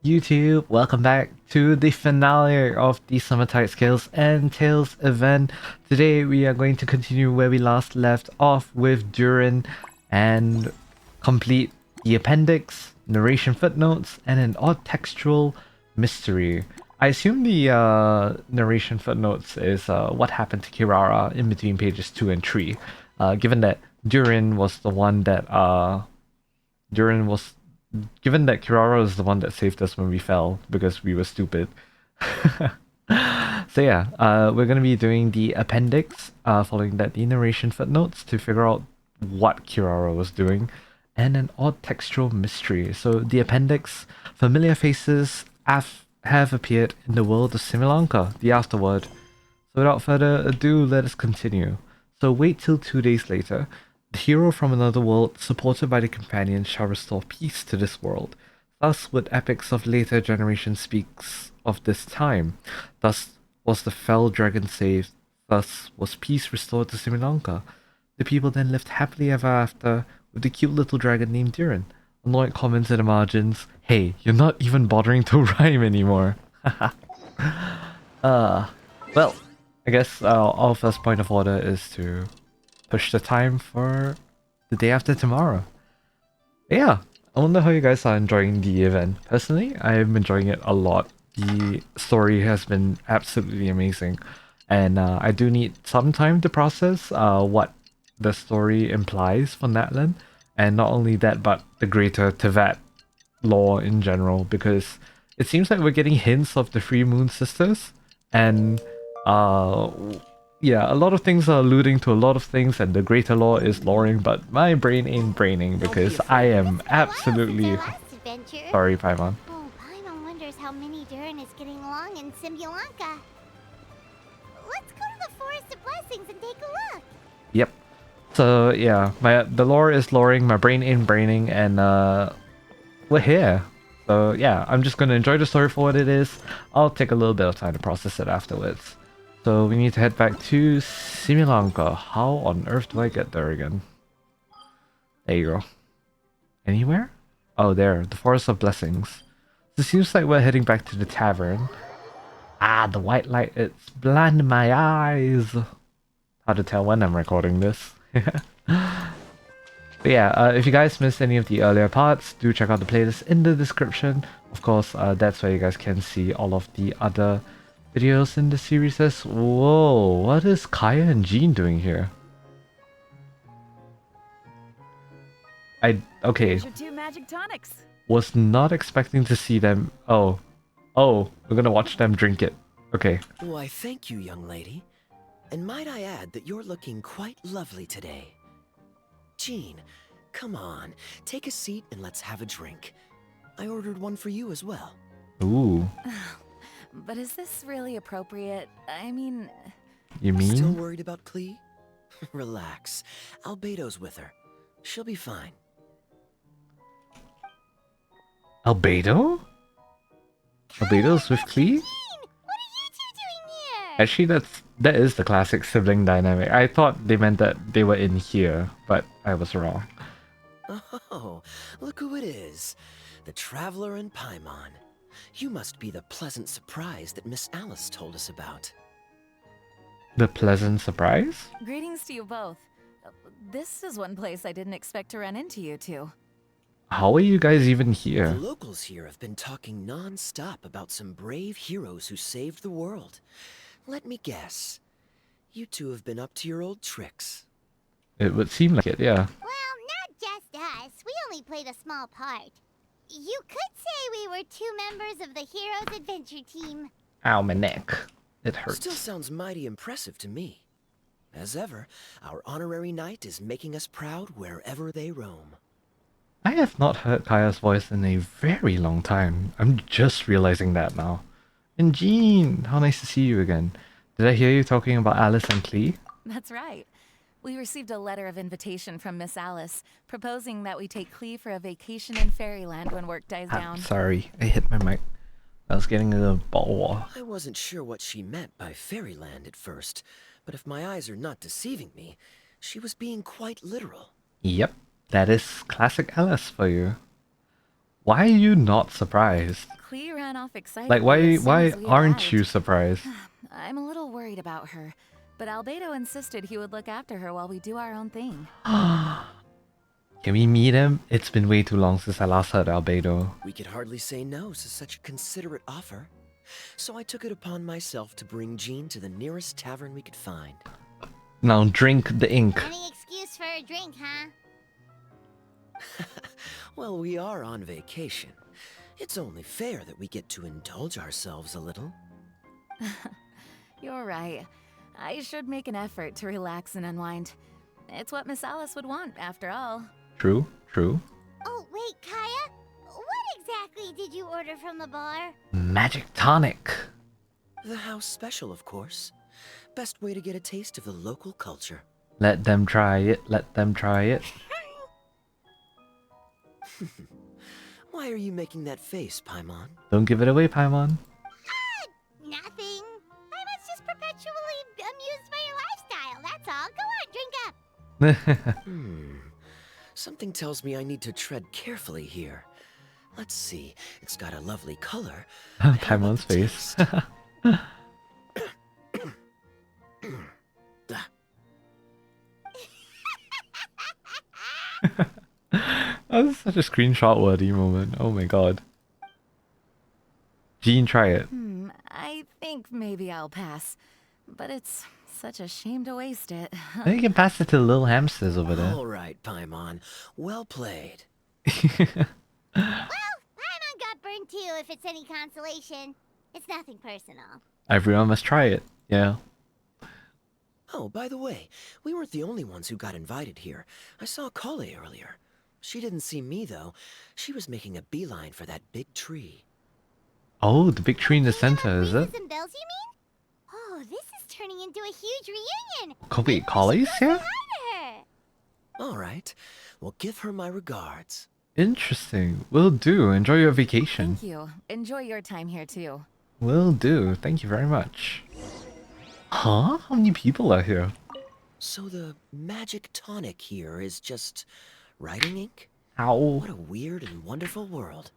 YouTube, welcome back to the finale of the Summertide Scales and Tales event. Today we are going to continue where we last left off with Durin and complete the appendix, narration footnotes, and an odd textual mystery. I assume the narration footnotes is what happened to Kirara in between pages 2 and 3, given that Durin was the one that Durin was given that Kirara is the one that saved us when we fell because we were stupid. So yeah, we're gonna be doing the appendix, following that the narration footnotes to figure out what Kirara was doing, and an odd textual mystery. So the appendix, familiar faces have appeared in the world of Similanka, the afterword. So without further ado, let us continue. So wait till 2 days later. The hero from another world, supported by the companions, shall restore peace to this world. Thus would epics of later generations speaks of this time. Thus was the fell dragon saved. Thus was peace restored to Similanka. The people then lived happily ever after with the cute little dragon named Durin. Annoyed comments in the margins. Hey, you're not even bothering to rhyme anymore. Well, I guess our first point of order is to push the time for the day after tomorrow. Yeah, I wonder how you guys are enjoying the event. Personally, I'm enjoying it a lot. The story has been absolutely amazing, and I do need some time to process what the story implies for Natlan, and not only that, but the greater Tevat lore in general, because it seems like we're getting hints of the Three Moon Sisters, and yeah, a lot of things are alluding to a lot of things, and the greater lore is loring, but my brain ain't braining because I am absolutely... Sorry, Paimon. Oh, Paimon wonders how Mini Durin is getting along in Simulanka. Let's go to the Forest of Blessings and take a look. Yep. So yeah, the lore is loring, my brain ain't braining, and we're here. So yeah, I'm just gonna enjoy the story for what it is. I'll take a little bit of time to process it afterwards. So we need to head back to Similanka. How on earth do I get there again? There you go. Anywhere? Oh, there. The Forest of Blessings. So it seems like we're heading back to the tavern. Ah, the white light. It's blinding my eyes. Hard to tell when I'm recording this. But yeah, if you guys missed any of the earlier parts, do check out the playlist in the description. Of course, that's where you guys can see all of the other videos in the series. Whoa, what is Kaya and Jean doing here? Okay. Here's your 2 magic tonics. Was not expecting to see them. Oh, we're gonna watch them drink it. Okay. Why, thank you, young lady. And might I add that you're looking quite lovely today. Jean, come on, take a seat and let's have a drink. I ordered one for you as well. Ooh. But is this really appropriate? I mean... You mean? Still worried about Klee? Relax. Albedo's with her. She'll be fine. Albedo? Albedo's with Klee? What are you two doing here? Actually, that is the classic sibling dynamic. I thought they meant that they were in here, but I was wrong. Oh, look who it is. The Traveler and Paimon. You must be the pleasant surprise that Miss Alice told us about. The pleasant surprise? Greetings to you both. This is one place I didn't expect to run into you two. How are you guys even The here? locals here have been talking non-stop about some brave heroes who saved the world. Let me guess. You two have been up to your old tricks. It would seem like it, yeah. Well, not just us. We only played a small part. You could say we were 2 members of the Heroes Adventure Team. Ow, my neck. It hurts. Still sounds mighty impressive to me. As ever, our honorary knight is making us proud wherever they roam. I have not heard Kaya's voice in a very long time. I'm just realizing that now. And Jean, how nice to see you again. Did I hear you talking about Alice and Klee? That's right. We received a letter of invitation from Miss Alice, proposing that we take Klee for a vacation in Fairyland when work dies down. Sorry, I hit my mic. I was getting a ball. I wasn't sure what she meant by Fairyland at first, but if my eyes are not deceiving me, she was being quite literal. Yep, that is classic Alice for you. Why are you not surprised? Klee ran off excitedly Like, why as soon as we aren't arrived. you surprised? I'm a little worried about her, but Albedo insisted he would look after her while we do our own thing. Can we meet him? It's been way too long since I last heard Albedo. We could hardly say no to such a considerate offer. So I took it upon myself to bring Jean to the nearest tavern we could find. Now drink the ink. Any excuse for a drink, huh? Well, we are on vacation. It's only fair that we get to indulge ourselves a little. You're right. I should make an effort to relax and unwind. It's what Miss Alice would want, after all. True, true. Oh, wait, Kaya? What exactly did you order from the bar? Magic tonic. The house special, of course. Best way to get a taste of the local culture. Let them try it, let them try it. Why are you making that face, Paimon? Don't give it away, Paimon. Nothing. I was just perpetually amused by your lifestyle, that's all. Go on, drink up. Something tells me I need to tread carefully here. Let's see. It's got a lovely color. but how about Paimon's the face. taste? That was such a screenshot-worthy moment. Oh my god. Jean, try it. I think maybe I'll pass. But it's such a shame to waste it. I think you can pass it to the little hamsters over there. All right, Paimon. Well played. Well, Paimon got burned too, if it's any consolation. It's nothing personal. Everyone must try it. Yeah. Oh, by the way, we weren't the only ones who got invited here. I saw Kale earlier. She didn't see me, though. She was making a beeline for that big tree. Oh, the big tree in the center, is it? Breezes and bells, you mean? Oh, this is turning into a huge reunion. Wait, Kale's here? Hi to her. All right. Well, give her my regards. Interesting. Will do. Enjoy your vacation. Thank you. Enjoy your time here, too. Will do. Thank you very much. Huh? How many people are here? So the magic tonic here is just writing ink? Ow. What a weird and wonderful world.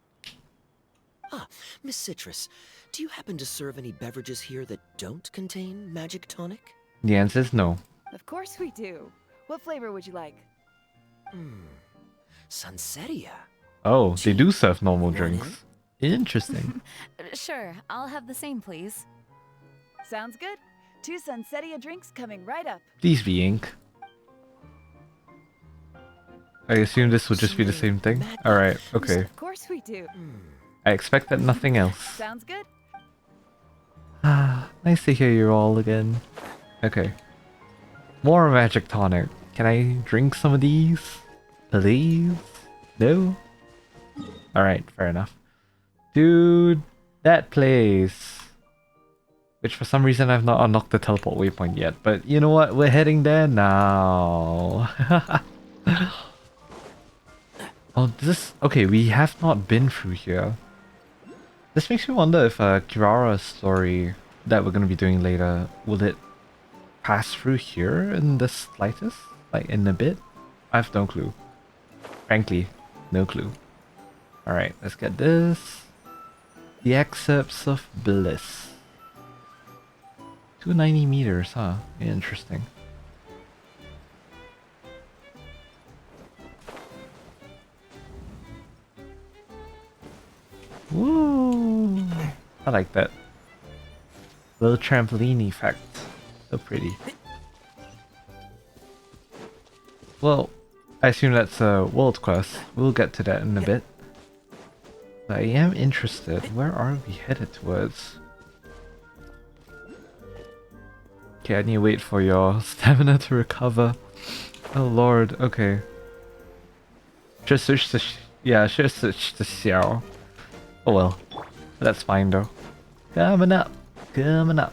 Ah, Miss Citrus, do you happen to serve any beverages here that don't contain magic tonic? The answer is no. Of course we do. What flavor would you like? Sunsetia. Oh, they do serve normal Want drinks. Interesting. Sure, I'll have the same, please. Sounds good. 2 Sunsetia drinks coming right up. Please be ink. I assume this would just be the same thing. Alright, okay. Of course we do. I expected nothing else. Sounds good. Ah, nice to hear you all again. Okay. More magic tonic. Can I drink some of these? Please? No? Alright, fair enough. Dude, that place. Which for some reason I've not unlocked the teleport waypoint yet. But you know what? We're heading there now. Oh, this... Okay, we have not been through here. This makes me wonder if Kirara's story that we're going to be doing later, will it pass through here in the slightest? Like in a bit? I have no clue. Frankly, no clue. Alright, let's get this. The Excerpts of Bliss. 290 meters, huh? Interesting. Woo! I like that. Little trampoline effect. So pretty. Well, I assume that's a world quest. We'll get to that in a bit. But I am interested. Where are we headed towards? Okay, I need to wait for your stamina to recover. Oh lord, okay. Just switch to should switch to Xiao. Oh well. That's fine though. Coming up. Coming up.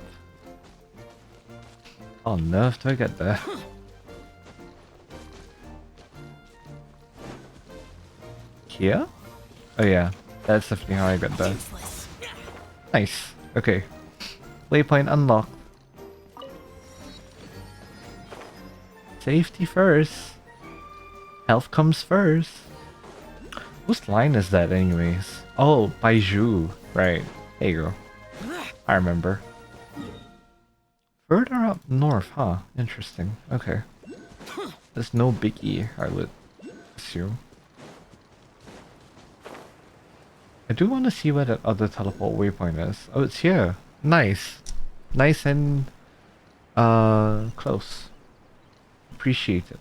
Oh, on earth do I get there? Here? Oh yeah. That's definitely how I get there. Nice. Okay. Waypoint unlocked. Safety first. Health comes first. Whose line is that anyways? Oh, Baiju. Right. There you go. I remember. Further up north, huh? Interesting. Okay. There's no Big E, I would assume. I do want to see where that other teleport waypoint is. Oh, it's here. Nice. Nice and close. Appreciate it.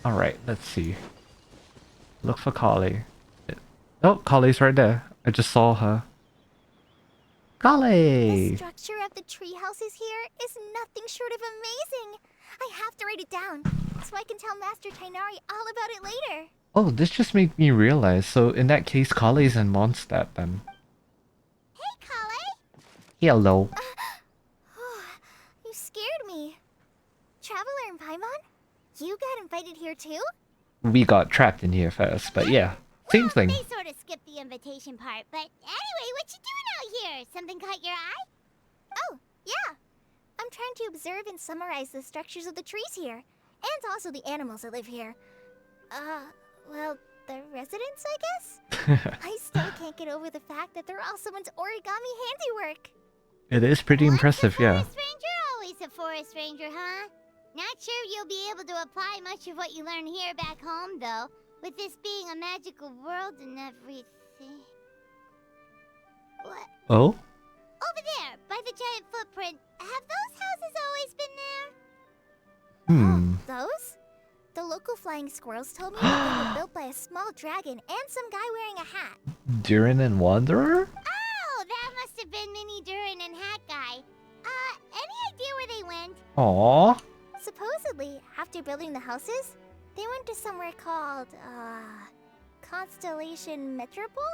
Alright, let's see. Look for Kali. Oh, Kali's right there. I just saw her. The Kali! structure of the tree houses here is nothing short of amazing. I have to write it down so I can tell Master Tainari all about it later. Oh, this just made me realize. So in that case, Kali's in Mondstadt then. Hey, Kale! Hello. You scared me. Traveler in Paimon? You got invited here too? We got trapped in here first, but yeah. Same thing. They sort of skipped the invitation part, but anyway, what you doing out here? Something caught your eye? Oh, yeah. I'm trying to observe and summarize the structures of the trees here, and also the animals that live here. Well, the residents, I guess? I still can't get over the fact that they're all someone's origami handiwork. It is pretty impressive, yeah. Forest ranger, always a forest ranger, huh? Not sure you'll be able to apply much of what you learn here back home, though. With this being a magical world and everything. What? Oh? Over there, by the giant footprint. Have those houses always been there? Hmm. Oh, those? The local flying squirrels told me that they were built by a small dragon and some guy wearing a hat. Durin and Wanderer? Oh, that must have been Mini Durin and Hat Guy. Any idea where they went? Aww. Supposedly, after building the houses, they went to somewhere called, Constellation Metropole?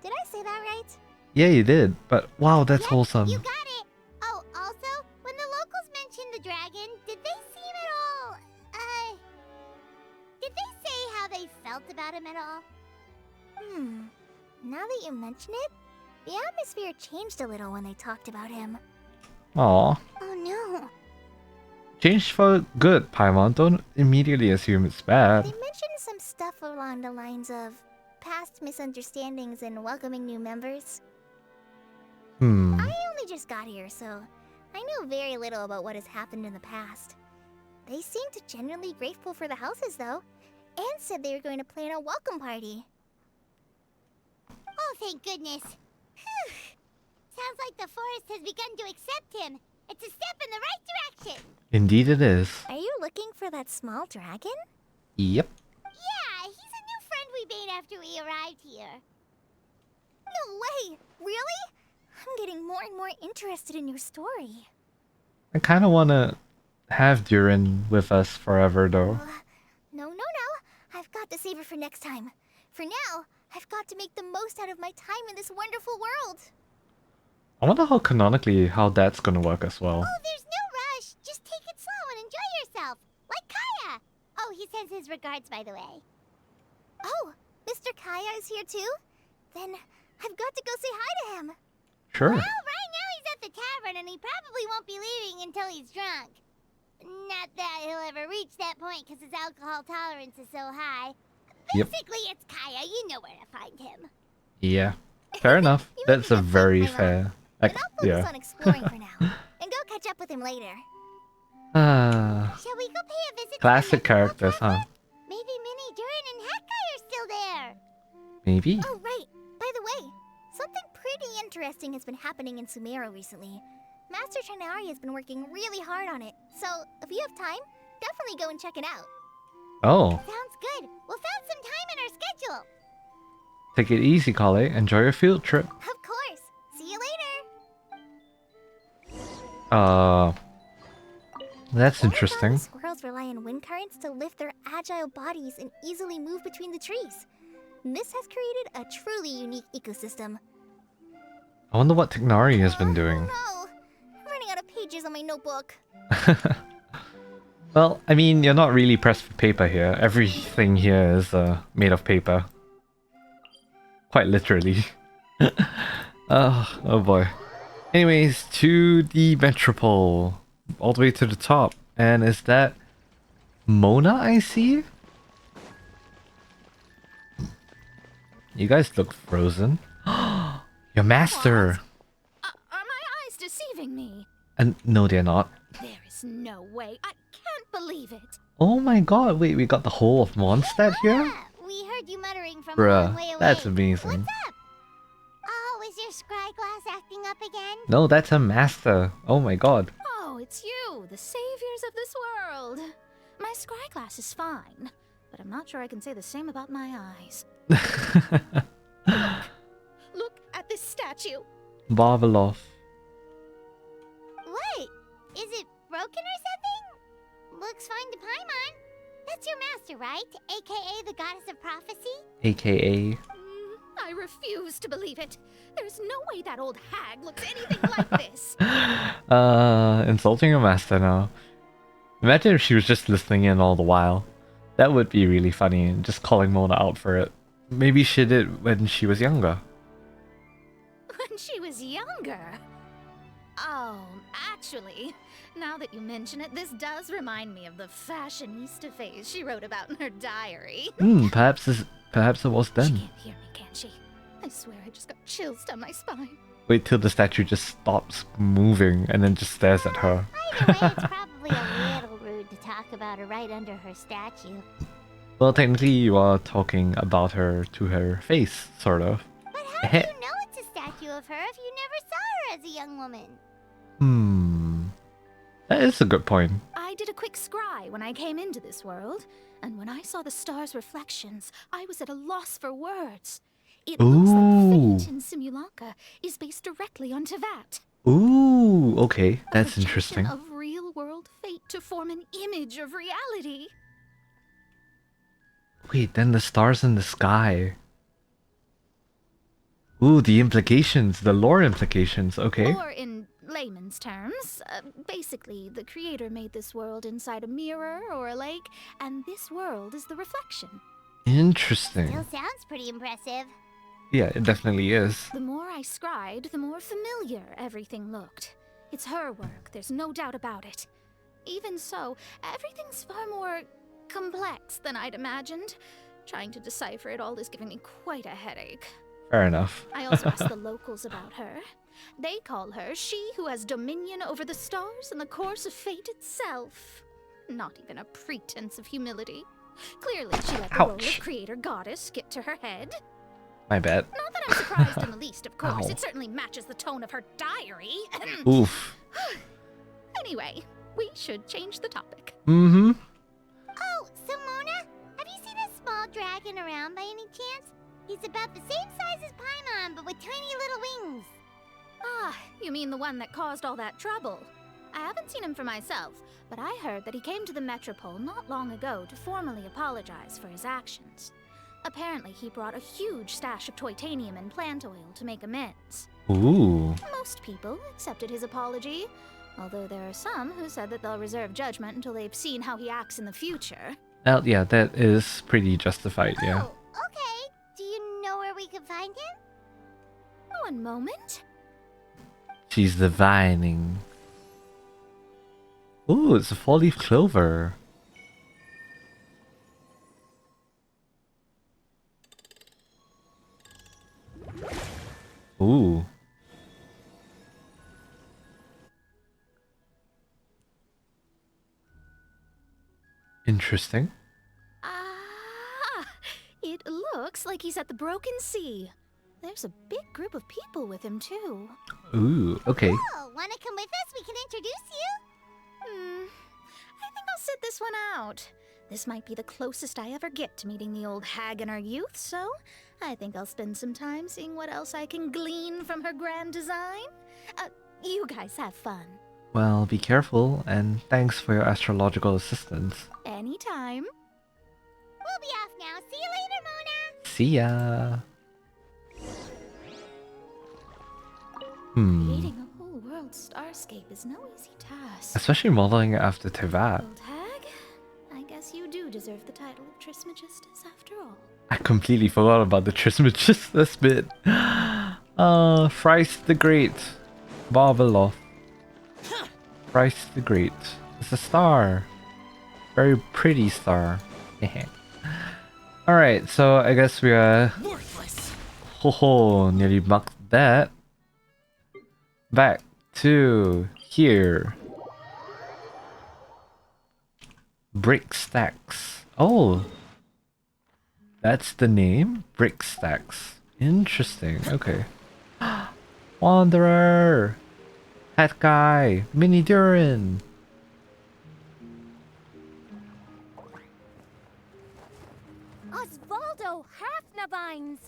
Did I say that right? Yeah, you did. But wow, that's Yep, wholesome. You got it! Oh, also, when the locals mentioned the dragon, did they seem at all, did they say how they felt about him at all? Now that you mention it, the atmosphere changed a little when they talked about him. Aw. Oh no. Changed for good, Paimon. Don't immediately assume it's bad. They mentioned some stuff along the lines of past misunderstandings and welcoming new members. I only just got here, so I know very little about what has happened in the past. They seemed genuinely grateful for the houses, though, and said they were going to plan a welcome party. Oh, thank goodness. Whew. Sounds like the forest has begun to accept him. It's a step in the right direction. Indeed it is. Are you looking for that small dragon? Yep. Yeah, he's a new friend we made after we arrived here. No way! Really? I'm getting more and more interested in your story. I kind of want to have Durin with us forever, though. No. I've got to save it for next time. For now, I've got to make the most out of my time in this wonderful world. I wonder how canonically how that's gonna work as well. Oh, there's no rush. Just take it slow and enjoy yourself. Like Kaya. Oh, he sends his regards, by the way. Oh, Mr. Kaya is here too? Then I've got to go say hi to him. Sure. Well, right now he's at the tavern and he probably won't be leaving until he's drunk. Not that he'll ever reach that point because his alcohol tolerance is so high. Yep. Basically, it's Kaya. You know where to find him. Yeah. Fair enough. You might That's be a just very like my fair. mom. But I'll focus Yeah. on exploring for now and go catch up with him later. Ah. Shall we go pay a visit Classic to the Metropole characters, huh? Cafe? Maybe Minnie, Durin, and Hatkai are still there. Maybe? Oh, right. By the way, something pretty interesting has been happening in Sumero recently. Master Tainari has been working really hard on it, so if you have time, definitely go and check it out. Oh. Sounds good. We'll find some time in our schedule. Take it easy, Kale. Enjoy your field trip. Of course. See you later. That's The interesting. squirrels rely on wind currents to lift their agile bodies and easily move between the trees. This has created a truly unique ecosystem. I wonder what Tignari has been doing. Oh no! I'm running out of pages on my notebook. Well, I mean, you're not really pressed for paper here. Everything here is made of paper. Quite literally. Oh boy. Anyways, to the Metropole. All the way to the top. And is that Mona, I see? You guys look frozen. Your master! Are my eyes deceiving me? And no, they're not. There is no way. I can't believe it. Oh my god, wait, we got the whole of Mondstadt here? Yeah, we heard you muttering from a long way Bruh, away. that's amazing. What's up? Oh, is your scryglass acting up again? No, that's a master. Oh my god. Oh, it's you, the saviors of this world. My scryglass is fine, but I'm not sure I can say the same about my eyes. Look at this statue. Barbeloff. What? Is it broken or something? Looks fine to Paimon. That's your master, right? AKA the goddess of prophecy? AKA. I refuse to believe it. There's no way that old hag looks anything like this. Insulting your master now. Imagine if she was just listening in all the while. That would be really funny, just calling Mona out for it. Maybe she did when she was younger. When she was younger. Oh, actually, now that you mention it, this does remind me of the fashionista phase she wrote about in her diary. Perhaps it was She then. can't hear me, can she? I swear I just got chills down my spine. Wait till the statue just stops moving and then just stares at her. Either way, it's probably a little rude to talk about her right under her statue. Well, technically you are talking about her to her face, sort of. But how do you know it's a statue of her if you never saw her as a young woman? That is a good point. I did a quick scry when I came into this world, and when I saw the stars' reflections, I was at a loss for words. It looks like fate in Simulanka is based directly on Tevat. Ooh, okay, that's a projection interesting. Of real-world fate to form an image of reality. Wait, then the stars in the sky. Ooh, the implications, the lore implications, okay. Or in layman's terms, basically, the creator made this world inside a mirror or a lake, and this world is the reflection. Interesting. Still sounds pretty impressive. Yeah, it definitely is. The more I scried, the more familiar everything looked. It's her work, there's no doubt about it. Even so, everything's far more complex than I'd imagined. Trying to decipher it all is giving me quite a headache. Fair enough. I also asked the locals about her. They call her she who has dominion over the stars and the course of fate itself. Not even a pretense of humility. Clearly, she let the role of Ouch. creator goddess get to her head. My bad. Not that I'm surprised in the least, of course. Ow. It certainly matches the tone of her diary. Oof. Anyway, we should change the topic. Mm-hmm. Oh, so Mona, have you seen a small dragon around by any chance? He's about the same size as Paimon, but with tiny little wings. Ah, you mean the one that caused all that trouble? I haven't seen him for myself, but I heard that he came to the Metropole not long ago to formally apologize for his actions. Apparently, he brought a huge stash of Toitanium and plant oil to make amends. Ooh. Most people accepted his apology, although there are some who said that they'll reserve judgment until they've seen how he acts in the future. Well, yeah, that is pretty justified, yeah. Oh, okay. Do you know where we could find him? One moment. She's divining. Ooh, it's a four-leaf clover. Ooh. Interesting. Ah, it looks like he's at the Broken Sea. There's a big group of people with him, too. Ooh, okay. Oh, wanna come with us? We can introduce you. I think I'll sit this one out. This might be the closest I ever get to meeting the old hag in her youth, so I think I'll spend some time seeing what else I can glean from her grand design. You guys have fun. Well, be careful, and thanks for your astrological assistance. Anytime. We'll be off now. See you later, Mona. See ya! Creating a whole world starscape is no easy task. Especially modeling it after Tevat. Old hag, I guess you do deserve the title of Trismegistus after all. I completely forgot about the Trismegistus bit. Thrice the Great. Barbeloff. Thrice the Great. It's a star. Very pretty star. Alright, so I guess we are... Worthless. Ho, nearly mucked that. Back to here. Brick Stacks. Oh, that's the name? Brick Stacks. Interesting, okay. Wanderer! Hat Guy! Mini Durin! Osvaldo Hafnavines!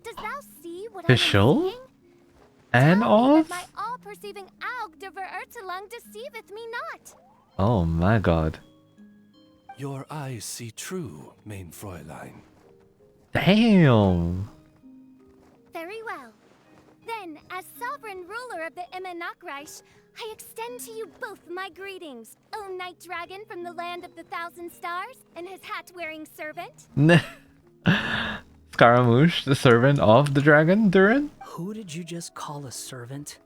Does thou see what Official? I am seeing? And Tell me all? that my all-perceiving Aug de Verurtelung deceiveth me not. Oh my god. Your eyes see true, mein Fräulein. Damn! Very well. Then, as sovereign ruler of the Emenakreich, I extend to you both my greetings, O Night Dragon from the land of the Thousand Stars, and his hat-wearing servant. Scaramouche, the servant of the dragon, Durin? Who did you just call a servant?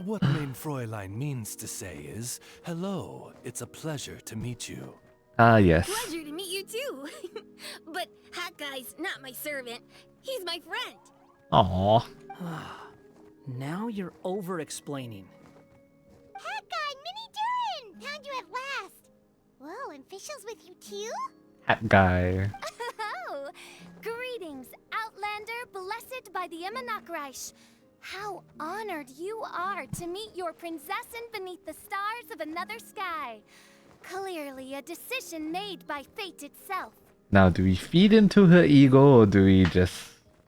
What mein Fräulein means to say is, hello, it's a pleasure to meet you. Ah, yes. Pleasure to meet you too. But Hat Guy's not my servant. He's my friend. Aww. Now you're over-explaining. Hat Guy, Mini Durin! Found you at last. Whoa, and Fischl's with you too? Hat Guy. Oh, greetings, Outlander blessed by the Emenakreich. How honored you are to meet your prinzessin beneath the stars of another sky. Clearly a decision made by fate itself. Now, do we feed into her ego or do we just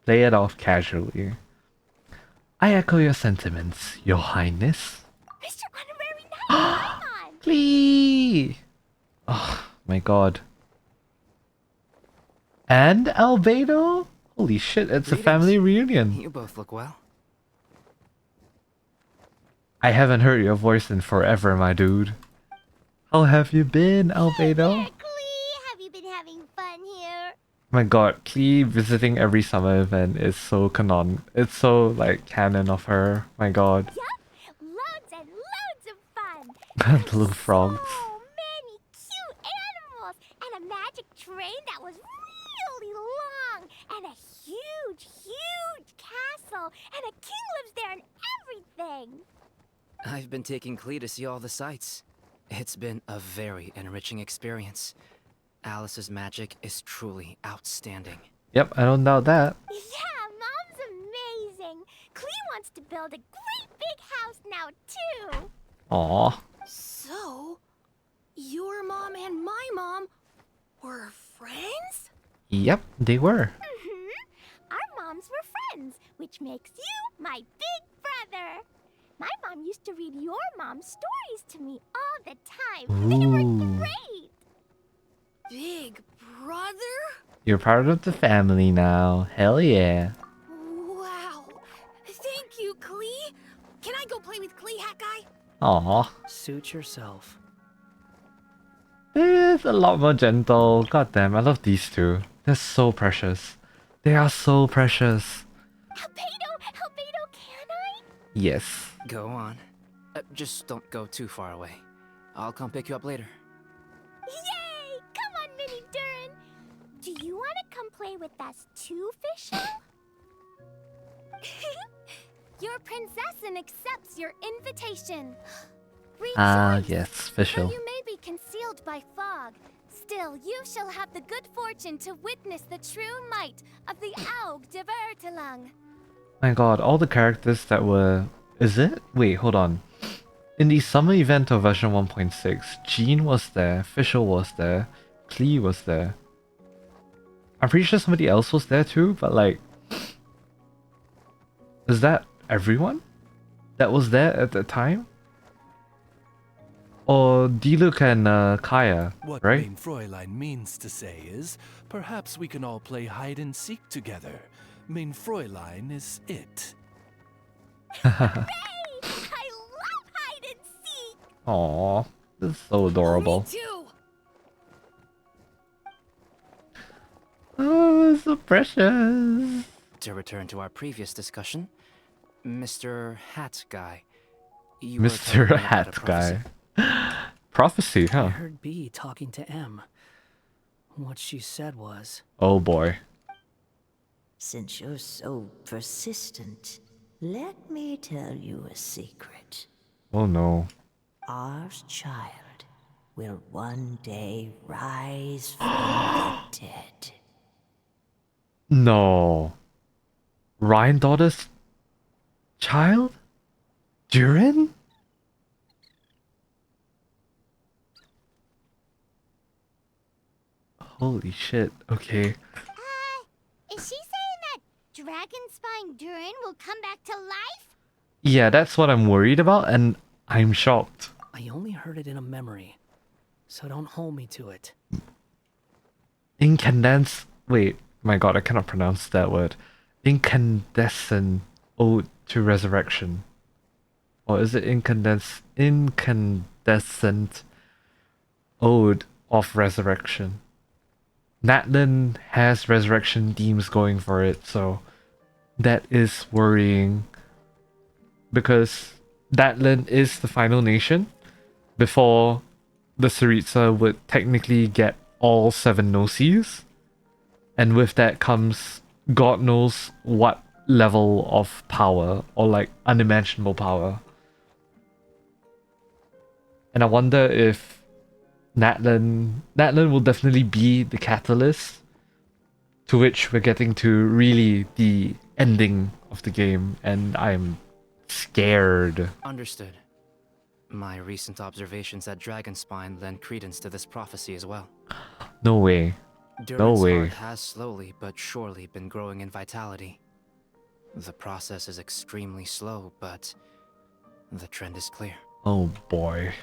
play it off casually? I echo your sentiments, Your Highness. Mr. Honorary Knight, come on! Please! Oh my god. And Albedo? Holy shit, it's a family reunion. You both look well. I haven't heard your voice in forever, my dude. How have you been, Albedo? Klee, have you been having fun here? My god, Klee visiting every summer event is so canon. It's so, like, canon of her. My god. Yup, loads and loads of fun. The little frogs. So many cute animals and a magic train that was really long and a huge, huge castle and a king lives there and everything. I've been taking Klee to see all the sights. It's been a very enriching experience. Alice's magic is truly outstanding. Yep, I don't doubt that. Yeah, Mom's amazing. Klee wants to build a great big house now too. Aw. So, your mom and my mom were friends? Yep, they were. Our moms were friends, which makes you my big brother. My mom used to read your mom's stories to me all the time. They were Ooh. great. Big brother? You're part of the family now. Hell yeah. Wow. Thank you, Klee. Can I go play with Klee, Hat Guy? Aw. Suit yourself. It's a lot more gentle. God damn, I love these two. They're so precious. They are so precious. Albedo, can I? Yes. Go on. Just don't go too far away. I'll come pick you up later. Yay! Come on, Mini Durin. Do you want to come play with us too, Fischl? Your prinzessin accepts your invitation. Ah, Rejoice! yes, Though official. you may be concealed by fog, still you shall have the good fortune to witness the true might of the Aug de Verurtelung. My god, all the characters that were... Is it? Wait, hold on. In the summer event of version 1.6, Jean was there, Fischl was there, Klee was there. I'm pretty sure somebody else was there too, but like... Is that everyone that was there at the time? Or Diluc and Kaya, What right? mein Fräulein means to say is, perhaps we can all play hide and seek together. Mein Fräulein is it. Hey! I love hide and seek! Aww, this is so adorable. Me too. Oh, so precious. To return to our previous discussion, Mr. Hat Guy. You were telling Mr. me about a Hat prophecy. Guy. prophecy, I huh? heard B talking to M. What she said was, Oh boy. Since you're so persistent, let me tell you a secret. Oh no. Our child will one day rise from the dead. No. Ryan daughter's child? Durin? Holy shit. Okay. Is she saying that Dragonspine Durin will come back to life? Yeah, that's what I'm worried about, and I'm shocked. I only heard it in a memory, so don't hold me to it. Incandescent. Wait, my god, I cannot pronounce that word. Incandescent ode to resurrection. Or is it incandescent ode of resurrection? Natlin has resurrection themes going for it, so that is worrying. Because Natlin is the final nation before the Saritsa would technically get all 7 Gnosis. And with that comes God knows what level of power, or like unimaginable power. And I wonder if Natlin will definitely be the catalyst to which we're getting to really the ending of the game, and I'm scared. Understood. My recent observations at Dragonspine lend credence to this prophecy as well. No way. Durin's way. heart has slowly but surely been growing in vitality. The process is extremely slow, but the trend is clear. Oh boy.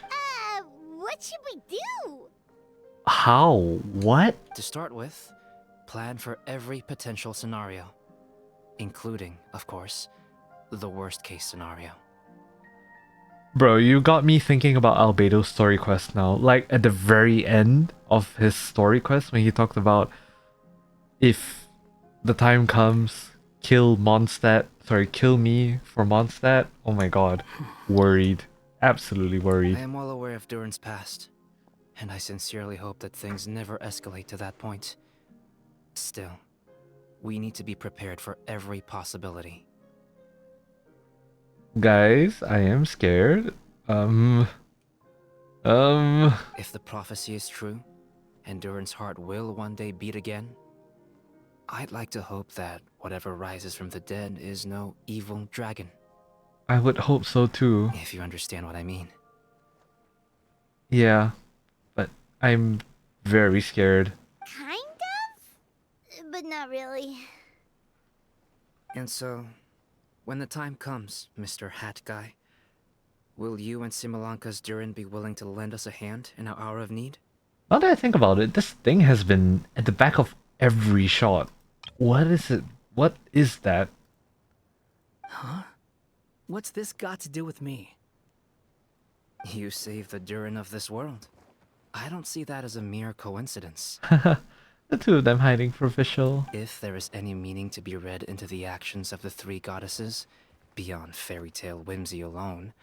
What should we do? How? What? To start with, plan for every potential scenario, including, of course, the worst case scenario. Bro, you got me thinking about Albedo's story quest now. Like at the very end of his story quest when he talked about if the time comes, kill me for Mondstadt. Oh my god. Worried. Absolutely worried. I am well aware of Durin's past, and I sincerely hope that things never escalate to that point. Still, we need to be prepared for every possibility. Guys, I am scared. If the prophecy is true, and Durin's heart will one day beat again, I'd like to hope that whatever rises from the dead is no evil dragon. I would hope so too. If you understand what I mean. Yeah, but I'm very scared. Kind of? But not really. And so, when the time comes, Mr. Hat Guy, will you and Simolanka's Durin be willing to lend us a hand in our hour of need? Now that I think about it, this thing has been at the back of every shot. What is it? What is that? Huh? What's this got to do with me? You saved the Durin of this world. I don't see that as a mere coincidence. The two of them hiding for official. If there is any meaning to be read into the actions of the 3 goddesses, beyond fairy tale whimsy alone,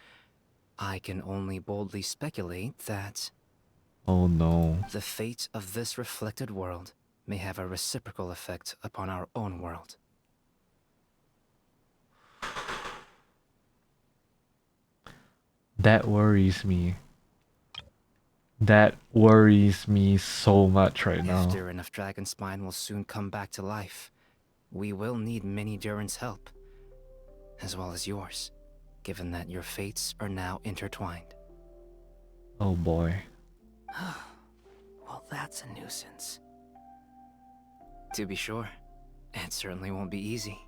I can only boldly speculate that Oh no. the fate of this reflected world may have a reciprocal effect upon our own world. That worries me. That worries me so much right now. If Durin of Dragonspine will soon come back to life, we will need many Durin's help, as well as yours, given that your fates are now intertwined. Oh boy. Well, that's a nuisance. To be sure, it certainly won't be easy.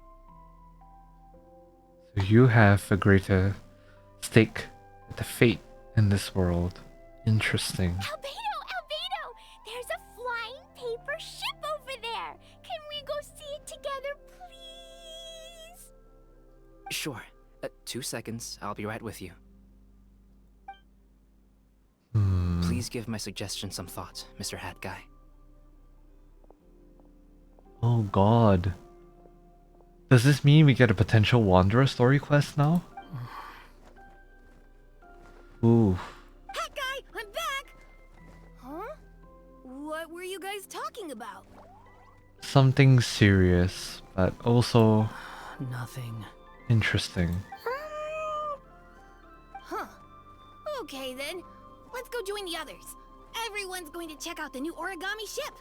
So you have a greater stake at the fate in this world. Interesting. Albedo! There's a flying paper ship over there! Can we go see it together, please? Sure. 2 seconds, I'll be right with you. Please give my suggestion some thought, Mr. Hat Guy. Oh god. Does this mean we get a potential Wanderer story quest now? Ooh. Hat guy, I'm back! something serious, but also Nothing. interesting. Huh. Okay then. Let's go join the others. Everyone's going to check out the new origami ship.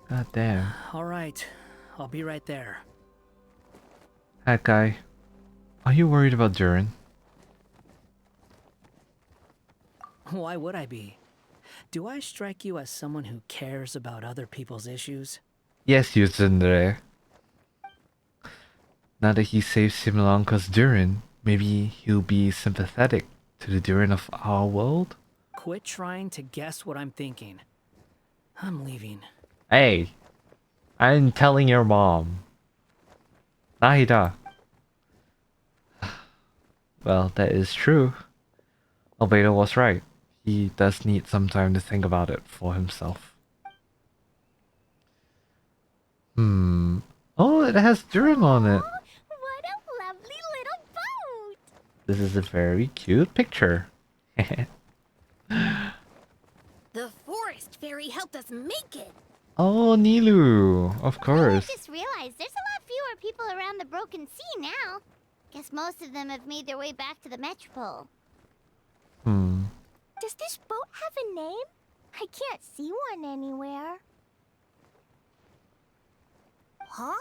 God damn. Alright, I'll be right there. Hat guy, are you worried about Durin? Why would I be? Do I strike you as someone who cares about other people's issues? Yes, you tsundere. Now that he saved Similanka's Durin, maybe he'll be sympathetic to the Durin of our world? Quit trying to guess what I'm thinking. I'm leaving. Hey, I'm telling your mom. Nahida. Well, that is true. Albedo was right. He does need some time to think about it for himself. Oh, it has Durin on it. What a lovely little boat! This is a very cute picture. The forest fairy helped us make it. Oh, Nilu, of I course. just realized there's a lot fewer people around the Broken Sea now. Guess most of them have made their way back to the Metropole. Does this boat have a name? I can't see one anywhere. Huh?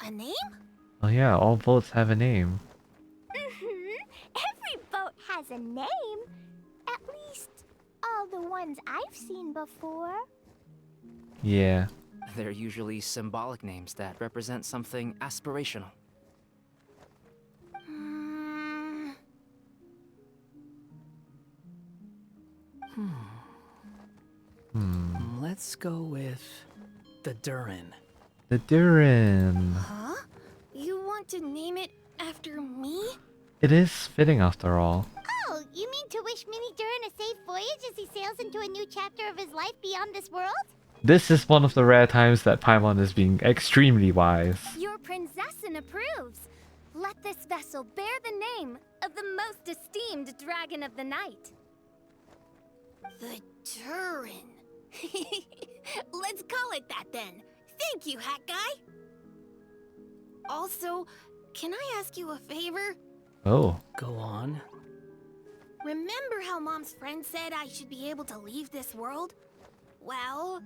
A name? Oh yeah, all boats have a name. Every boat has a name. At least, all the ones I've seen before. Yeah. They're usually symbolic names that represent something aspirational. Let's go with the Durin. The Durin. Huh? You want to name it after me? It is fitting after all. Oh, you mean to wish Mini Durin a safe voyage as he sails into a new chapter of his life beyond this world? This is one of the rare times that Paimon is being extremely wise. Your princessin approves. Let this vessel bear the name of the most esteemed dragon of the night. The Durin. Let's call it that then. Thank you, Hat Guy. Also, can I ask you a favor? Oh. Go on. Remember how Mom's friend said I should be able to leave this world? Well,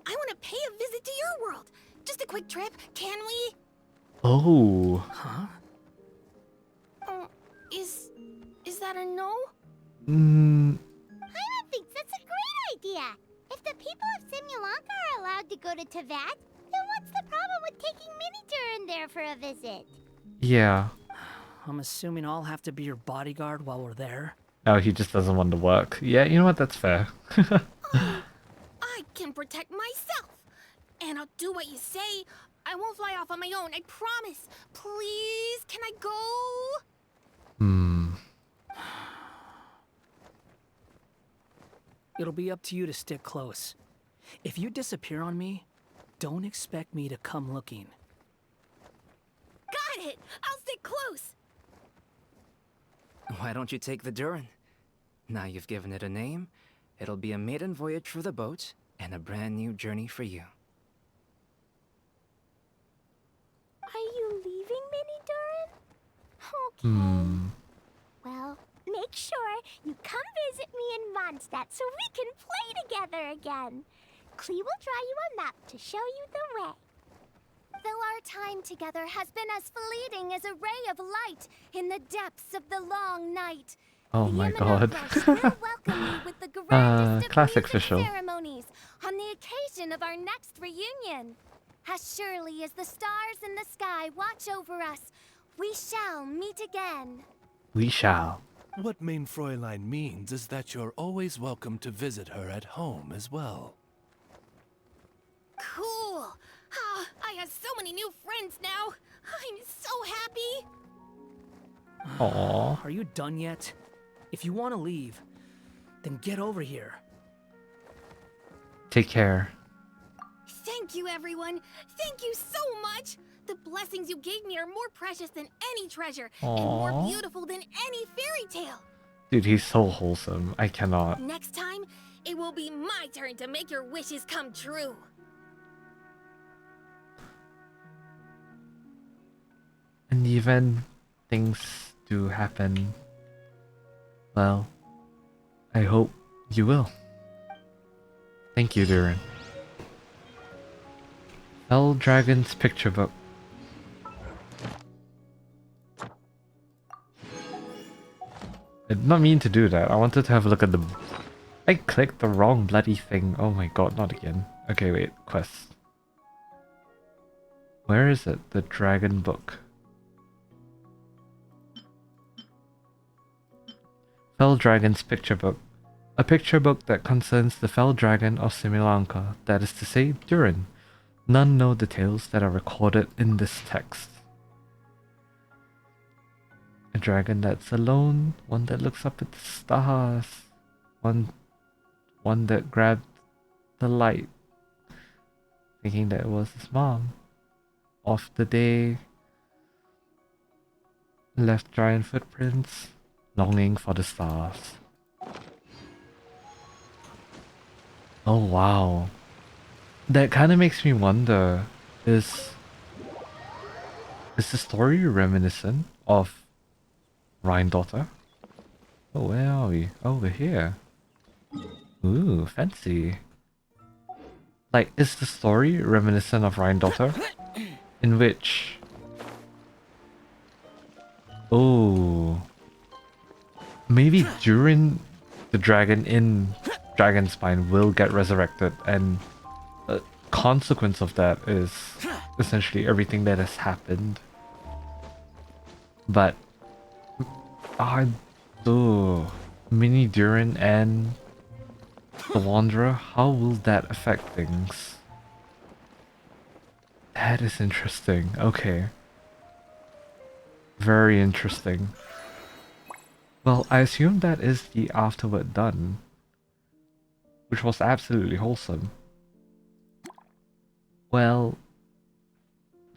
I want to pay a visit to your world. Just a quick trip, can we? Oh. Huh? Is that a no? Paimon thinks that's a great idea. If the people of Simulanka are allowed to go to Teyvat, then what's the problem with taking Mini Durin there for a visit? Yeah. I'm assuming I'll have to be your bodyguard while we're there. Oh, he just doesn't want to work. Yeah, you know what? That's fair. I can protect myself. And I'll do what you say. I won't fly off on my own, I promise. Please, can I go? It'll be up to you to stick close. If you disappear on me, don't expect me to come looking. Got it! I'll stick close! Why don't you take the Durin? Now you've given it a name, it'll be a maiden voyage for the boat and a brand new journey for you. Are you leaving, Mini Durin? Okay. Well, make sure you come visit me in Mondstadt so we can play together again. Klee will draw you a map to show you the way. Though our time together has been as fleeting as a ray of light in the depths of the long night. Oh the my Yamanote god. Rush will welcome you with the grandest of classic music visual. ceremonies on the occasion of our next reunion. As surely as the stars in the sky watch over us, we shall meet again. We shall. What Main Fräulein means is that you're always welcome to visit her at home as well. Cool. Ah, I have so many new friends now. I'm so happy. Aww. Are you done yet? If you want to leave, then get over here. Take care. Thank you, everyone. Thank you so much. The blessings you gave me are more precious than any treasure and more Aww. beautiful than any fairy tale. Dude, he's so wholesome. I cannot. Next time, it will be my turn to make your wishes come true. the event things do happen, well, I hope you will. Thank you, Durin. Fell Dragon's picture book. I did not mean to do that. I wanted to have a look at the... I clicked the wrong bloody thing. Oh my god, not again. Okay, wait. Quest. Where is it? The dragon book. Fell Dragon's picture book. A picture book that concerns the Fell Dragon of Similanka, that is to say, Durin. None know details that are recorded in this text. A dragon that's alone, one that looks up at the stars, one that grabbed the light, thinking that it was his mom. Off the day, left giant footprints, longing for the stars. Oh wow. That kind of makes me wonder, is the story reminiscent of Rhine-Daughter? Oh, where are we? Oh, we're here. Ooh, fancy. Like, is the story reminiscent of Rhine-Daughter? In which... Oh... Maybe during the dragon in Dragon Spine will get resurrected, and a consequence of that is essentially everything that has happened. But... Mini Durin and the Wanderer, how will that affect things? That is interesting. Okay. Very interesting. Well, I assume that is the afterward done, which was absolutely wholesome. Well,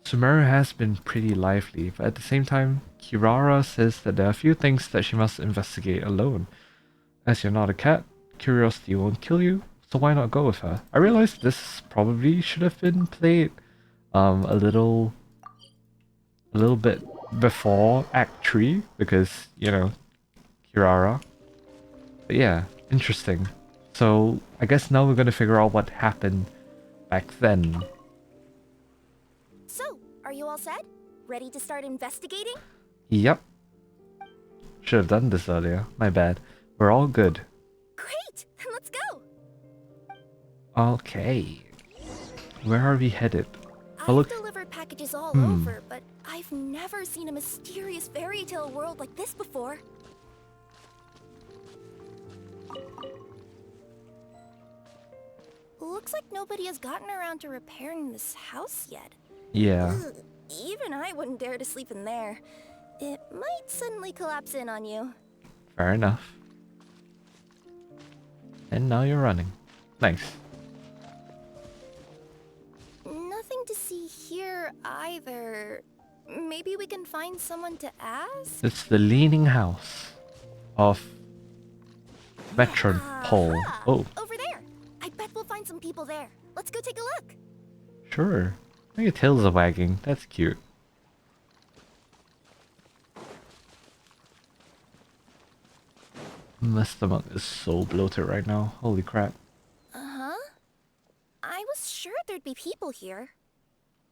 Sumeru has been pretty lively, but at the same time, Kirara says that there are a few things that she must investigate alone. As you're not a cat, curiosity won't kill you, so why not go with her? I realize this probably should have been played a little bit before Act 3, because, you know, Kirara. But yeah, interesting. So, I guess now we're gonna figure out what happened back then. So, are you all set? Ready to start investigating? Yep. Should have done this earlier. My bad. We're all good. Great! Then let's go! Okay. Where are we headed? I've delivered packages all over, but I've never seen a mysterious fairy tale world like this before. Looks like nobody has gotten around to repairing this house yet. Yeah. Ugh, even I wouldn't dare to sleep in there. It might suddenly collapse in on you. Fair enough. And now you're running. Nice. Nothing to see here either. Maybe we can find someone to ask? It's the leaning house of Metropole. Oh, Over there! I bet we'll find some people there. Let's go take a look. sure. Your tails are wagging. That's cute. My stomach is so bloated right now. Holy crap. Uh-huh. I was sure there'd be people here.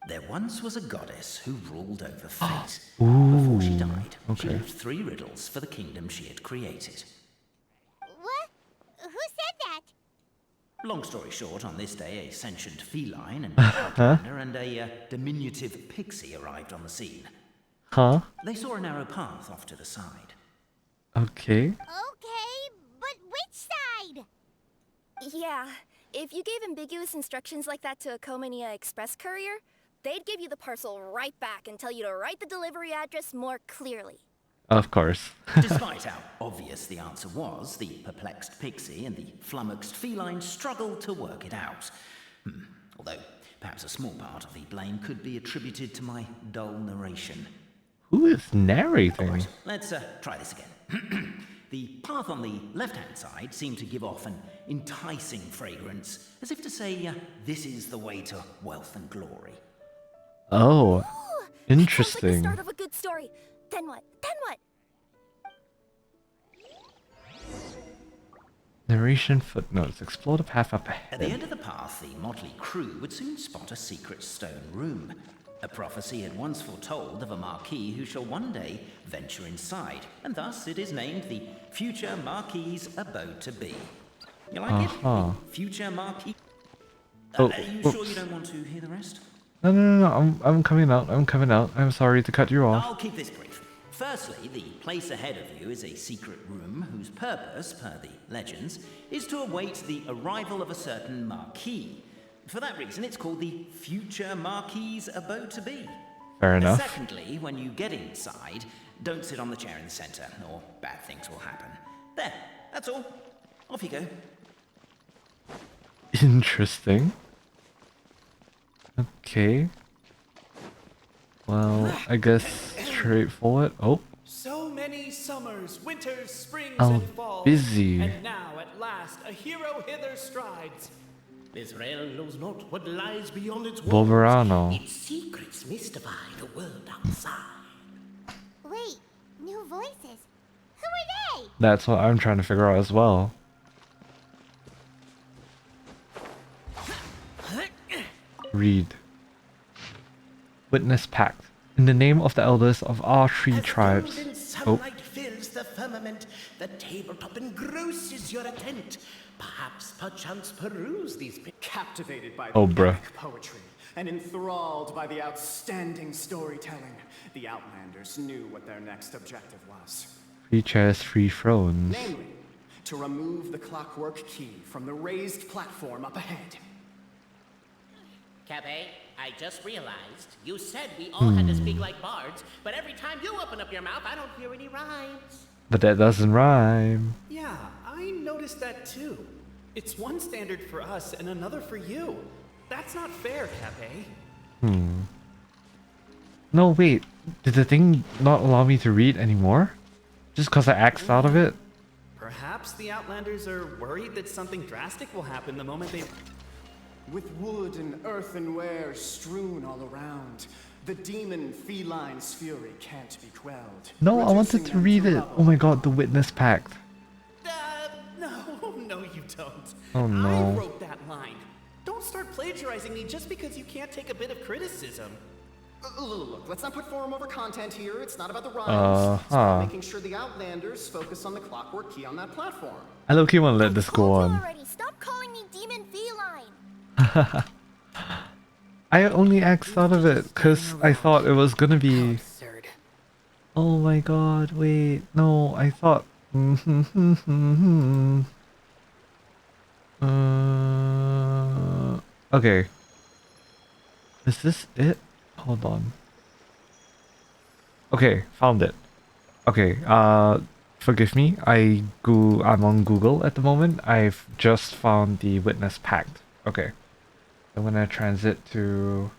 There once was a goddess who ruled over fate. Ooh, Before she died, she okay. left 3 riddles for the kingdom she had created. What? Who said that? Long story short, on this day, a sentient feline, an outrunner, and a diminutive pixie arrived on the scene. Huh? They saw a narrow path off to the side. Okay. Okay, but which side? Yeah, if you gave ambiguous instructions like that to a Comania Express courier, they'd give you the parcel right back and tell you to write the delivery address more clearly. Of course. Despite how obvious the answer was, the perplexed pixie and the flummoxed feline struggled to work it out. Although, perhaps a small part of the blame could be attributed to my dull narration. Who is narrating? Alright, let's try this again. The path on the left-hand side seemed to give off an enticing fragrance, as if to say, this is the way to wealth and glory. Oh, Sounds like the interesting. start of a good story. Narration footnotes. Explore the path up At the ahead. end of the path, the motley crew would soon spot a secret stone room. A prophecy had once foretold of a marquis who shall one day venture inside, and thus it is named the future marquis's abode to be. You like it? The future marquis. Oh, Are you oops. sure you don't want to hear the rest? No. I'm coming out. I'm coming out. I'm sorry to cut you off. I'll keep this brief. Firstly, the place ahead of you is a secret room whose purpose, per the legends, is to await the arrival of a certain marquis. For that reason, it's called the future marquis's abode to be. Fair enough. Secondly, when you get inside, don't sit on the chair in the center, or bad things will happen. There, that's all. Off you go. Interesting. Okay. Well, I guess straightforward. Oh, So many summers, winters, springs, oh, and falls. busy. And now, at last, a hero hither strides. This realm knows not what lies beyond its walls. Boverano. Its secrets mystify the world outside. Wait, new voices. Who are they? That's what I'm trying to figure out as well. Read. Witness pact. In the name of the elders of our three tribes. Golden Oh, sunlight fills the firmament. The tabletop engrosses your attent. Perchance peruse these. Captivated by Oh, the bruh. epic poetry and enthralled by the outstanding storytelling, the Outlanders knew what their next objective was. 3 chairs, 3 thrones. Namely, to remove the clockwork key from the raised platform up ahead. Cabe, I just realized you said we all had to speak like bards, but every time you open up your mouth, I don't hear any rhymes. But that doesn't rhyme. Yeah, I noticed that too. It's one standard for us and another for you. That's not fair, Cape. No, wait. Did the thing not allow me to read anymore? Just because I axed out of it? Perhaps the Outlanders are worried that something drastic will happen the moment they... With wood and earthenware strewn all around, the demon feline's fury can't be quelled. No, I wanted reducing to them read it. rubble. Oh my god, the witness pact. No, you don't. Oh no. I wrote that line. Don't start plagiarizing me just because you can't take a bit of criticism. Look, let's not put form over content here. It's not about the rhymes. It's about making sure the Outlanders focus on the clockwork key on that platform. I low-key want to let this go on. Already, stop calling me demon feline. I only axed out of it because I thought it was gonna be... Oh my god, wait. No, I thought... Okay. Is this it? Hold on. Okay, found it. Okay, forgive me. I'm on Google at the moment. I've just found the witness pact. Okay. I'm gonna transit to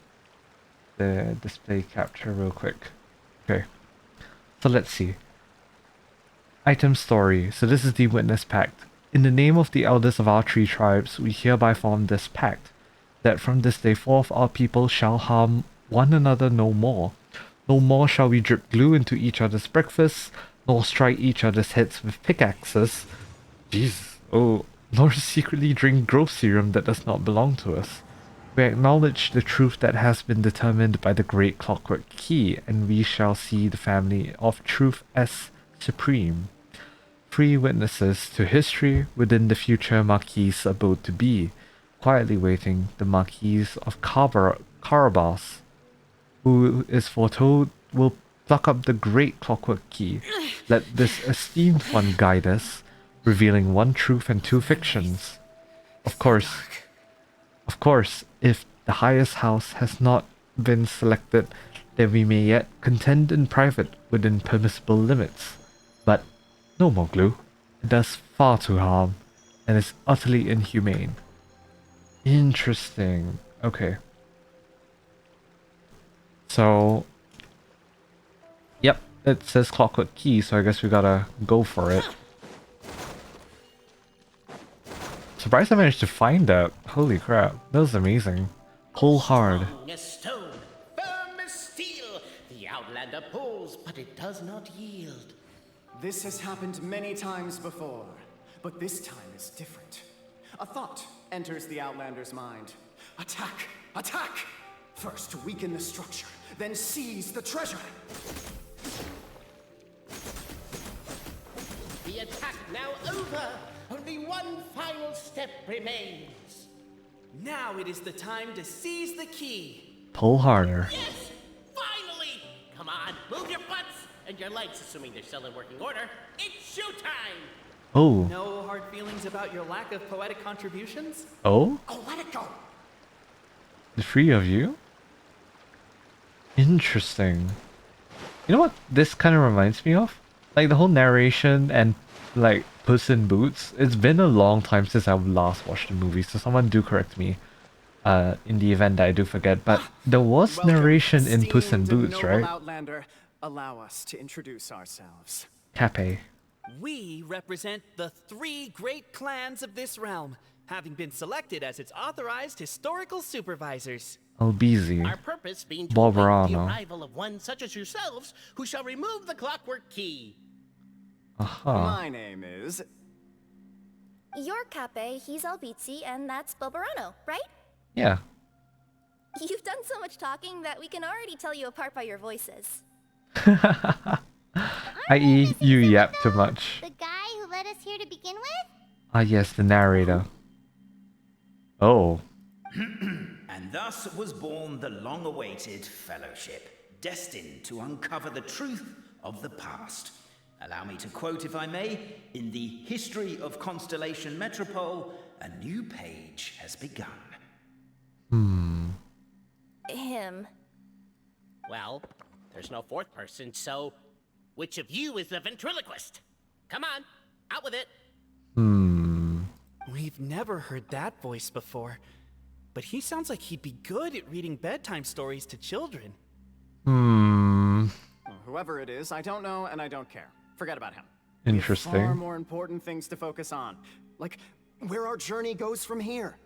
the display capture real quick. Okay. So let's see. Item story. So this is the witness pact. In the name of the elders of our three tribes, we hereby form this pact, that from this day forth our people shall harm one another no more. No more shall we drip glue into each other's breakfasts, nor strike each other's heads with pickaxes. Jesus. Oh, nor secretly drink growth serum that does not belong to us. We acknowledge the truth that has been determined by the great clockwork key, and we shall see the family of truth as supreme. 3 witnesses to history within the future Marquis's abode to be, quietly waiting the Marquis of Carabas, who is foretold will pluck up the great clockwork key. Let this esteemed one guide us, revealing 1 truth and 2 fictions. Of course, if the highest house has not been selected, then we may yet contend in private within permissible limits. But no more glue. It does far too harm, and is utterly inhumane. Interesting. Okay. So, yep, it says clockwork key, so I guess we gotta go for it. Surprised I managed to find that. Holy crap, that was amazing. Pull hard. Strong as stone, firm as steel. The Outlander pulls, but it does not yield. This has happened many times before. But this time is different. A thought enters the Outlander's mind. Attack! Attack! First weaken the structure, then seize the treasure. The attack now over. Only one final step remains. Now it is the time to seize the key. Pull harder. Yes! Finally! Come on, move your butts and your legs, assuming they're still in working order. It's showtime! Oh. No hard feelings about your lack of poetic contributions? Oh? Oh, let it go! The three of you? Interesting. You know what this kind of reminds me of? Like the whole narration and like Puss in Boots. It's been a long time since I've last watched the movie, so someone do correct me in the event that I do forget. But there was narration in Puss in Boots, right? Outlander, allow us to introduce ourselves. Cape. We represent the 3 great clans of this realm, having been selected as its authorized historical supervisors. Albizi. Our purpose being to await the Barbarano. arrival of one such as yourselves, who shall remove the clockwork key. Aha. My name is... You're Cape, he's Albizzi, and that's Bobarano, right? Yeah. You've done so much talking that we can already tell you apart by your voices. I.e. you yap too much. The guy who led us here to begin with? Ah yes, the narrator. Oh. And thus was born the long-awaited fellowship, destined to uncover the truth of the past. Allow me to quote, if I may, in the history of Constellation Metropole, a new page has begun. Him. Well, there's no fourth person, so which of you is the ventriloquist? Come on, out with it. We've never heard that voice before, but he sounds like he'd be good at reading bedtime stories to children. Whoever it is, I don't know and I don't care. Forget about him. Interesting. We have far more important things to focus on. Like, where our journey goes from here.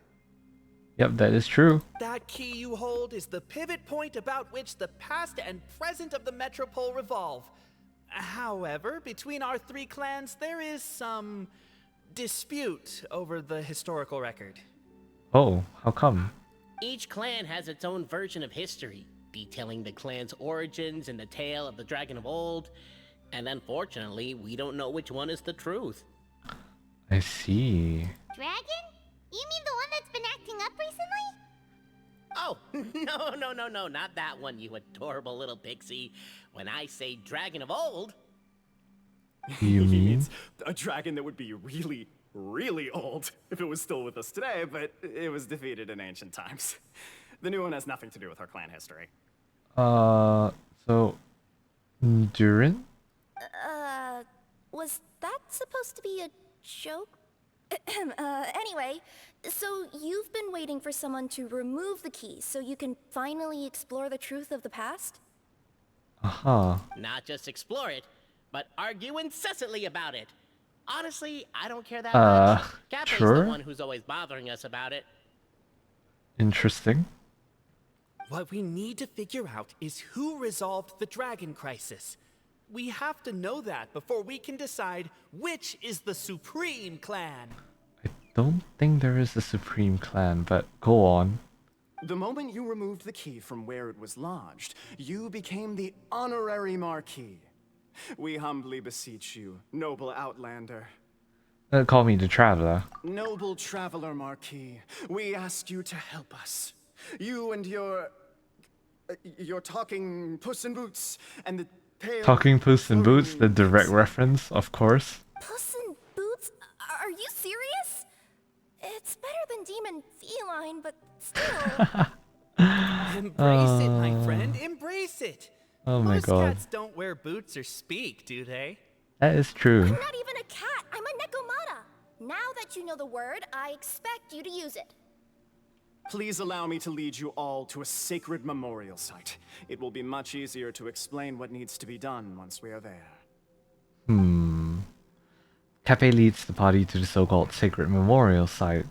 Yep, that is true. That key you hold is the pivot point about which the past and present of the Metropole revolve. However, between our 3 clans, there is some dispute over the historical record. Oh, how come? Each clan has its own version of history, detailing the clan's origins and the tale of the Dragon of Old. And unfortunately, we don't know which one is the truth. I see. Dragon? You mean the one that's been acting up recently? Oh, no, not that one, you adorable little pixie. When I say Dragon of Old... You He mean? means a dragon that would be really, really old if it was still with us today, but it was defeated in ancient times. The new one has nothing to do with our clan history. So... Durin? Was that supposed to be a joke? Anyway, so you've been waiting for someone to remove the key so you can finally explore the truth of the past? Aha. Not just explore it, but argue incessantly about it. Honestly, I don't care that much. Cape's sure. the one who's always bothering us about it. Interesting. What we need to figure out is who resolved the dragon crisis. We have to know that before we can decide which is the supreme clan. I don't think there is a supreme clan, but go on. The moment you removed the key from where it was lodged, you became the honorary Marquis. We humbly beseech you, noble Outlander. Call me the Traveler. Noble Traveler Marquis, we ask you to help us. You and your talking Puss in Boots and the pale... Talking Puss in Boots, the direct reference, of course. Puss in Boots? Are you serious? It's better than Demon Feline, but still... Embrace it, my friend, embrace it. Oh my Most god. cats don't wear boots or speak, do they? That is true. I'm not even a cat, I'm a Nekomata. Now that you know the word, I expect you to use it. Please allow me to lead you all to a sacred memorial site. It will be much easier to explain what needs to be done once we are there. Cape leads the party to the so-called sacred memorial site.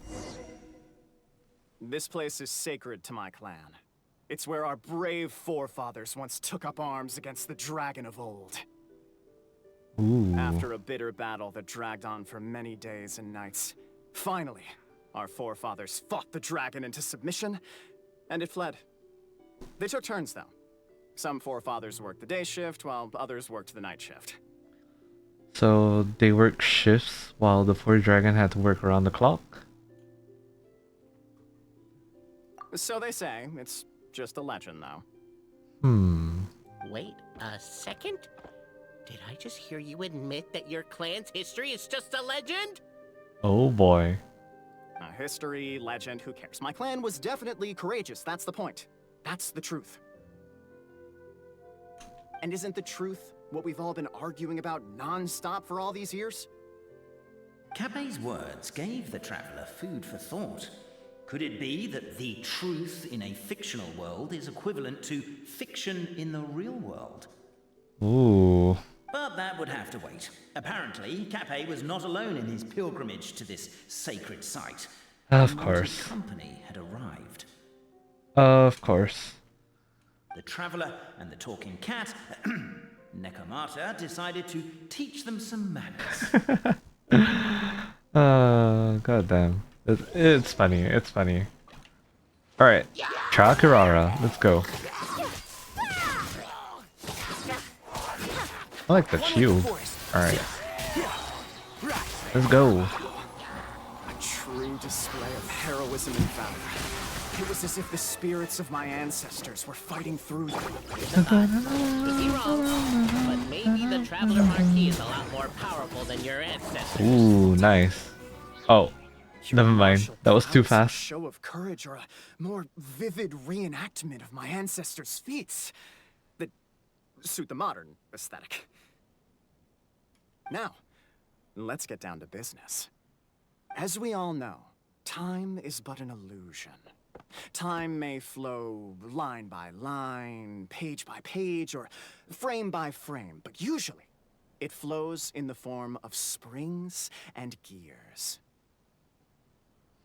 This place is sacred to my clan. It's where our brave forefathers once took up arms against the Dragon of Old. Ooh. After a bitter battle that dragged on for many days and nights, finally, our forefathers fought the dragon into submission, and it fled. They took turns, though. Some forefathers worked the day shift, while others worked the night shift. So they work shifts while the poor dragon had to work around the clock? So they say. It's just a legend, though. Wait a second? Did I just hear you admit that your clan's history is just a legend? Oh boy. History, legend, who cares? My clan was definitely courageous, that's the point. That's the truth. And isn't the truth what we've all been arguing about non-stop for all these years? Capet's words gave the traveler food for thought. Could it be that the truth in a fictional world is equivalent to fiction in the real world? Ooh. But that would have to wait. Apparently, Capet was not alone in his pilgrimage to this sacred site. Of Unwanted course. company had arrived. Of course. The traveler and the talking cat, Nekomata, decided to teach them some manners. Goddamn. It's funny. It's funny. Alright. Chakirara. Let's go. I like the shield. Alright. Let's go. A true display of heroism and valor. It was as if the spirits of my ancestors were fighting through them. Is he wrong? But maybe the Traveler Marquis is a lot more powerful than your ancestors. Ooh, nice. Oh, never mind. That was too A fast. show of courage or a more vivid reenactment of my ancestors' feats that suit the modern aesthetic. Now, let's get down to business. As we all know, time is but an illusion. Time may flow line by line, page by page, or frame by frame, but usually it flows in the form of springs and gears.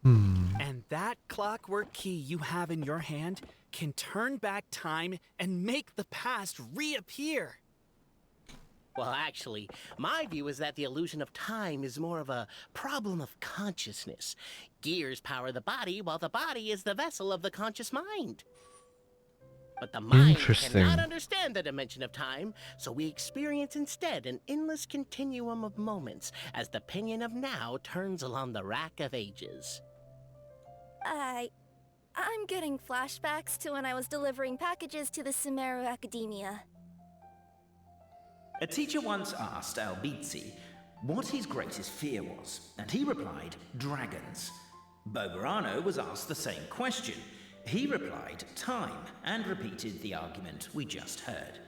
And that clockwork key you have in your hand can turn back time and make the past reappear. Well, actually, my view is that the illusion of time is more of a problem of consciousness. Gears power the body, while the body is the vessel of the conscious mind. But the mind cannot understand the dimension of time, so we experience instead an endless continuum of moments as the pinion of now turns along the rack of ages. I'm getting flashbacks to when I was delivering packages to the Sumeru Academia. A teacher once asked Albizzi what his greatest fear was, and he replied, dragons. Boberano was asked the same question. He replied, time, and repeated the argument we just heard.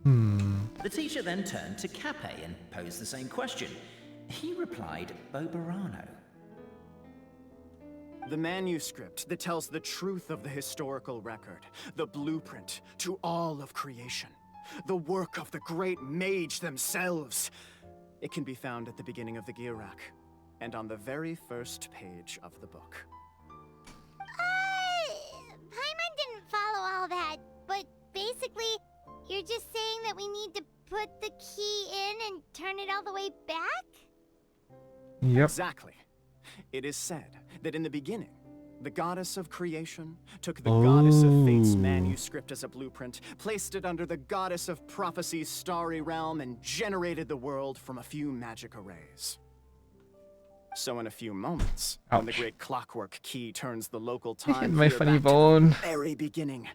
The teacher then turned to Capet and posed the same question. He replied, Boberano. The manuscript that tells the truth of the historical record, the blueprint to all of creation, the work of the great mage themselves. It can be found at the beginning of the gear rack, and on the very first page of the book. Paimon didn't follow all that, but basically, you're just saying that we need to put the key in and turn it all the way back? Yep. Exactly. It is said that in the beginning, the goddess of creation took the goddess of fate's manuscript as a blueprint, placed it under the goddess of prophecy's starry realm, and generated the world from a few magic arrays. So in a few moments, when the great clockwork key turns the local time My here funny back to bone. the very beginning,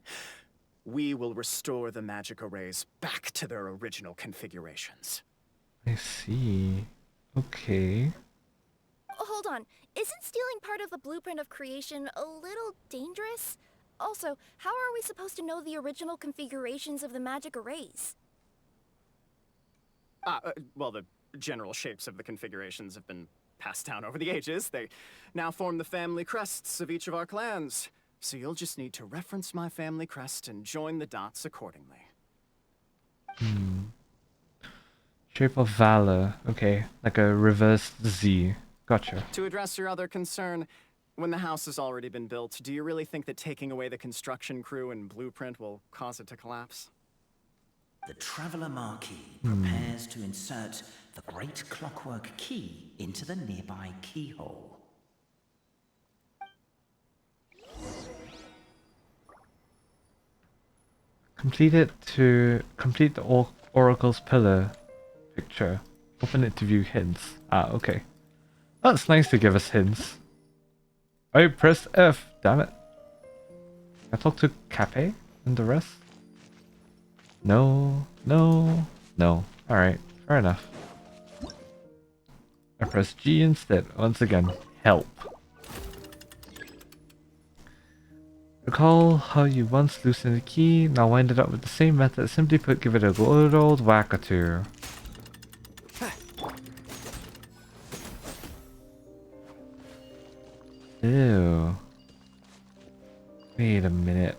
we will restore the magic arrays back to their original configurations. I see. Okay. Hold on, isn't stealing part of the blueprint of creation a little dangerous? Also, how are we supposed to know the original configurations of the magic arrays? Well, the general shapes of the configurations have been passed down over the ages. They now form the family crests of each of our clans. So you'll just need to reference my family crest and join the dots accordingly. Shape of Valor. Okay, like a reversed Z. Gotcha. To address your other concern, when the house has already been built, do you really think that taking away the construction crew and blueprint will cause it to collapse? The Traveler Marquis prepares to insert the great clockwork key into the nearby keyhole. Complete it to complete the Oracle's pillar picture. Open it to view hints. Ah, okay. That's nice to give us hints. I pressed F, damn it. Can I talk to Cape and the rest? No, no, no. Alright, fair enough. I press G instead. Once again, help. Recall how you once loosened the key, now wind it up with the same method. Simply put, give it a good old whack or two. Ew. Wait a minute.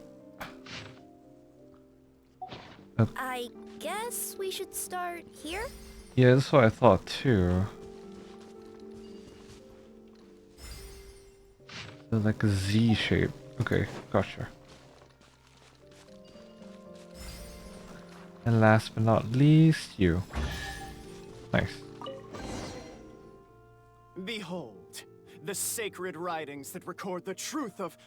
Okay. I guess we should start here? Yeah, that's what I thought too. So like a Z shape. Okay, gotcha. And last but not least, you. Nice. Behold, the sacred writings that record the truth of...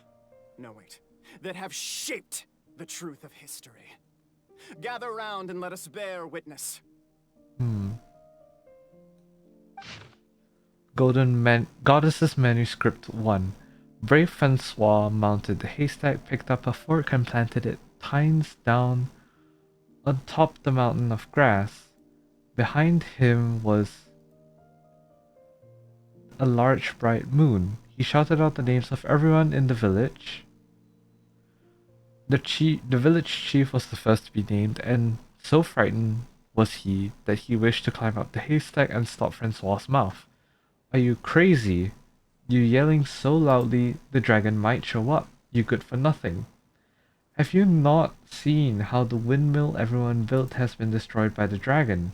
No, wait. That have shaped the truth of history. Gather round and let us bear witness. Goddess's Manuscript 1. Brave Francois mounted the haystack, picked up a fork and planted it tines down atop the mountain of grass. Behind him was a large bright moon. He shouted out the names of everyone in the village. The village chief was the first to be named, and so frightened was he that he wished to climb up the haystack and stop Francois' mouth. Are you crazy? You yelling so loudly the dragon might show up. You good for nothing. Have you not seen how the windmill everyone built has been destroyed by the dragon?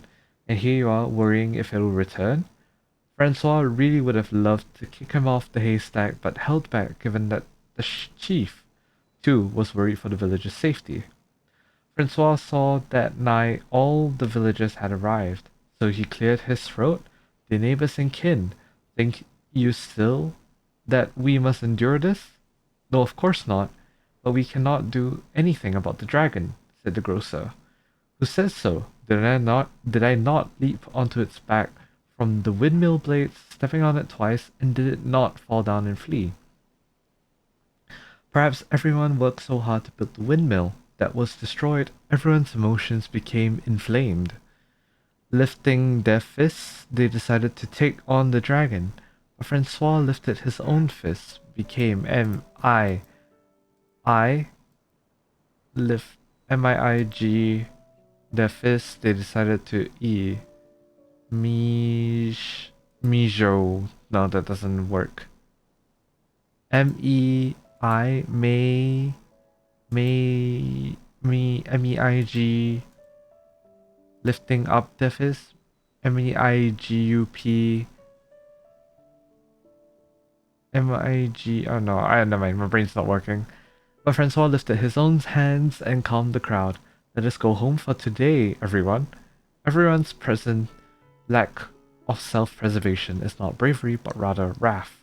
And here you are worrying if it'll return? Francois really would have loved to kick him off the haystack, but held back given that the chief, too, was worried for the village's safety. Francois saw that nigh all the villagers had arrived, so he cleared his throat. The neighbors and kin, think you still that we must endure this? No, of course not, but we cannot do anything about the dragon, said the grocer. Who says so? Did I not leap onto its back from the windmill blades, stepping on it twice, and did it not fall down and flee? Perhaps everyone worked so hard to build the windmill that was destroyed, everyone's emotions became inflamed. Lifting their fists, they decided to take on the dragon. But Francois lifted his own fist, became M-I-I, lift M-I-I-G, their fists, they decided to E. Mijo. No, that doesn't work. M-E-I, M-E-I-G, lifting up their fist, M-E-I-G-U-P, M-I-G, oh no, never mind, my brain's not working. But Francois lifted his own hands and calmed the crowd. Let us go home for today, everyone. Everyone's present lack of self-preservation is not bravery, but rather wrath.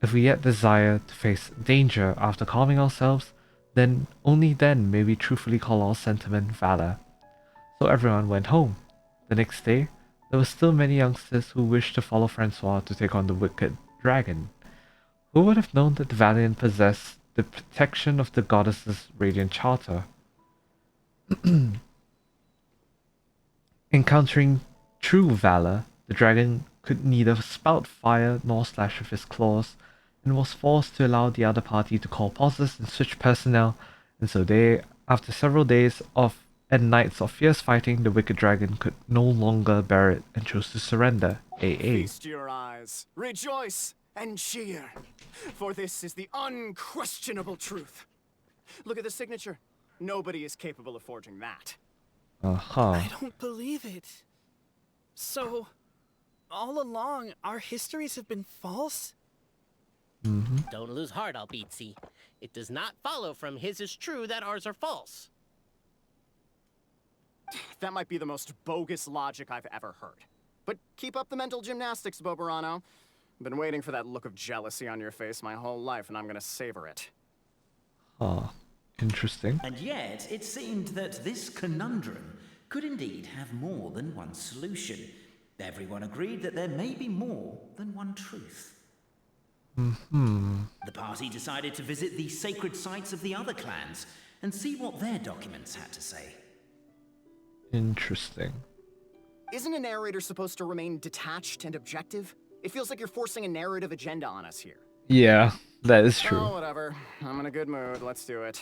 If we yet desire to face danger after calming ourselves, then only then may we truthfully call our sentiment valor. So everyone went home. The next day, there were still many youngsters who wished to follow Francois to take on the wicked dragon. Who would have known that the Valiant possessed the protection of the goddess's radiant charter? Encountering true valor, the dragon could neither spout fire nor slash with his claws, and was forced to allow the other party to call pauses and switch personnel, and so after several days and nights of fierce fighting, the wicked dragon could no longer bear it and chose to surrender. AA. Feast your eyes, rejoice, and cheer, for this is the unquestionable truth. Look at the signature. Nobody is capable of forging that. I don't believe it. So, all along, our histories have been false? Don't lose heart, Albizzi. It does not follow from his is true that ours are false. That might be the most bogus logic I've ever heard. But keep up the mental gymnastics, Boberano. I've been waiting for that look of jealousy on your face my whole life, and I'm gonna savor it. Oh, interesting. And yet, it seemed that this conundrum could indeed have more than one solution. Everyone agreed that there may be more than one truth. The party decided to visit the sacred sites of the other clans and see what their documents had to say. Interesting. Isn't a narrator supposed to remain detached and objective? It feels like you're forcing a narrative agenda on us here. Yeah, that is true. Oh, whatever. I'm in a good mood. Let's do it.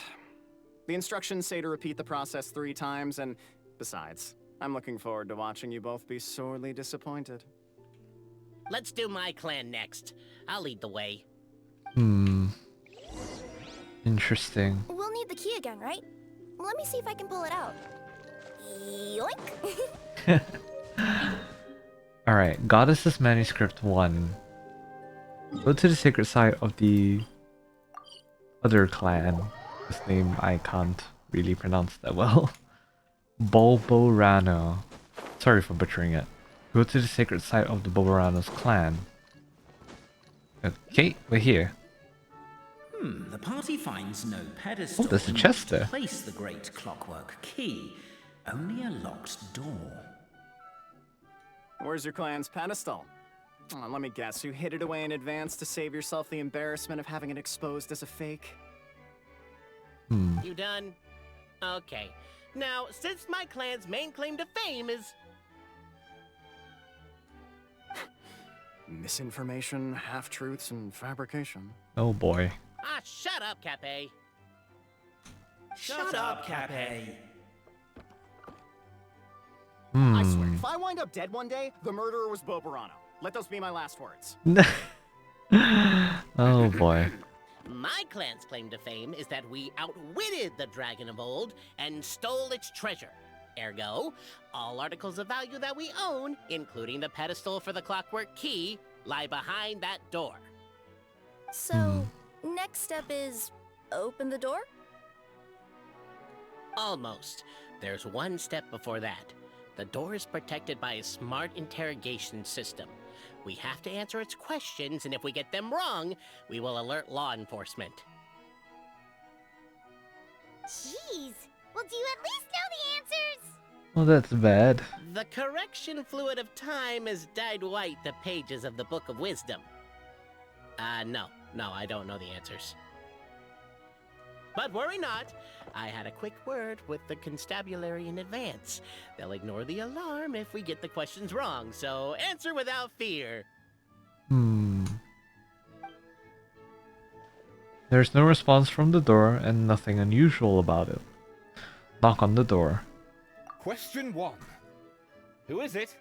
The instructions say to repeat the process 3 times, and besides, I'm looking forward to watching you both be sorely disappointed. Let's do my clan next. I'll lead the way. Interesting. We'll need the key again, right? Let me see if I can pull it out. Yoink! Alright, Goddess's Manuscript 1. Go to the sacred site of the other clan. This name I can't really pronounce that well. Bulborano. Sorry for butchering it. Go to the sacred site of the Bulborano's clan. Okay, we're here. The party finds no pedestal. Oh, there's a chest there. To place the great clockwork key. Only a locked door. Where's your clan's pedestal? Oh, let me guess, you hid it away in advance to save yourself the embarrassment of having it exposed as a fake? You done? Okay. Now, since my clan's main claim to fame is... Misinformation, half-truths, and fabrication. Oh boy. Ah, shut up, Cape. Shut up, Cape. I swear, if I wind up dead one day, the murderer was Boberano. Let those be my last words. Oh boy. My clan's claim to fame is that we outwitted the dragon of old and stole its treasure. Ergo, all articles of value that we own, including the pedestal for the clockwork key, lie behind that door. So, next step is open the door? Almost. There's one step before that. The door is protected by a smart interrogation system. We have to answer its questions, and if we get them wrong, we will alert law enforcement. Jeez. Well, do you at least know the answers? Well, that's bad. The correction fluid of time has dyed white the pages of the Book of Wisdom. No, I don't know the answers. But worry not, I had a quick word with the constabulary in advance. They'll ignore the alarm if we get the questions wrong, so answer without fear. There's no response from the door and nothing unusual about it. Knock on the door. Question 1. Who is it?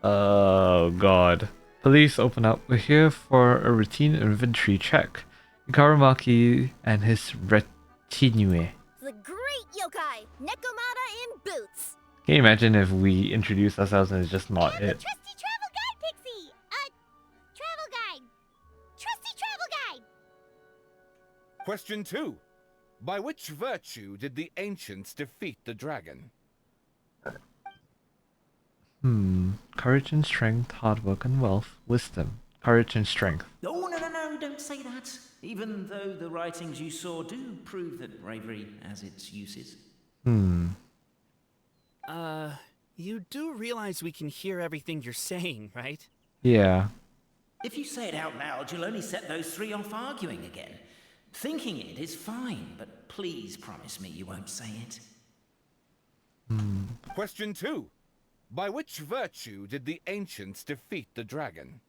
Oh god. Police, open up. We're here for a routine inventory check. Ikaramaki and his retinue. The great yokai, Nekomata in boots. Can you imagine if we introduce ourselves and it's just not it? Trusty travel guide, Pixie! Travel guide! Trusty travel guide! Question 2. By which virtue did the ancients defeat the dragon? Courage and strength, hard work and wealth, wisdom. Courage and strength. Oh, no, don't say that. Even though the writings you saw do prove that bravery has its uses. You do realize we can hear everything you're saying, right? Yeah. If you say it out loud, you'll only set those 3 off arguing again. Thinking it is fine, but please promise me you won't say it. Question 2. By which virtue did the ancients defeat the dragon?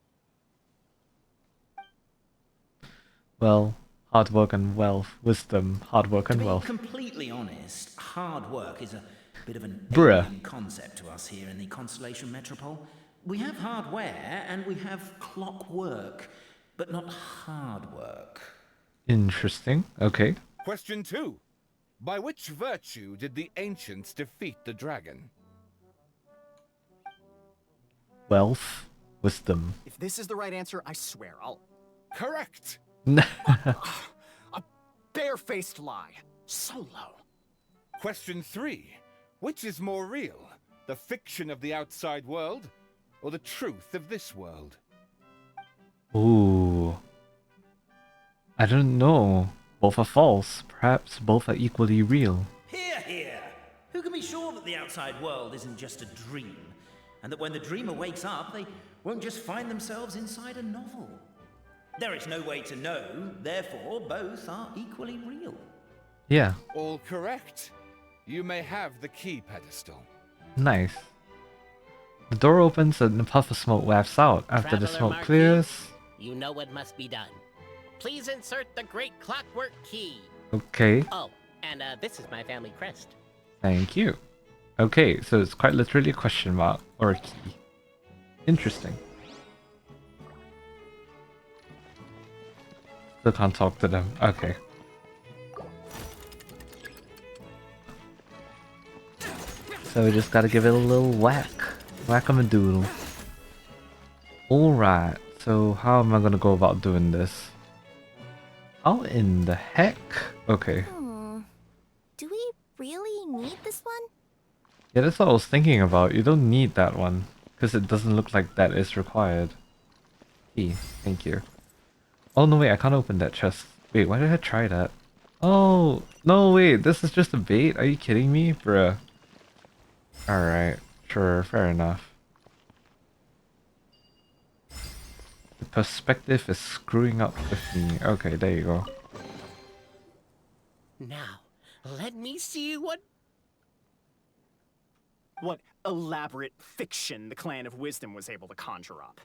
Well, hard work and wealth, wisdom, hard work and To be wealth. completely honest, hard work is a bit of an Bruh. alien concept to us here in the Constellation Metropole. We have hardware and we have clockwork, but not hard work. Interesting. Okay. Question 2. By which virtue did the ancients defeat the dragon? Wealth, wisdom. If this is the right answer, I swear I'll... Correct! A barefaced lie. So low. Question 3. Which is more real? The fiction of the outside world, or the truth of this world? Ooh. I don't know. Both are false. Perhaps both are equally real. Hear, hear! Who can be sure that the outside world isn't just a dream? And that when the dreamer wakes up, they won't just find themselves inside a novel? There is no way to know, therefore both are equally real. Yeah. All correct. You may have the key pedestal. Nice. The door opens and a puff of smoke wafts out. After the Traveler smoke Marquis, clears... You know what must be done. Please insert the great clockwork key. Okay. Oh, and this is my family crest. Thank you. Okay, so it's quite literally a question mark or a key. Interesting. Still can't talk to them. Okay. So we just gotta give it a little whack. Whack-a-madoodle. Alright, so how am I gonna go about doing this? How in the heck? Okay. Do we really need this one? Yeah, that's what I was thinking about. You don't need that one, because it doesn't look like that is required. E, thank you. Oh no wait, I can't open that chest. Wait, why did I try that? Oh, no wait, this is just a bait? Are you kidding me? Bruh. Alright, sure, fair enough. The perspective is screwing up with me. Okay, there you go. Now, let me see what elaborate fiction the Clan of Wisdom was able to conjure up.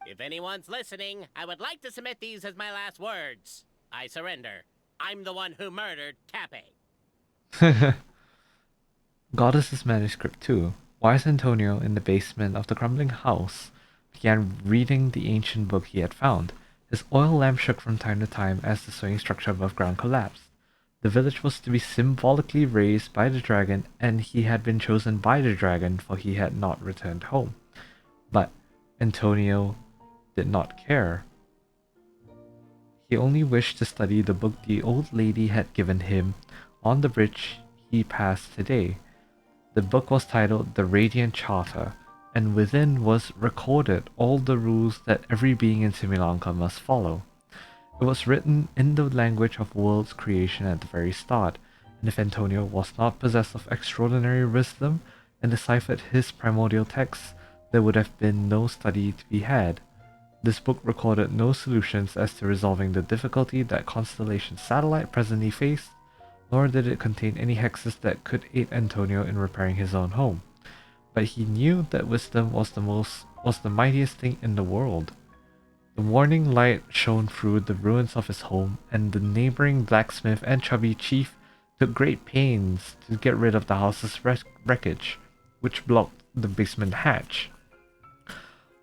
If anyone's listening, I would like to submit these as my last words. I surrender. I'm the one who murdered Cape. Goddess's manuscript 2. Wise Antonio, in the basement of the crumbling house, began reading the ancient book he had found. His oil lamp shook from time to time as the swaying structure above ground collapsed. The village was to be symbolically raised by the dragon, and he had been chosen by the dragon, for he had not returned home. But Antonio did not care. He only wished to study the book the old lady had given him on the bridge he passed today. The book was titled The Radiant Charter, and within was recorded all the rules that every being in Similanka must follow. It was written in the language of world's creation at the very start, and if Antonio was not possessed of extraordinary wisdom and deciphered his primordial texts, there would have been no study to be had. This book recorded no solutions as to resolving the difficulty that Constellation Satellite presently faced, nor did it contain any hexes that could aid Antonio in repairing his own home. But he knew that wisdom was the mightiest thing in the world. The warning light shone through the ruins of his home, and the neighboring blacksmith and chubby chief took great pains to get rid of the house's wreckage, which blocked the basement hatch.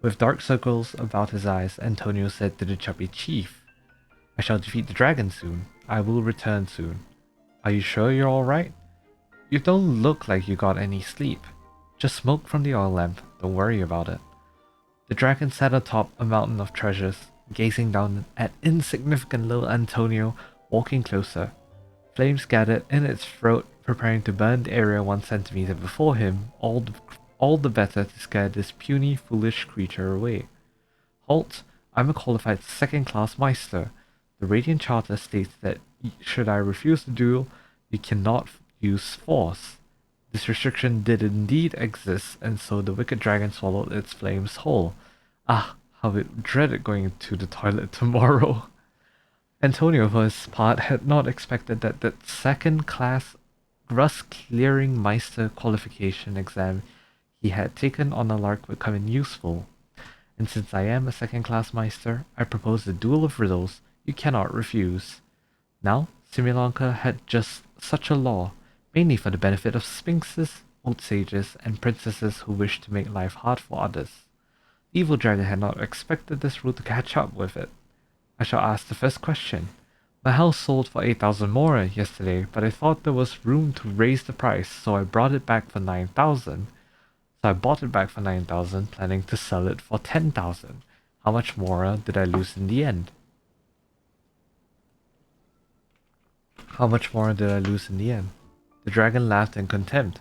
With dark circles about his eyes, Antonio said to the chubby chief, "I shall defeat the dragon soon. I will return soon. Are you sure you're alright? You don't look like you got any sleep. Just smoke from the oil lamp. Don't worry about it." The dragon sat atop a mountain of treasures, gazing down at insignificant little Antonio walking closer. Flames gathered in its throat, preparing to burn the area 1 centimeter before him, all the better to scare this puny, foolish creature away. "Halt! I'm a qualified second-class Meister. The Radiant Charter states that should I refuse the duel, you cannot use force." This restriction did indeed exist, and so the wicked dragon swallowed its flames whole. Ah, how it dreaded going to the toilet tomorrow. Antonio, for his part, had not expected that the second-class rust-clearing Meister qualification exam he had taken on a lark would come in useful. And since I am a second-class Meister, I propose a duel of riddles you cannot refuse. Now, Similanka had just such a law, mainly for the benefit of sphinxes, old sages, and princesses who wished to make life hard for others. The evil dragon had not expected this rule to catch up with it. I shall ask the first question. My house sold for 8,000 more yesterday, but I thought there was room to raise the price, so I brought it back for 9,000. So I bought it back for 9,000, planning to sell it for 10,000. How much more did I lose in the end? How much more did I lose in the end? The dragon laughed in contempt.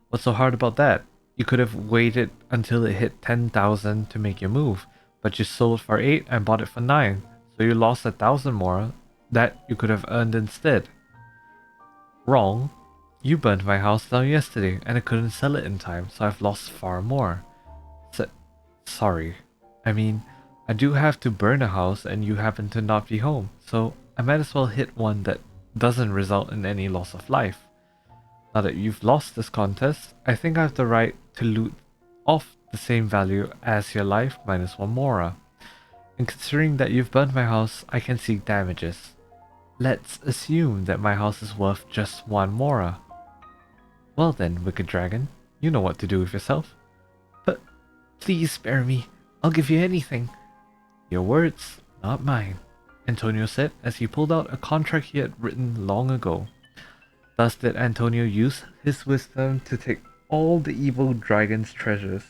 What's so hard about that? You could have waited until it hit 10,000 to make your move, but you sold for 8 and bought it for 9, so you lost 1,000 more that you could have earned instead. Wrong. You burned my house down yesterday and I couldn't sell it in time, so I've lost far more. Sorry. I mean, I do have to burn a house and you happen to not be home, so I might as well hit one that doesn't result in any loss of life. Now that you've lost this contest, I think I have the right to loot off the same value as your life minus 1 mora. And considering that you've burned my house, I can seek damages. Let's assume that my house is worth just 1 mora. Well then, wicked dragon, you know what to do with yourself. But please spare me, I'll give you anything. Your words, not mine, Antonio said as he pulled out a contract he had written long ago. Thus did Antonio use his wisdom to take all the evil dragon's treasures.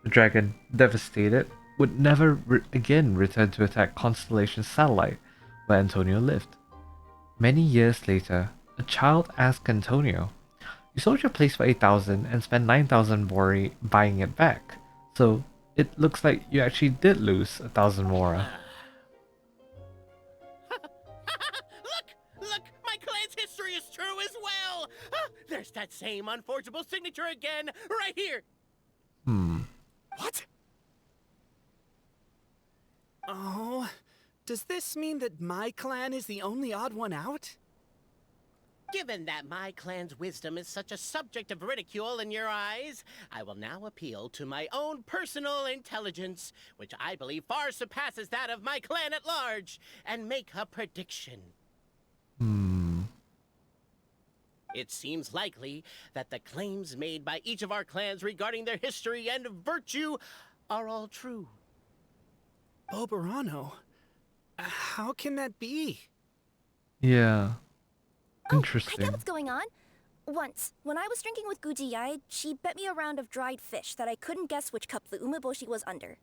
The dragon, devastated, would never again return to attack Constellation's satellite, where Antonio lived. Many years later, a child asked Antonio, "You sold your place for 8,000 and spent 9,000 mora buying it back, so it looks like you actually did lose 1,000 mora." Look! My clan's history is true as well! There's that same unforgeable signature again, right here! What? Oh, does this mean that my clan is the only odd one out? Given that my clan's wisdom is such a subject of ridicule in your eyes, I will now appeal to my own personal intelligence, which I believe far surpasses that of my clan at large, and make a prediction. It seems likely that the claims made by each of our clans regarding their history and virtue are all true. Boberano? How can that be? Yeah. I Interesting. get what's going on. Once, when I was drinking with Gujiyai, she bet me a round of dried fish that I couldn't guess which cup the umeboshi was under.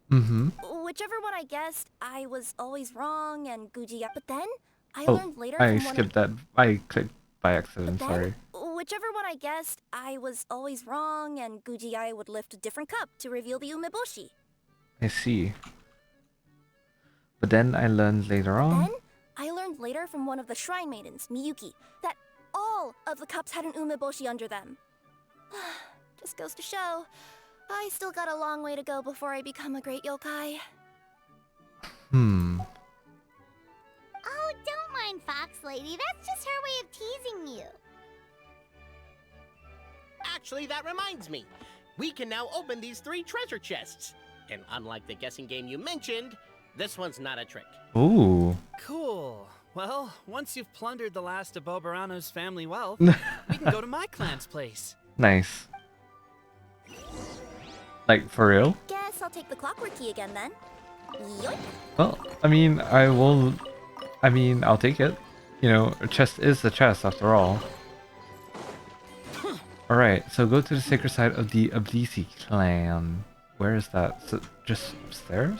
Whichever one I guessed, I was always wrong, and Gujiyai... But then, I learned later from one skipped that. I clicked by accident, sorry. Whichever one I guessed, I was always wrong, and Gujiyai would lift a different cup to reveal the umeboshi. I see. But then I learned later on. Then, I learned later from one of the shrine maidens, Miyuki, that all of the cups had an umeboshi under them. Just goes to show, I still got a long way to go before I become a great yokai. Oh, don't mind Fox Lady. That's just her way of teasing you. Actually, that reminds me. We can now open these 3 treasure chests. And unlike the guessing game you mentioned, this one's not a trick. Ooh. Cool. Well, once you've plundered the last of Boberano's family wealth, we can go to my clan's place. Nice. Like, for real? Guess I'll take the clockwork key again then. Yoink. Well, I'll take it. You know, a chest is a chest after all. Alright, so go to the sacred site of the Ablisi clan. Where is that? Is it just upstairs?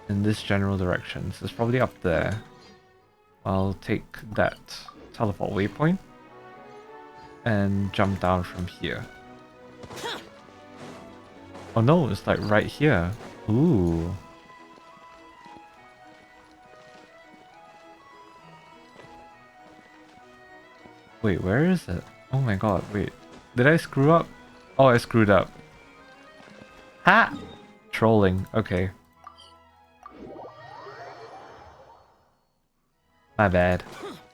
In this general direction. So it's probably up there. I'll take that teleport waypoint and jump down from here. Oh no, it's like right here. Ooh. Wait, where is it? Oh my god, wait. Did I screw up? Oh, I screwed up. Ha! Trolling, okay. My bad.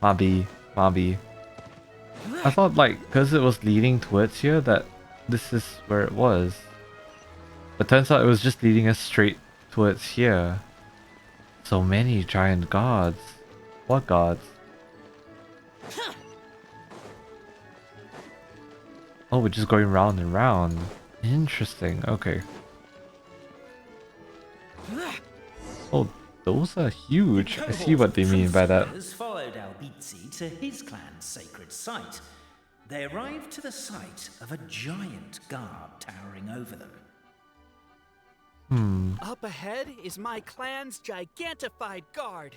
Mobby. I thought, like, because it was leading towards here, that this is where it was. But turns out it was just leading us straight towards here. So many giant gods. What gods? Oh, we're just going round and round. Interesting, okay. Oh, those are huge. I see what they mean by that. Followed Albizzi to his clan's sacred site. They arrived to the site of a giant guard towering over them. Up ahead is my clan's gigantified guard.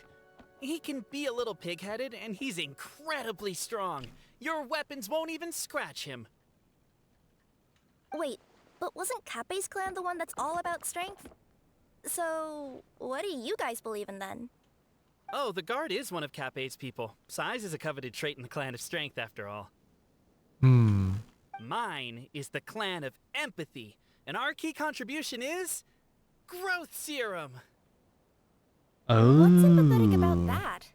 He can be a little pig-headed, and he's incredibly strong. Your weapons won't even scratch him. Wait, but wasn't Kappe's clan the one that's all about strength? So, what do you guys believe in then? Oh, the guard is one of Kappe's people. Size is a coveted trait in the clan of strength, after all. Mine is the clan of empathy, and our key contribution is growth serum. Oh. What's sympathetic about that?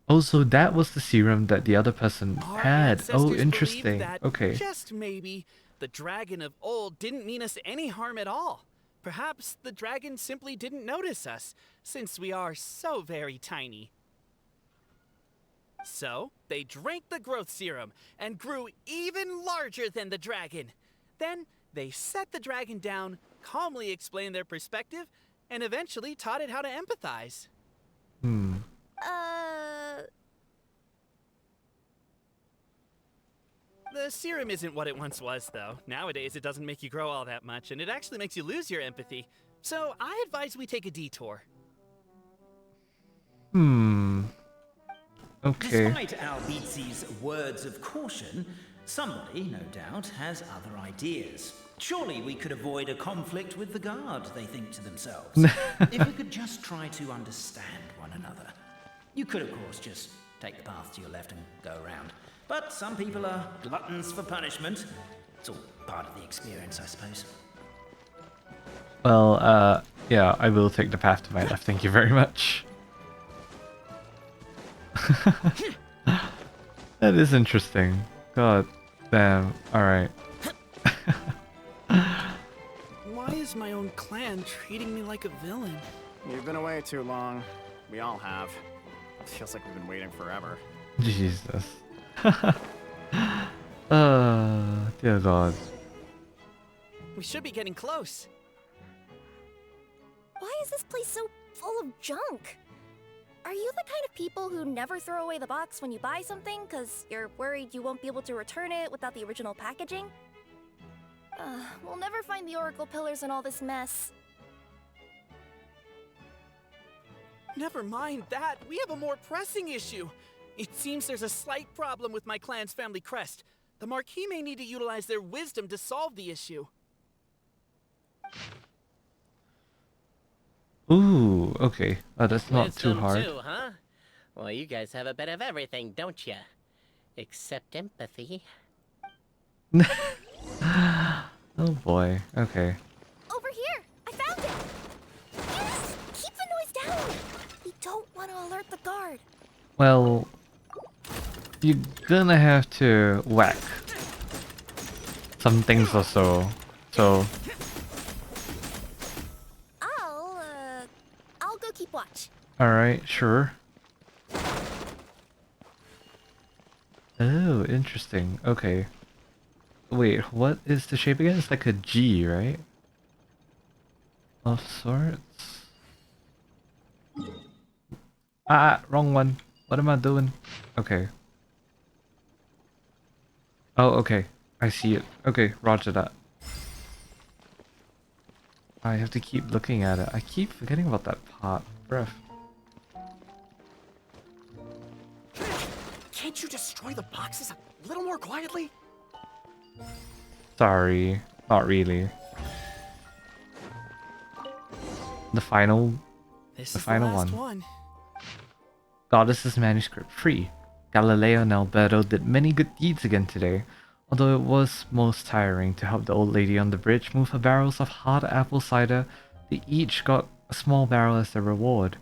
Oh, so that was the serum that the other person had. Oh, Ancestors interesting. believed that, Okay. just maybe, the dragon of old didn't mean us any harm at all. Perhaps the dragon simply didn't notice us, since we are so very tiny. So, they drank the growth serum and grew even larger than the dragon. Then, they set the dragon down, calmly explained their perspective, and eventually taught it how to empathize. The serum isn't what it once was, though. Nowadays, it doesn't make you grow all that much, and it actually makes you lose your empathy. So, I advise we take a detour. Okay. Despite Albizzi's words of caution, somebody, no doubt, has other ideas. Surely we could avoid a conflict with the guard, they think to themselves. If we could just try to understand one another. You could, of course, just take the path to your left and go around. But some people are gluttons for punishment. It's all part of the experience, I suppose. Well, yeah, I will take the path to my left. Thank you very much. That is interesting. God damn. Alright. Why is my own clan treating me like a villain? You've been away too long. We all have. It feels like we've been waiting forever. Jesus. Dear God. We should be getting close. Why is this place so full of junk? Are you the kind of people who never throw away the box when you buy something because you're worried you won't be able to return it without the original packaging? We'll never find the Oracle Pillars in all this mess. Never mind that. We have a more pressing issue. It seems there's a slight problem with my clan's family crest. The Marquis may need to utilize their wisdom to solve the issue. Ooh, okay. That's not too Wisdom hard. too, huh? Well, you guys have a bit of everything, don't you? Except empathy. Oh boy. Okay. Over here! I found it! Yes! Keep the noise down! We don't want to alert the guard. Well, you're gonna have to whack some things or so. So, I'll go keep watch. alright, sure. Oh, interesting. Okay. Wait, what is the shape again? It's like a G, right? Of sorts. Ah, wrong one. What am I doing? Okay. Oh, okay. I see it. Okay, roger that. I have to keep looking at it. I keep forgetting about that part. Bruh. Can't you destroy the boxes a little more quietly? Sorry. Not really. The final... This the is final the last one. one. Goddess's manuscript free. Galileo and Alberto did many good deeds again today, although it was most tiring to help the old lady on the bridge move her barrels of hard apple cider. They each got a small barrel as their reward.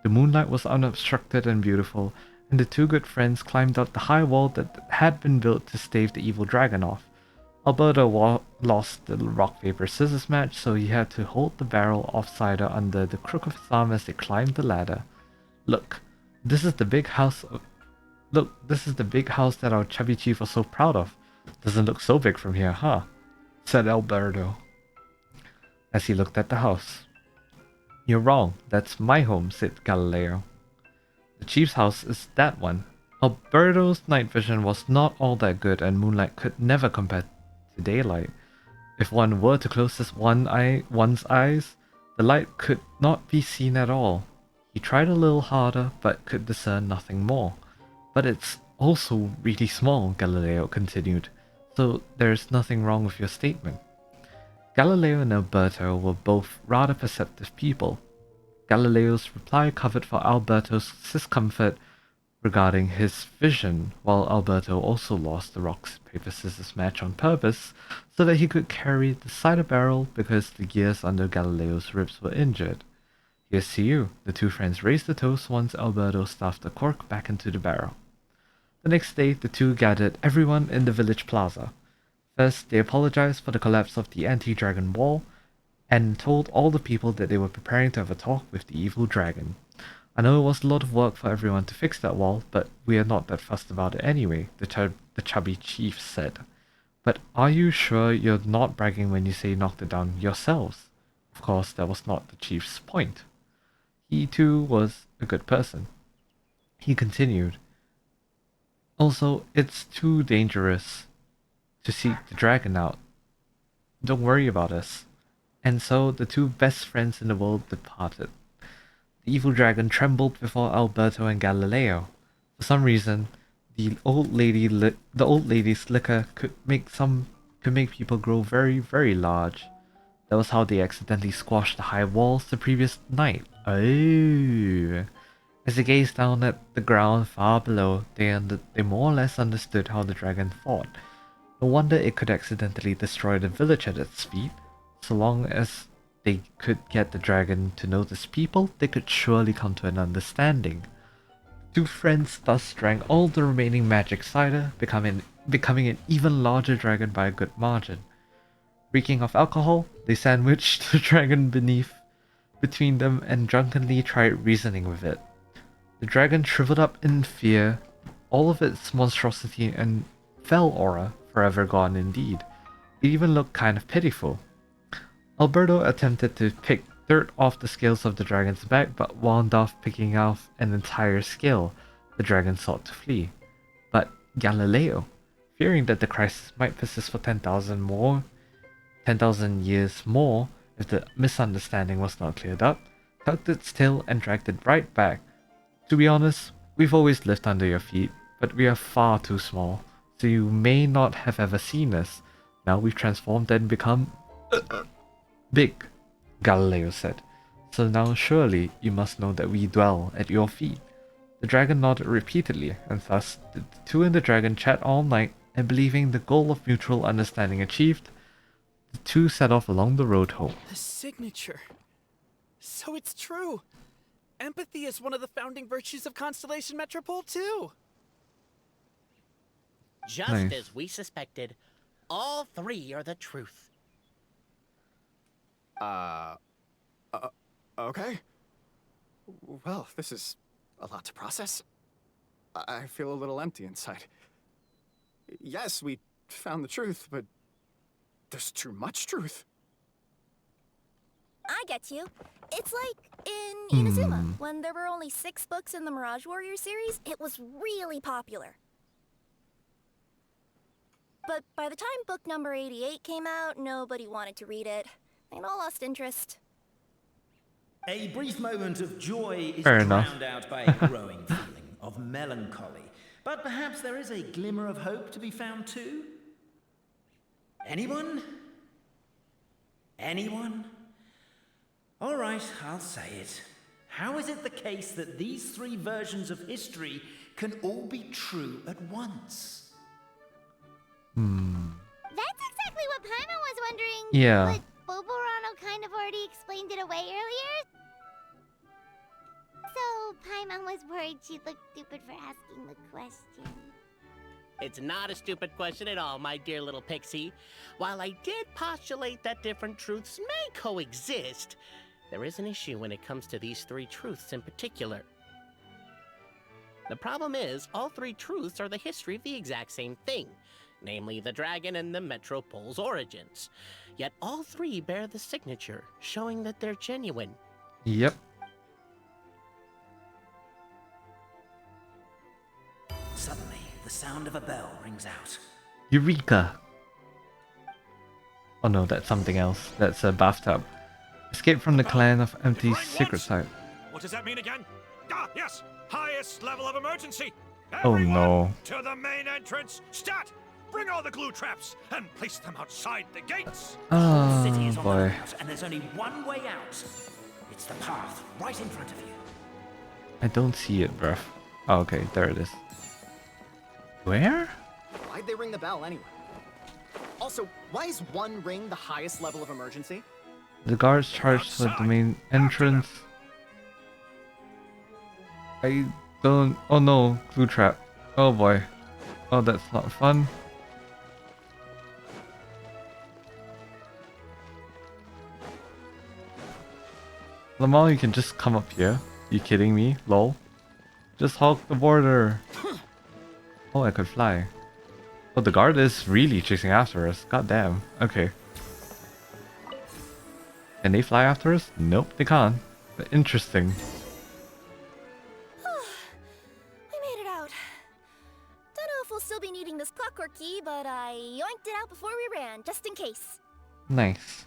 The moonlight was unobstructed and beautiful, and the two good friends climbed up the high wall that had been built to stave the evil dragon off. Alberto lost the rock paper scissors match, so he had to hold the barrel of cider under the crook of his arm as they climbed the ladder. Look, this is the big house that our chubby chief was so proud of. Doesn't look so big from here, huh? Said Alberto, as he looked at the house. You're wrong, that's my home, said Galileo. The chief's house is that one. Alberto's night vision was not all that good, and moonlight could never compare to daylight. If one were to close one's eyes, the light could not be seen at all. He tried a little harder, but could discern nothing more. But it's also really small, Galileo continued, so there's nothing wrong with your statement. Galileo and Alberto were both rather perceptive people. Galileo's reply covered for Alberto's discomfort regarding his vision, while Alberto also lost the rock, paper, scissors match on purpose so that he could carry the cider barrel because the gears under Galileo's ribs were injured. Here's to you. The two friends raised the toast once Alberto stuffed the cork back into the barrel. The next day, the two gathered everyone in the village plaza. First, they apologized for the collapse of the anti-dragon wall, and told all the people that they were preparing to have a talk with the evil dragon. I know it was a lot of work for everyone to fix that wall, but we are not that fussed about it anyway, the chubby chief said. But are you sure you're not bragging when you say you knocked it down yourselves? Of course, that was not the chief's point. He too was a good person. He continued, also, it's too dangerous to seek the dragon out. Don't worry about us. And so the two best friends in the world departed. The evil dragon trembled before Alberto and Galileo. For some reason, the old lady's liquor could make people grow very, very large. That was how they accidentally squashed the high walls the previous night. Oh. As they gazed down at the ground far below, they more or less understood how the dragon fought. No wonder it could accidentally destroy the village at its feet. So long as they could get the dragon to notice people, they could surely come to an understanding. Two friends thus drank all the remaining magic cider, becoming an even larger dragon by a good margin. Reeking of alcohol, they sandwiched the dragon between them and drunkenly tried reasoning with it. The dragon shriveled up in fear, all of its monstrosity and fell aura forever gone indeed. It even looked kind of pitiful. Alberto attempted to pick dirt off the scales of the dragon's back, but wound off picking off an entire scale. The dragon sought to flee. But Galileo, fearing that the crisis might persist for 10,000 years more if the misunderstanding was not cleared up, tugged its tail and dragged it right back. To be honest, we've always lived under your feet, but we are far too small, so you may not have ever seen us. Now we've transformed and become big, Galileo said. So now surely you must know that we dwell at your feet. The dragon nodded repeatedly, and thus did the two and the dragon chat all night, and believing the goal of mutual understanding achieved, the two set off along the road home. The signature. So it's true. Empathy is one of the founding virtues of Constellation Metropole, too. Just Nice. as we suspected, all three are the truth. Okay. Well, this is a lot to process. I feel a little empty inside. Yes, we found the truth, but there's too much truth. I get you. It's like in Inazuma, when there were only 6 books in the Mirage Warrior series, it was really popular. But by the time book number 88 came out, nobody wanted to read it. They'd all lost interest. A brief moment of joy is Fair enough. drowned out by a growing feeling of melancholy. But perhaps there is a glimmer of hope to be found too? Anyone? Anyone? All right, I'll say it. How is it the case that these three versions of history can all be true at once? That's exactly what Paimon was wondering. Yeah. But Boborano kind of already explained it away earlier. So Paimon was worried she'd look stupid for asking the question. It's not a stupid question at all, my dear little pixie. While I did postulate that different truths may coexist, there is an issue when it comes to these three truths in particular. The problem is, all three truths are the history of the exact same thing, namely the dragon and the Metropole's origins. Yet all three bear the signature, showing that they're genuine. Yep. Suddenly, the sound of a bell rings out. Eureka! Oh no, that's something else. That's a bathtub. Escape from the clan of Empty's secret site. What does that mean again? Ah, yes! Highest level of emergency! Oh Everyone no. to the main entrance! Stat! Bring all the glue traps and place them outside the gates! Oh City is on the boy. lookout, and there's only one way out. It's the path right in front of you. I don't see it, bruv. Oh, okay, there it is. Where? Why'd they ring the bell anyway? Also, why is one ring the highest level of emergency? The guards charged with the main entrance. I don't. Oh no, glue trap. Oh boy. Oh, that's not fun. Lamal, you can just come up here. You kidding me? Lol. Just hog the border. Oh, I could fly. Oh, the guard is really chasing after us. God damn. Okay. Can they fly after us? Nope, they can't. But interesting. We made it out. Don't know if we'll still be needing this clockwork key, but I yoinked it out before we ran, just in case. Nice.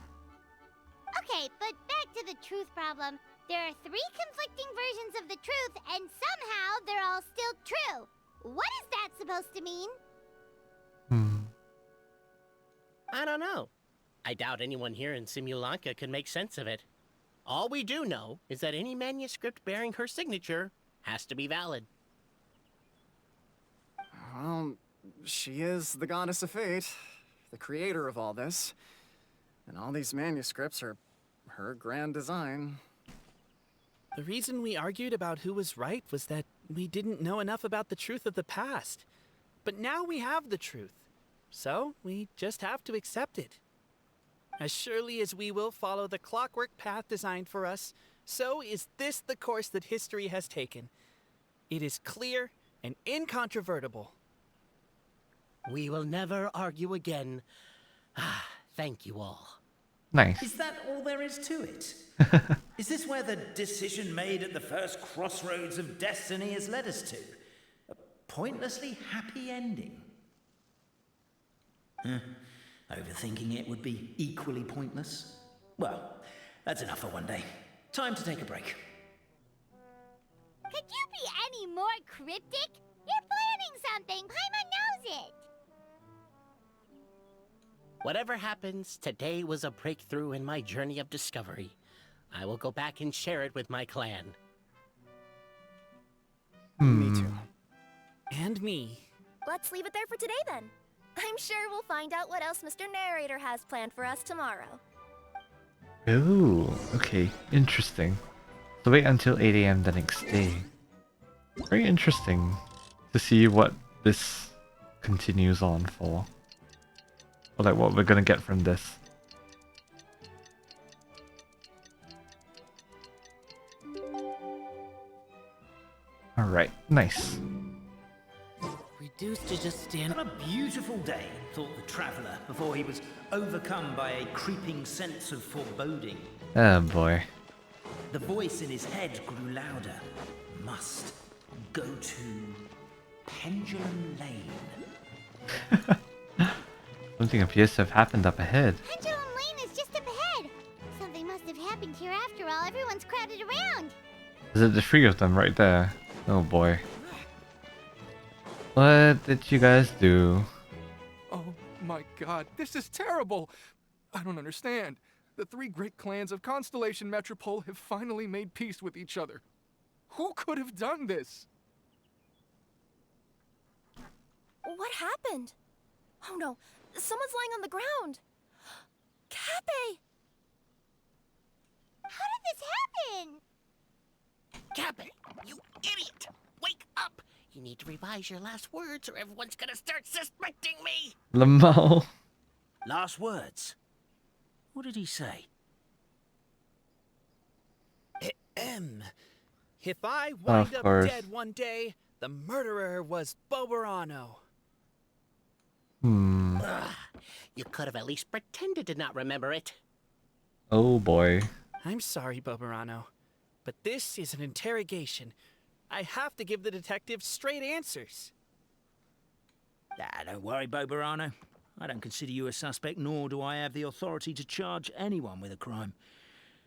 Okay, but back to the truth problem. There are 3 conflicting versions of the truth, and somehow they're all still true. What is that supposed to mean? I don't know. I doubt anyone here in Simulanka can make sense of it. All we do know is that any manuscript bearing her signature has to be valid. Well, she is the goddess of fate, the creator of all this. And all these manuscripts are her grand design. The reason we argued about who was right was that we didn't know enough about the truth of the past. But now we have the truth. So we just have to accept it. As surely as we will follow the clockwork path designed for us, so is this the course that history has taken. It is clear and incontrovertible. We will never argue again. Thank you all. Nice. Is that all there is to it? Is this where the decision made at the first crossroads of destiny has led us to? A pointlessly happy ending? Overthinking it would be equally pointless. Well, that's enough for one day. Time to take a break. Could you be any more cryptic? You're planning something. Paimon knows it. Whatever happens, today was a breakthrough in my journey of discovery. I will go back and share it with my clan. Me too. And me. Let's leave it there for today then. I'm sure we'll find out what else Mr. Narrator has planned for us tomorrow. Ooh, okay, interesting. So wait until 8 AM the next day. Very interesting to see what this continues on for. Or like what we're gonna get from this. Alright, nice. Reduced to just stand. What a beautiful day, thought the traveller, before he was overcome by a creeping sense of foreboding. Oh boy. The voice in his head grew louder. Must go to Pendulum Lane. Something appears to have happened up ahead. Pendulum Lane is just up ahead. Something must have happened here after all. Everyone's crowded around. Is it the 3 of them right there? Oh boy. What did you guys do? Oh my god, this is terrible! I don't understand. The 3 great clans of Constellation Metropole have finally made peace with each other. Who could have done this? What happened? Oh no, someone's lying on the ground. Cappe! How did this happen? Cappe, you idiot! Wake up! You need to revise your last words or everyone's gonna start suspecting me! Lamal. Last words. What did he say? If I wind up course. dead one day, the murderer was Boberano. You could have at least pretended to not remember it. Oh boy. I'm sorry, Boberano, but this is an interrogation. I have to give the detective straight answers. Don't worry, Boberano. I don't consider you a suspect, nor do I have the authority to charge anyone with a crime.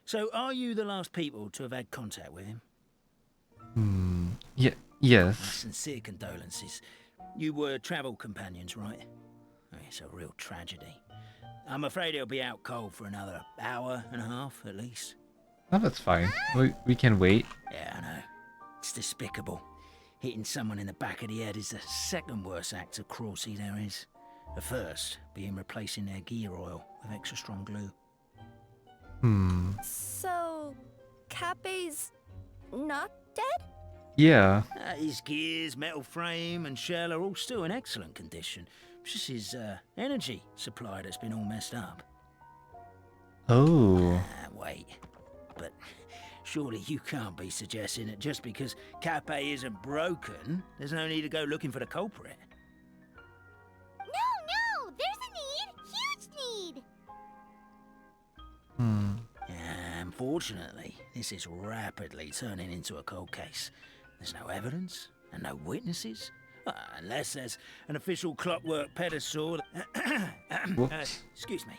So, are you the last people to have had contact with him? Yeah. Yes. Sincere condolences. You were travel companions, right? Oh, it's a real tragedy. I'm afraid he'll be out cold for another hour and a half, at least. Oh, that's fine. We can wait. Yeah, I know. It's despicable. Hitting someone in the back of the head is the second worst act of cruelty there is. The first being replacing their gear oil with extra strong glue. So, Cape's not dead? Yeah. His gears, metal frame, and shell are all still in excellent condition. It's just his energy supply that's been all messed up. Oh. Wait. But surely you can't be suggesting that just because Cape isn't broken, there's no need to go looking for the culprit. No! There's a need! Huge need! Unfortunately, this is rapidly turning into a cold case. There's no evidence and no witnesses. Unless there's an official clockwork pedestal. Excuse me.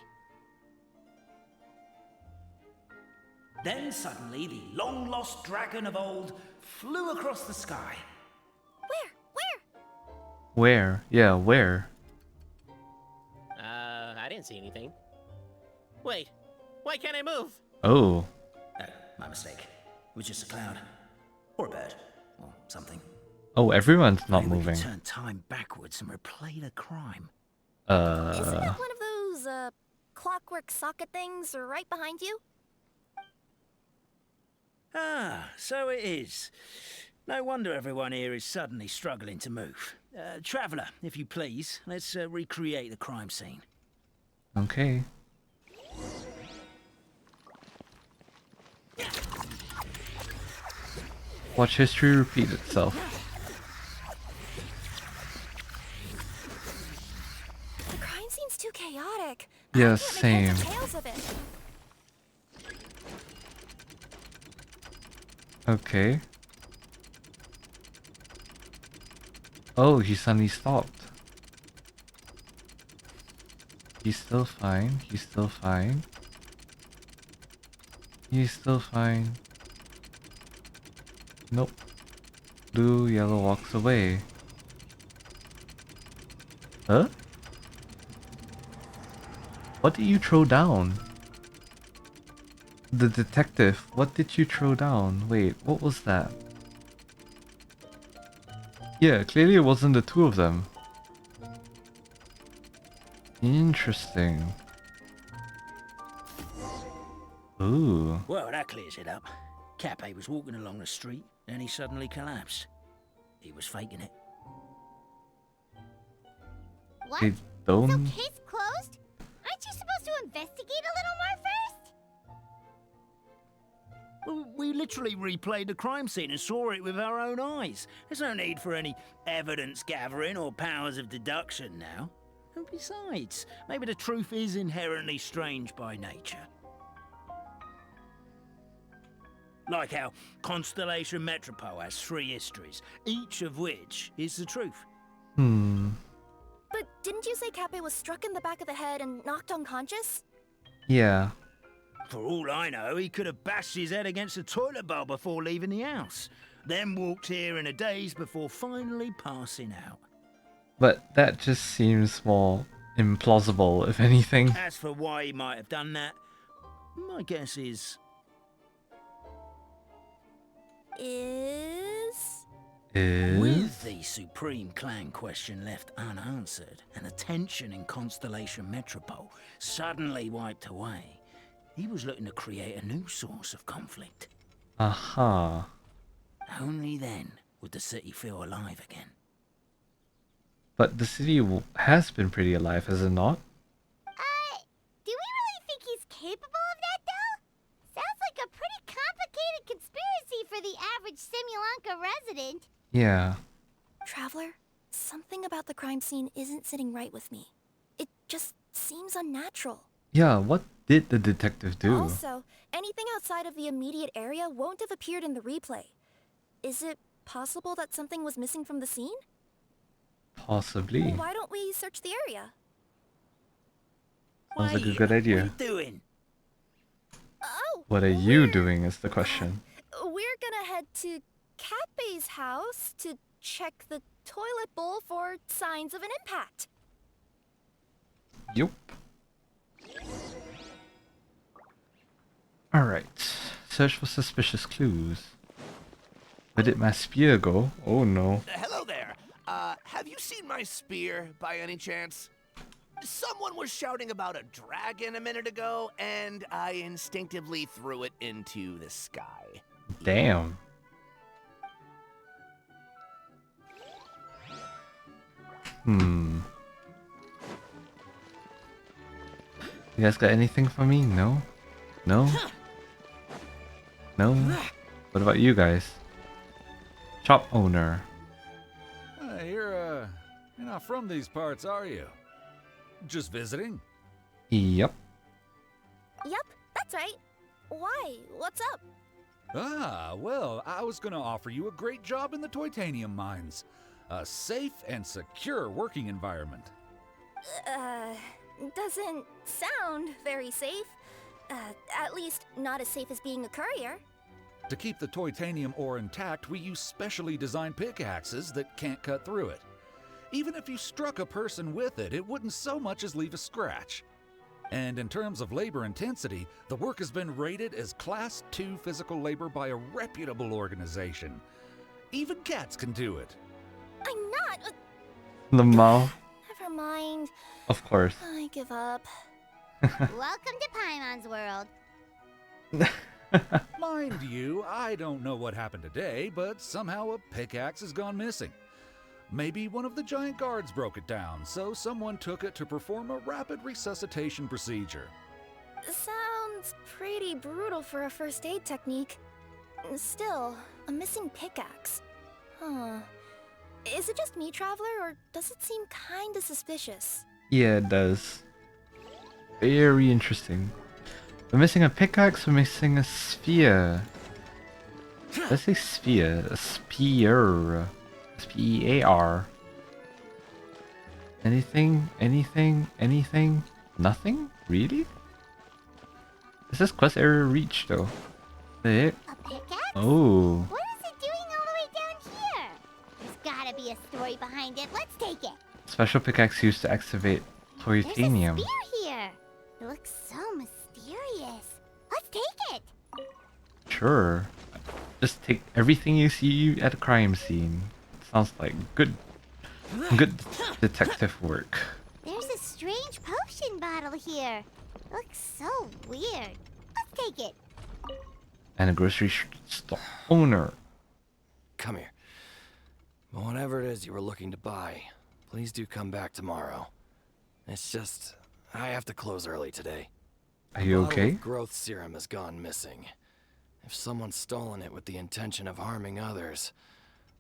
Then suddenly the long-lost dragon of old flew across the sky. Where? Yeah, where? I didn't see anything. Wait, why can't I move? Oh. No, my mistake. It was just a cloud. Or a bird. Or something. Oh, everyone's not Maybe we moving. could turn time backwards and replay the crime. Isn't it one of those, clockwork socket things right behind you? Ah, so it is. No wonder everyone here is suddenly struggling to move. Traveller, if you please, let's recreate the crime scene. Okay. Watch history repeat itself. The crime scene's too chaotic. Yeah, I can't make heads or same. tails of it. Okay. Oh, he suddenly stopped. He's still fine. He's still fine. He's still fine. Nope. Blue, yellow walks away. Huh? What did you throw down? The detective, what did you throw down? Wait, what was that? Yeah, clearly it wasn't the two of them. Interesting. Ooh. Well, that clears it up. Cape was walking along the street, then he suddenly collapsed. He was faking it. What? They don't... So case closed? Aren't you supposed to investigate a little more first? Well, we literally replayed the crime scene and saw it with our own eyes. There's no need for any evidence gathering or powers of deduction now. And besides, maybe the truth is inherently strange by nature. Like how Constellation Metropole has 3 histories, each of which is the truth. But didn't you say Cape was struck in the back of the head and knocked unconscious? Yeah. For all I know, he could have bashed his head against a toilet bowl before leaving the house, then walked here in a daze before finally passing out. But that just seems more implausible, if anything. As for why he might have done that, my guess is... With the Supreme Clan question left unanswered and the tension in Constellation Metropole suddenly wiped away, he was looking to create a new source of conflict. Aha. Only then would the city feel alive again. But the city has been pretty alive, has it not? Do we really think he's capable of that, though? Sounds like a pretty complicated conspiracy for the average Simulanka resident. Yeah. Traveler, something about the crime scene isn't sitting right with me. It just seems unnatural. Yeah, what did the detective do? Also, anything outside of the immediate area won't have appeared in the replay. Is it possible that something was missing from the scene? Possibly. Why don't we search the area? Sounds like a good idea. What are you doing? Oh! What are you doing is the question. We're gonna head to Catbay's house to check the toilet bowl for signs of an impact. Yup. Alright. Search for suspicious clues. Where did my spear go? Oh no. Hello there. Have you seen my spear by any chance? Someone was shouting about a dragon a minute ago, and I instinctively threw it into the sky. Damn. You guys got anything for me? No? No? No? What about you guys? Shop owner. You're not from these parts, are you? Just visiting? Yep. Yep, that's right. Why? What's up? Ah, well, I was gonna offer you a great job in the Titanium mines. A safe and secure working environment. Doesn't sound very safe. At least not as safe as being a courier. To keep the titanium ore intact, we use specially designed pickaxes that can't cut through it. Even if you struck a person with it, it wouldn't so much as leave a scratch. And in terms of labor intensity, the work has been rated as Class 2 physical labor by a reputable organization. Even cats can do it. I'm not. The mouth. Never mind. Of course. I give up. Welcome to Paimon's world. Mind you, I don't know what happened today, but somehow a pickaxe has gone missing. Maybe one of the giant guards broke it down, so someone took it to perform a rapid resuscitation procedure. Sounds pretty brutal for a first aid technique. Still, a missing pickaxe. Huh. Is it just me, Traveler, or does it seem kinda suspicious? Yeah, it does. Very interesting. We're missing a pickaxe, we're missing a sphere. Let's say sphere. A spear. S-P-E-A-R. Anything? Anything? Anything? Nothing? Really? Is this quest area reached though? The heck? A pickaxe? Oh. What is it doing all the way down here? There's gotta be a story behind it. Let's take it. Special pickaxe used to activate titanium. There's a spear here. It looks so mysterious. Let's take it. Sure. Just take everything you see at a crime scene. Sounds like good detective work. There's a strange potion bottle here. Looks so weird. Let's take it. And a grocery store owner. Come here. Whatever it is you were looking to buy, please do come back tomorrow. It's just, I have to close early today. Are you okay? Growth serum has gone missing. If someone's stolen it with the intention of harming others,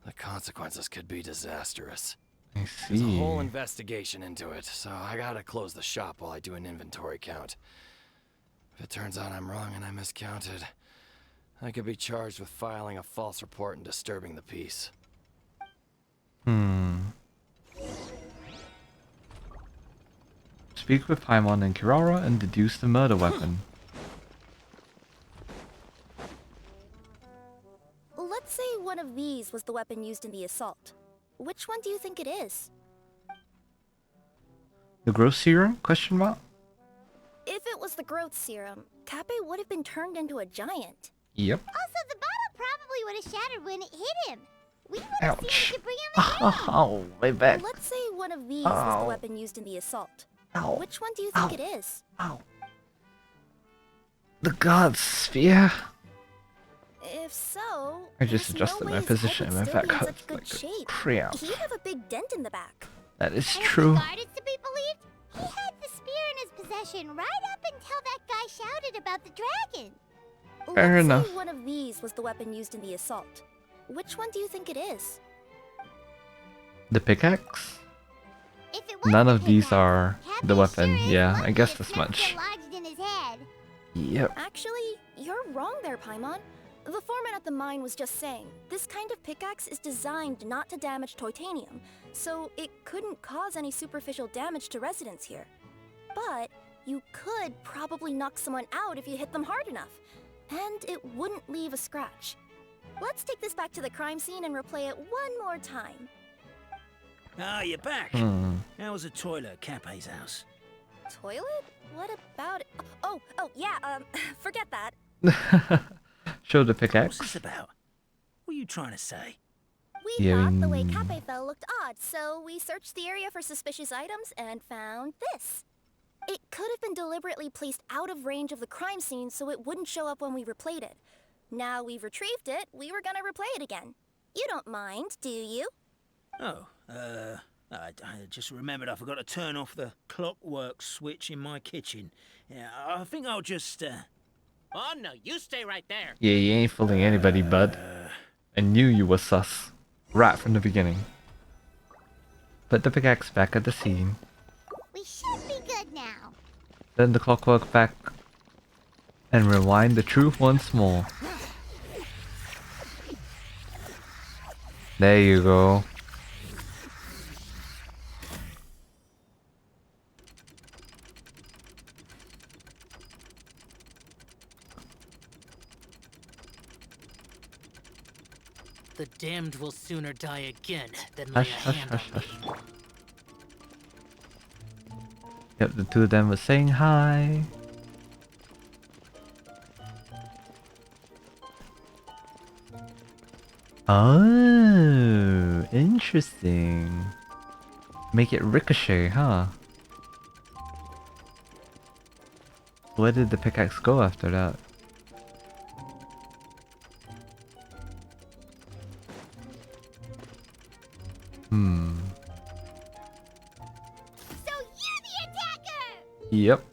the consequences could be disastrous. I There's a see. whole investigation into it, so I gotta close the shop while I do an inventory count. If it turns out I'm wrong and I miscounted, I could be charged with filing a false report and disturbing the peace. Speak with Paimon and Kirara and deduce the murder weapon. Let's say one of these was the weapon used in the assault. Which one do you think it is? The growth serum? Question mark? If it was the growth serum, Kappe would have been turned into a giant. Yep. Also, the bottle probably would have shattered when it hit him. We would have seen Ouch. the debris on the ground. Oh, my back. Let's say one of these was the Ow. weapon used in the assault. Ow. Which one do you think Ow. it is? Ow. The god sphere. If so, I just there's adjusted no my way his position head and would my still back be in hurts such good like a shape. cramp. He'd have a big dent in the back. That is And true. if the guard is to be believed, he had the spear in his possession right up until that guy shouted about the dragon. Fair Let's enough. say one of these was the weapon used in the assault. Which one do you think it is? The pickaxe? If it was None the of these pickaxe, are Kappe the weapon. sure is Yeah, I lucky guess it's this not much. still lodged in his head. Yep. Actually, you're wrong there, Paimon. The foreman at the mine was just saying, this kind of pickaxe is designed not to damage titanium, so it couldn't cause any superficial damage to residents here. But you could probably knock someone out if you hit them hard enough, and it wouldn't leave a scratch. Let's take this back to the crime scene and replay it one more time. Ah, you're back. Hmm. How was the toilet at Cape's house? Toilet? What about it? Oh, yeah, forget that. Show the What's pickaxe. this about? What are you trying to say? We thought the way Cape fell looked odd, so we searched the area for suspicious items and found this. It could have been deliberately placed out of range of the crime scene so it wouldn't show up when we replayed it. Now we've retrieved it, we were gonna replay it again. You don't mind, do you? Oh, I just remembered I forgot to turn off the clockwork switch in my kitchen. Yeah, I think I'll just, Oh no, you stay right there. Yeah, you ain't fooling anybody, bud. I knew you were sus. Right from the beginning. Put the pickaxe back at the scene. We should be good now. Turn the clockwork back. And rewind the truth once more. There you go. The damned will sooner die again than lay a hand on me. Yep, the two of them were saying hi. Oh, interesting. Make it ricochet, huh? Where did the pickaxe go after that? So you're the attacker! Yep.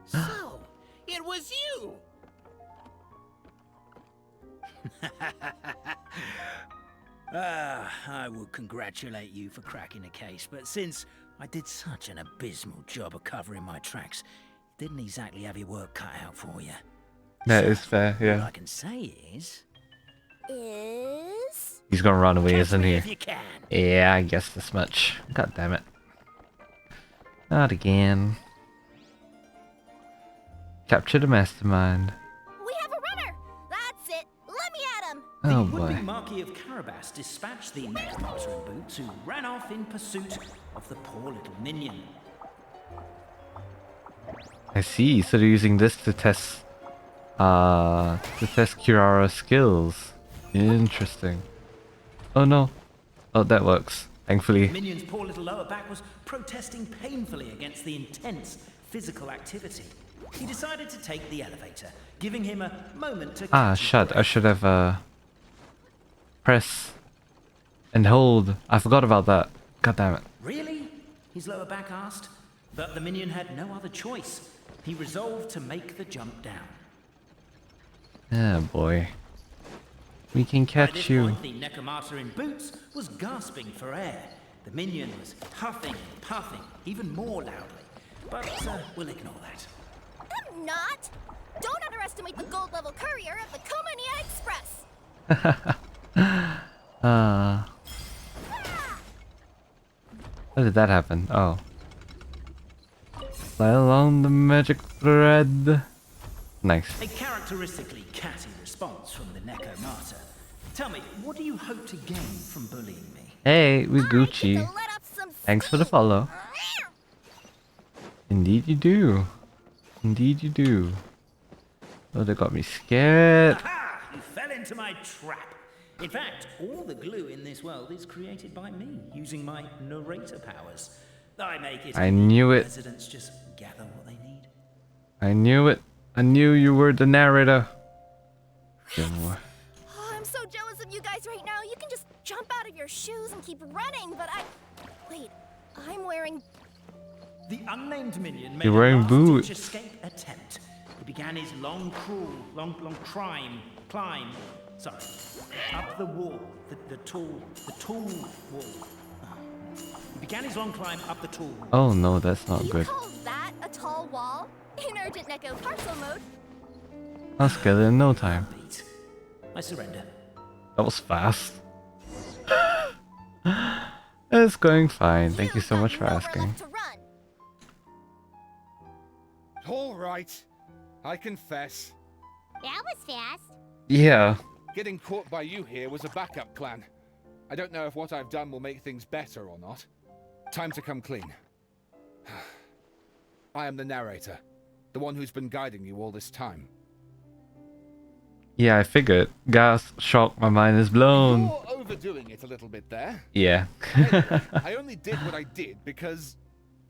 So, it was you! I would congratulate you for cracking the case, but since I did such an abysmal job of covering my tracks, it didn't exactly have your work cut out for you. That is fair, All I yeah. can say is... He's gonna run away, isn't he? if you can. Yeah, I guess this much. God damn it. Not again. Capture the mastermind. We have a runner! That's it! Let me at him! Oh The would-be boy. Marquis of Carabas dispatched the necromancer in boots who ran off in pursuit of the poor little minion. I see, so they're using this to test Kirara's skills. Interesting. Oh no. Oh, that works. Thankfully. The minion's poor little lower back was protesting painfully against the intense physical activity. He decided to take the elevator, giving him a moment to... Ah, shut. I should have, press and hold. I forgot about that. God damn it. Really? His lower back asked. But the minion had no other choice. He resolved to make the jump down. Ah, boy. We can By catch this you. point, the necromancer in boots was gasping for air. The minion was huffing and puffing, even more loudly. But we'll ignore that. I'm not! Don't underestimate the gold level courier of the Komania Express! How did that happen? Oh. Fly along the magic thread. Nice. A characteristically catty response from the necromancer. Tell me, what do you hope to gain from bullying me? Hey, we Gucci. Thanks for the follow. Indeed you do. Indeed you do. Oh, they got me scared. Aha! You fell into my trap. In fact, all the glue in this world is created by me, using my narrator powers. I make it. I knew it. Residents just gather what they need. I knew it. I knew you were the narrator. Oh, I'm so jealous of you guys right now. You can just jump out of your shoes and keep running, but Wait, I'm wearing... The unnamed minion made You're a wearing last-ditch boots. escape attempt. He began his long climb, up the wall, the tall wall. He began his long climb up the tall wall. Oh no, that's not good. Call that a tall wall? In urgent Neko parcel mode? I'll scale it in no time. I surrender. That was fast. It's going fine. Thank you so much for asking. All right, I confess. That was fast. Yeah. Getting caught by you here was a backup plan. I don't know if what I've done will make things better or not. Time to come clean. I am the narrator, the one who's been guiding you all this time. Yeah, I figured. Gas, shock, my mind is blown. You're overdoing it a little bit there. Yeah. I only did what I did because...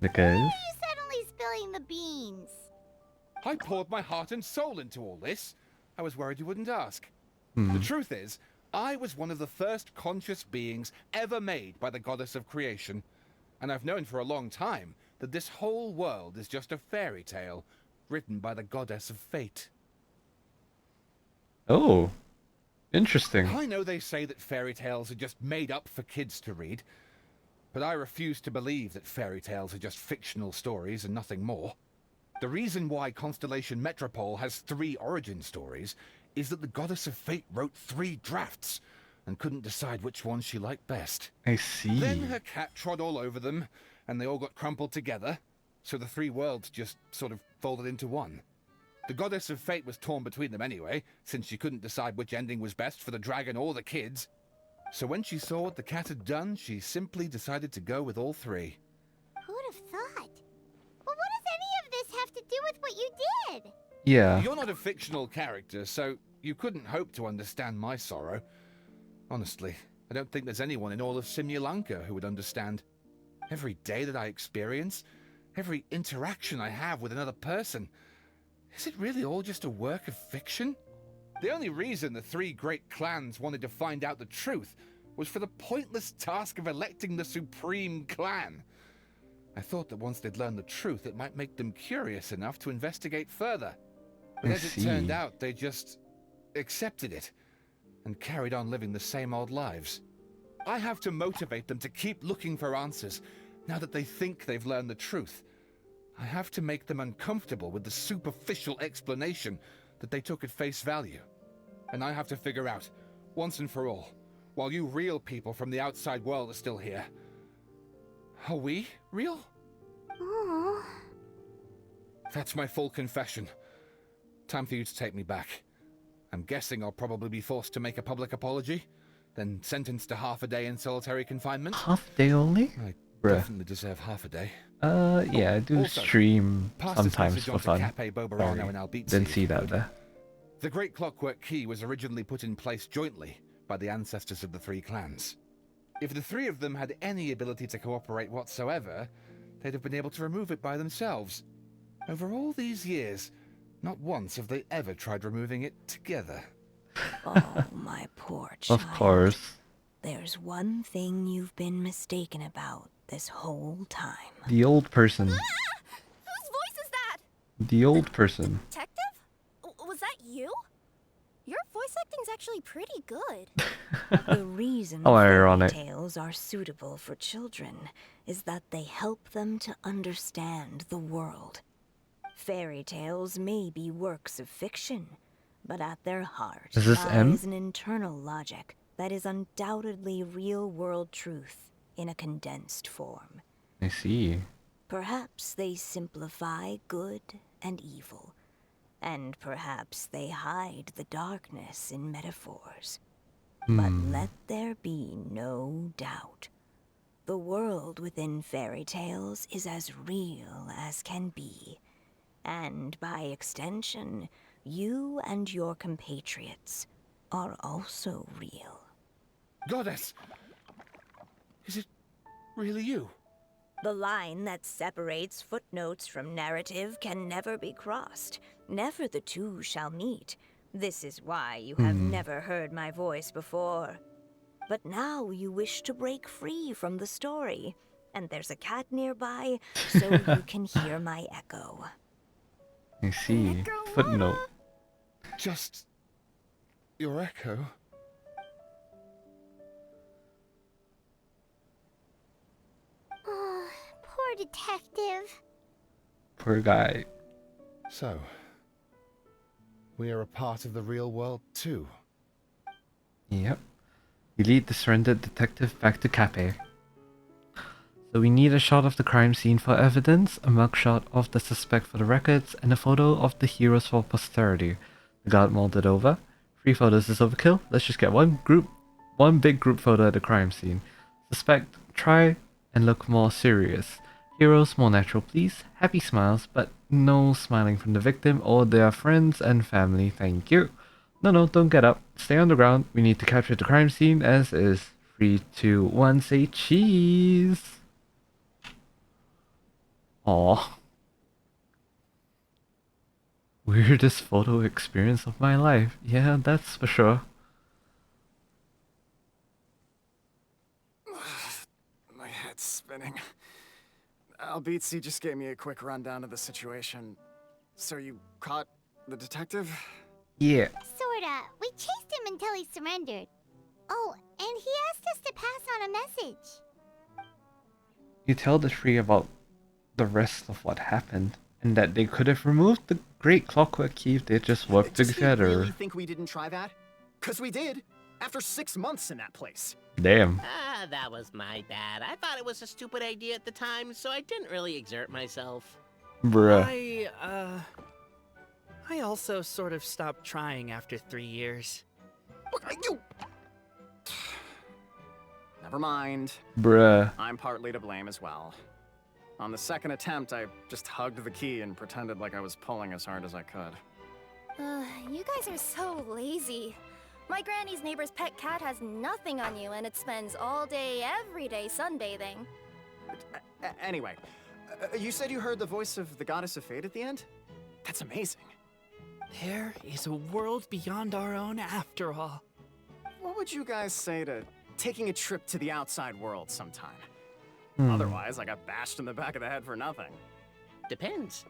Because? Why are you suddenly spilling the beans? I poured my heart and soul into all this. I was worried you wouldn't ask. Hmm. The truth is, I was one of the first conscious beings ever made by the goddess of creation. And I've known for a long time that this whole world is just a fairy tale written by the goddess of fate. Oh. Interesting. I know they say that fairy tales are just made up for kids to read, but I refuse to believe that fairy tales are just fictional stories and nothing more. The reason why Constellation Metropole has 3 origin stories is that the goddess of fate wrote 3 drafts and couldn't decide which one she liked best. I see. Then her cat trod all over them, and they all got crumpled together, so the 3 worlds just sort of folded into one. The goddess of fate was torn between them anyway, since she couldn't decide which ending was best for the dragon or the kids. So when she saw what the cat had done, she simply decided to go with all 3. Who'd have thought? Well, what does any of this have to do with what you did? Yeah. You're not a fictional character, so you couldn't hope to understand my sorrow. Honestly, I don't think there's anyone in all of Simulanka who would understand. Every day that I experience, every interaction I have with another person, is it really all just a work of fiction? The only reason the 3 great clans wanted to find out the truth was for the pointless task of electing the supreme clan. I thought that once they'd learned the truth, it might make them curious enough to investigate further. But as it turned out, they just accepted it and carried on living the same old lives. I have to motivate them to keep looking for answers now that they think they've learned the truth. I have to make them uncomfortable with the superficial explanation that they took at face value. And I have to figure out, once and for all, while you real people from the outside world are still here, are we real? Aww. That's my full confession. Time for you to take me back. I'm guessing I'll probably be forced to make a public apology, then sentenced to half a day in solitary confinement. Half a day only? I Bruh. definitely deserve half a day. Yeah, I do Also, stream pass this sometimes message for on to fun. Cafe Bobarano Sorry, and Albizzi didn't if see you that could. there. The Great Clockwork Key was originally put in place jointly by the ancestors of the 3 clans. If the 3 of them had any ability to cooperate whatsoever, they'd have been able to remove it by themselves. Over all these years, not once have they ever tried removing it together. Oh, my poor child. Of course. There's one thing you've been mistaken about this whole time. The old person. Whose voice is that? The old person. Detective? Was that you? Your voice acting's actually pretty good. The reason How fairy ironic. tales are suitable for children is that they help them to understand the world. Fairy tales may be works of fiction, but at their heart Is this M? lies an internal logic that is undoubtedly real-world truth in a condensed form. I see. Perhaps they simplify good and evil, and perhaps they hide the darkness in metaphors. But let there be no doubt. The world within fairy tales is as real as can be. And by extension, you and your compatriots are also real. Goddess! Is it really you? The line that separates footnotes from narrative can never be crossed. Never the two shall meet. This is why you have never heard my voice before. But now you wish to break free from the story, and there's a cat nearby, so you can hear my echo. I see. Footnote. Just your echo. Oh, poor detective. Poor guy. So, we are a part of the real world too. Yep. You lead the surrendered detective back to Cape. So we need a shot of the crime scene for evidence, a mugshot of the suspect for the records, and a photo of the heroes for posterity. The guard mulled it over. 3 photos is overkill. Let's just get one big group photo at the crime scene. Suspect, try and look more serious. Heroes, more natural please. Happy smiles, but no smiling from the victim or their friends and family, thank you. No, don't get up. Stay on the ground. We need to capture the crime scene as is. 3, 2, 1, say cheese! Aw. Weirdest photo experience of my life. Yeah, that's for sure. My head's spinning. Albizzi just gave me a quick rundown of the situation. So you caught the detective? Yeah. Sorta. We chased him until he surrendered. Oh, and he asked us to pass on a message. You tell the 3 about the rest of what happened, and that they could have removed the great clockwork key if they just worked together. Does he really think we didn't try that? 'Cause we did, after 6 months in that place. Damn. Ah, that was my bad. I thought it was a stupid idea at the time, so I didn't really exert myself. Bruh. I also sort of stopped trying after 3 years. You... Never mind. Bruh. I'm partly to blame as well. On the second attempt, I just hugged the key and pretended like I was pulling as hard as I could. You guys are so lazy. My granny's neighbor's pet cat has nothing on you, and it spends all day, every day sunbathing. Anyway, you said you heard the voice of the goddess of fate at the end? That's amazing. There is a world beyond our own after all. What would you guys say to taking a trip to the outside world sometime? Otherwise, I got bashed in the back of the head for nothing. Depends.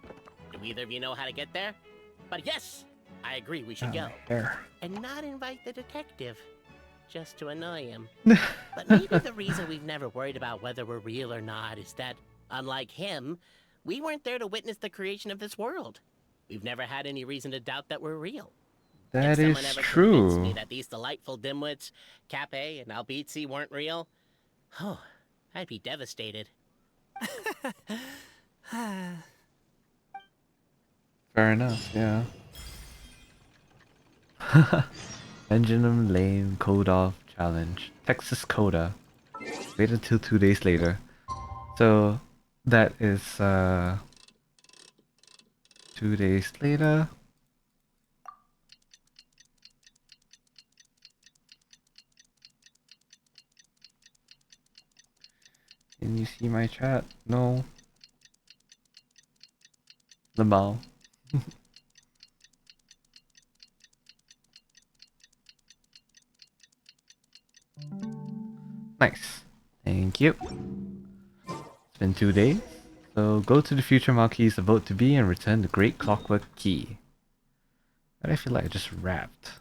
Do either of you know how to get there? But yes, I agree we should go. And not invite the detective. Just to annoy him. But maybe the reason we've never worried about whether we're real or not is that, unlike him, we weren't there to witness the creation of this world. We've never had any reason to doubt that we're real. That if is someone ever true. convinced me that these delightful dimwits, Cape and Albizzi, weren't real, oh, I'd be devastated. Fair enough, yeah. Benjamin Lane Code Off Challenge. Texas Coda. Wait until 2 days later. So that is 2 days later. Can you see my chat? No. Lamau. Nice. Thank you. It's been 2 days. So go to the future marquees about to be and return the great clockwork key. But I feel like I just rapped.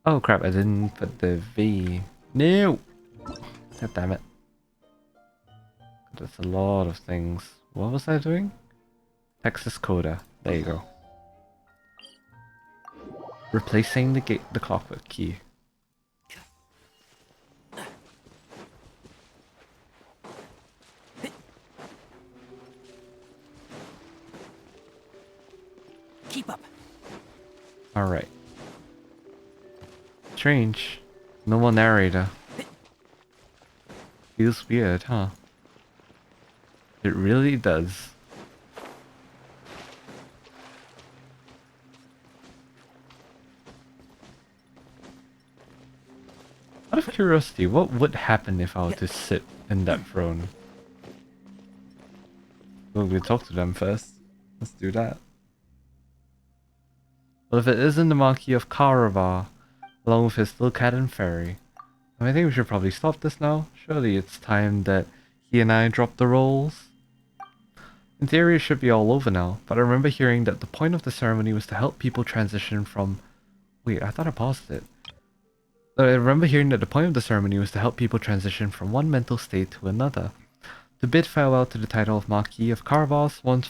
Oh crap, I didn't put the V. No! God damn it. That's a lot of things. What was I doing? Texas Coda. There you go. Replacing the clockwork key. Keep up. Alright. Strange. No more narrator. Feels weird, huh? It really does. Out of curiosity, what would happen if I were to sit in that throne? Well, we'll talk to them first. Let's do that. Well, if it isn't the Marquis of Caravar, along with his little cat and fairy, I think we should probably stop this now. Surely it's time that he and I drop the roles. In theory, it should be all over now, but I remember hearing that the point of the ceremony was to help people transition from... Wait, I thought I paused it. I remember hearing that the point of the ceremony was to help people transition from one mental state to another. To bid farewell to the title of Marquis of Carvas once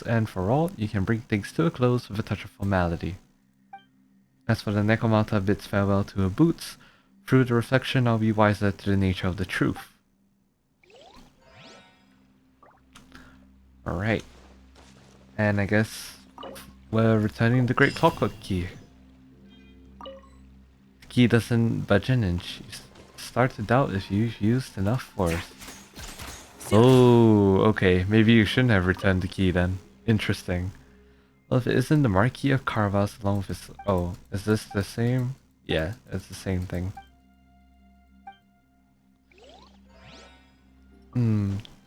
and for all, you can bring things to a close with a touch of formality. As for the Necromata bids farewell to her boots, through the reflection I'll be wiser to the nature of the truth. Alright. And I guess we're returning the Great Clockwork Key. The key doesn't budge in and she starts to doubt if you've used enough force. Oh, okay. Maybe you shouldn't have returned the key then. Interesting. Well, if it isn't the Marquis of Carvas along with his... Oh, is this the same? Yeah, it's the same thing.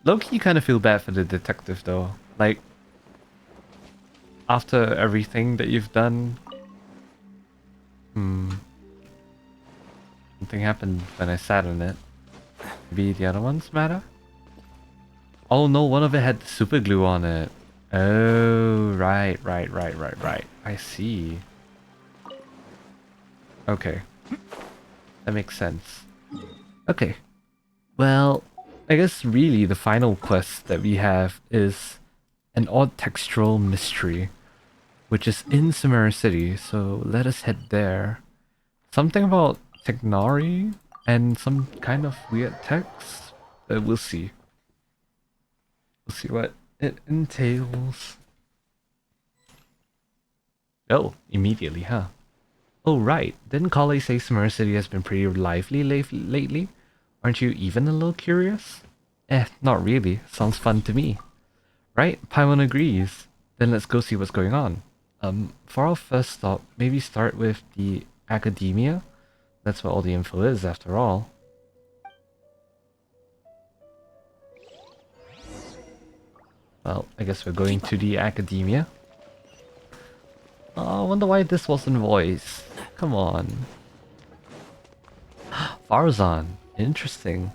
Low-key kind of feel bad for the detective though. Like, after everything that you've done... Something happened when I sat on it. Maybe the other ones matter? Oh no, one of it had super glue on it. Oh, right. I see. Okay. That makes sense. Okay. Well, I guess really the final quest that we have is an odd textural mystery, which is in Samara City, so let us head there. Something about Technari and some kind of weird text? We'll see. We'll see what it entails. Oh, immediately, huh? Oh right, didn't Kali say Samara City has been pretty lively lately? Aren't you even a little curious? Not really. Sounds fun to me. Right? Paimon agrees. Then let's go see what's going on. For our first stop, maybe start with the Academia? That's what all the info is, after all. Well, I guess we're going to the Academia. Oh, I wonder why this wasn't voiced. Come on. Farzan. Interesting.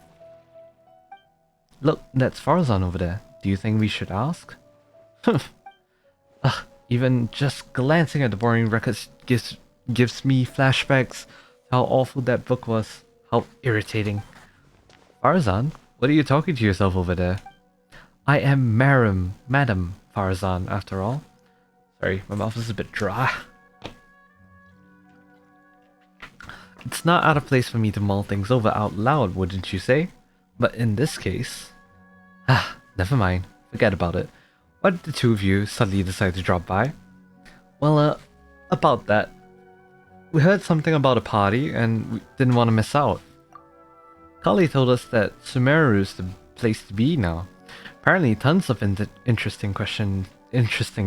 Look, that's Farzan over there. Do you think we should ask? Even just glancing at the boring records gives me flashbacks. How awful that book was. How irritating. Farzan, what are you talking to yourself over there? I am Madam Farzan, after all. Sorry, my mouth is a bit dry. It's not out of place for me to mull things over out loud, wouldn't you say? But in this case... never mind. Forget about it. Why did the two of you suddenly decide to drop by? Well, about that. We heard something about a party and we didn't want to miss out. Kali told us that Sumeru is the place to be now. Apparently tons of interesting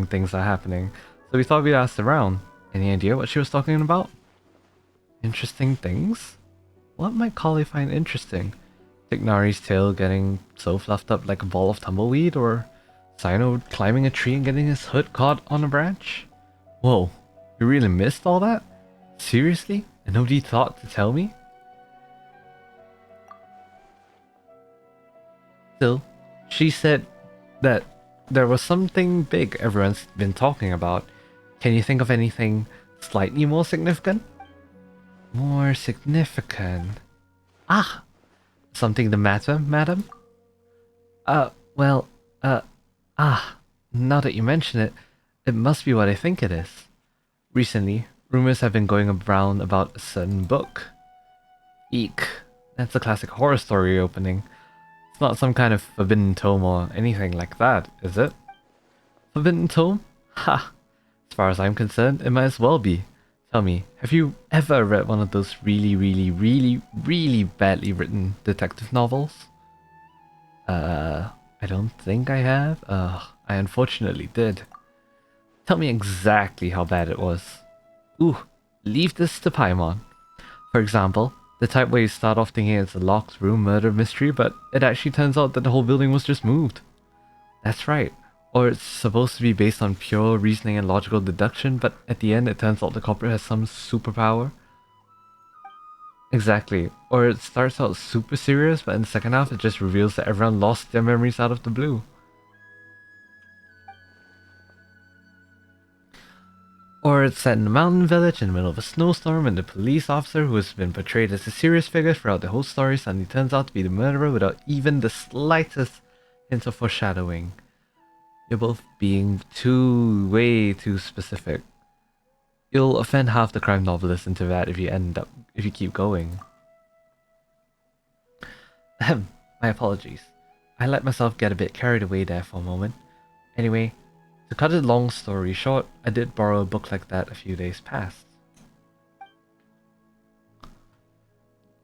things are happening, so we thought we'd ask around. Any idea what she was talking about? Interesting things? What might Kali find interesting? Tignari's tail getting so fluffed up like a ball of tumbleweed, or Sino climbing a tree and getting his hood caught on a branch? Whoa, you really missed all that? Seriously? And nobody thought to tell me? Still, she said that there was something big everyone's been talking about. Can you think of anything slightly more significant? More significant? Something the matter, madam? Now that you mention it, it must be what I think it is. Recently, rumors have been going around about a certain book. Eek, that's a classic horror story opening. It's not some kind of forbidden tome or anything like that, is it? Forbidden tome? Ha! As far as I'm concerned, it might as well be. Tell me, have you ever read one of those really badly written detective novels? I don't think I have. I unfortunately did. Tell me exactly how bad it was. Ooh, leave this to Paimon. For example, the type where you start off thinking it's a locked room murder mystery, but it actually turns out that the whole building was just moved. That's right. Or it's supposed to be based on pure reasoning and logical deduction, but at the end it turns out the culprit has some superpower. Exactly. Or it starts out super serious, but in the second half it just reveals that everyone lost their memories out of the blue. Or it's set in a mountain village in the middle of a snowstorm and the police officer who has been portrayed as a serious figure throughout the whole story suddenly turns out to be the murderer without even the slightest hint of foreshadowing. You're both being way too specific. You'll offend half the crime novelists into that if you keep going. Ahem, my apologies. I let myself get a bit carried away there for a moment. Anyway, to cut a long story short, I did borrow a book like that a few days past.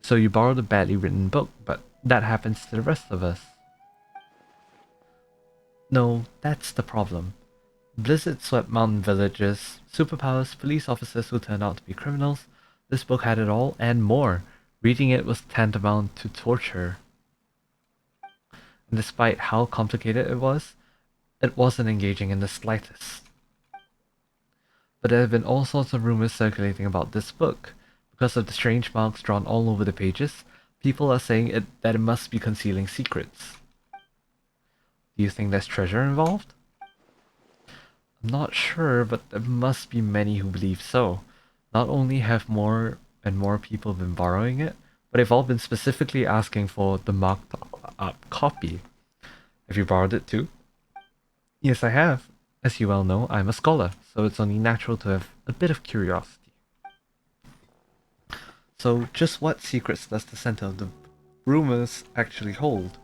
So you borrowed a badly written book, but that happens to the rest of us. No, that's the problem. Blizzard swept mountain villages, superpowers, police officers who turned out to be criminals. This book had it all, and more. Reading it was tantamount to torture. And despite how complicated it wasn't engaging in the slightest. But there have been all sorts of rumors circulating about this book. Because of the strange marks drawn all over the pages, people are saying that it must be concealing secrets. Do you think there's treasure involved? I'm not sure, but there must be many who believe so. Not only have more and more people been borrowing it, but they've all been specifically asking for the marked up copy. Have you borrowed it too? Yes, I have. As you well know, I'm a scholar, so it's only natural to have a bit of curiosity. So, just what secrets does the center of the rumors actually hold?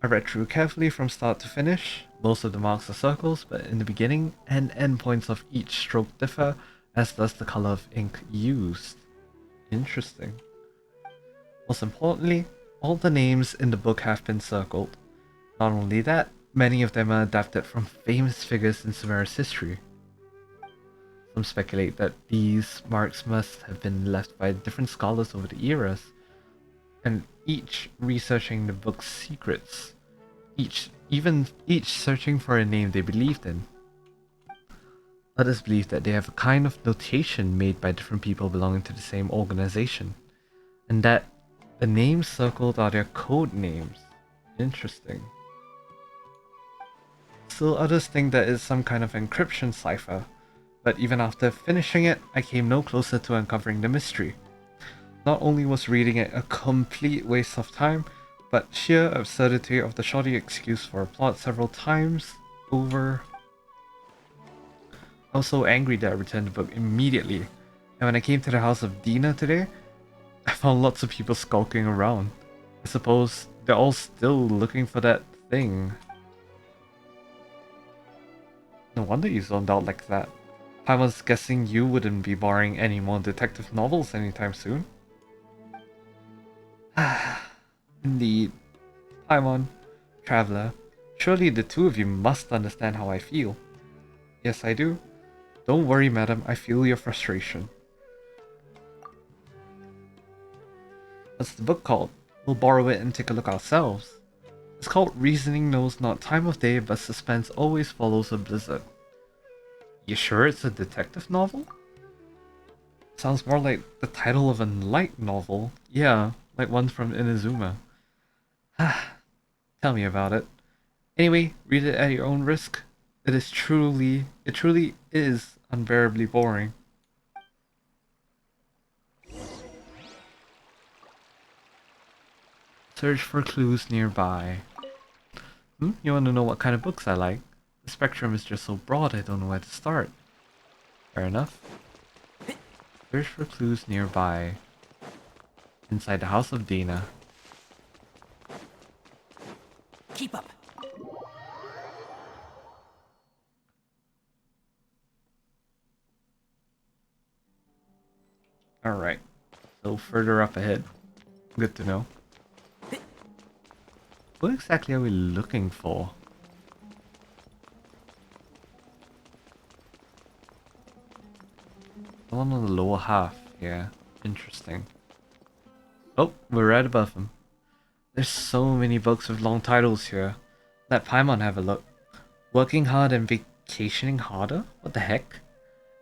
I read through carefully from start to finish. Most of the marks are circles, but in the beginning and end points of each stroke differ, as does the color of ink used. Interesting. Most importantly, all the names in the book have been circled. Not only that, many of them are adapted from famous figures in Sumer's history. Some speculate that these marks must have been left by different scholars over the eras, and each researching the book's secrets, each searching for a name they believed in. Others believe that they have a kind of notation made by different people belonging to the same organization, and that the names circled are their code names. Interesting. Still others think that it's some kind of encryption cipher, but even after finishing it, I came no closer to uncovering the mystery. Not only was reading it a complete waste of time, but sheer absurdity of the shoddy excuse for a plot several times over. I was so angry that I returned the book immediately, and when I came to the house of Dina today, I found lots of people skulking around. I suppose they're all still looking for that thing. No wonder you zoned out like that. I was guessing you wouldn't be borrowing any more detective novels anytime soon. Indeed. Paimon, Traveler, surely the two of you must understand how I feel. Yes, I do. Don't worry, madam, I feel your frustration. What's the book called? We'll borrow it and take a look ourselves. It's called Reasoning Knows Not Time of Day, but suspense always follows a blizzard. You sure it's a detective novel? Sounds more like the title of a light novel. Yeah, like one from Inazuma. Tell me about it. Anyway, read it at your own risk. It truly is unbearably boring. Search for clues nearby. You want to know what kind of books I like? The spectrum is just so broad I don't know where to start. Fair enough. Search for clues nearby. Inside the house of Dina. Keep up. Alright. So further up ahead. Good to know. What exactly are we looking for? The one on the lower half, yeah. Interesting. Oh, we're right above him. There's so many books with long titles here. Let Paimon have a look. Working hard and vacationing harder? What the heck?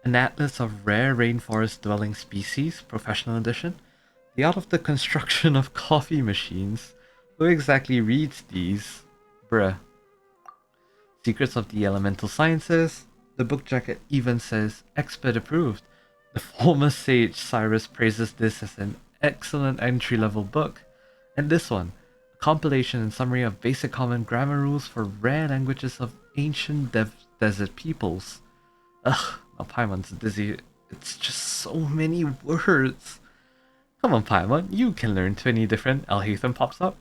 An Atlas of Rare Rainforest Dwelling Species, Professional Edition? The Art of the Construction of Coffee Machines? Who exactly reads these? Bruh. Secrets of the Elemental Sciences? The book jacket even says expert approved. The former sage Cyrus praises this as an excellent entry-level book. And this one, a compilation and summary of basic common grammar rules for rare languages of ancient desert peoples. Ugh, now Paimon's dizzy. It's just so many words. Come on, Paimon, you can learn 20 different. Alhaitham pops up.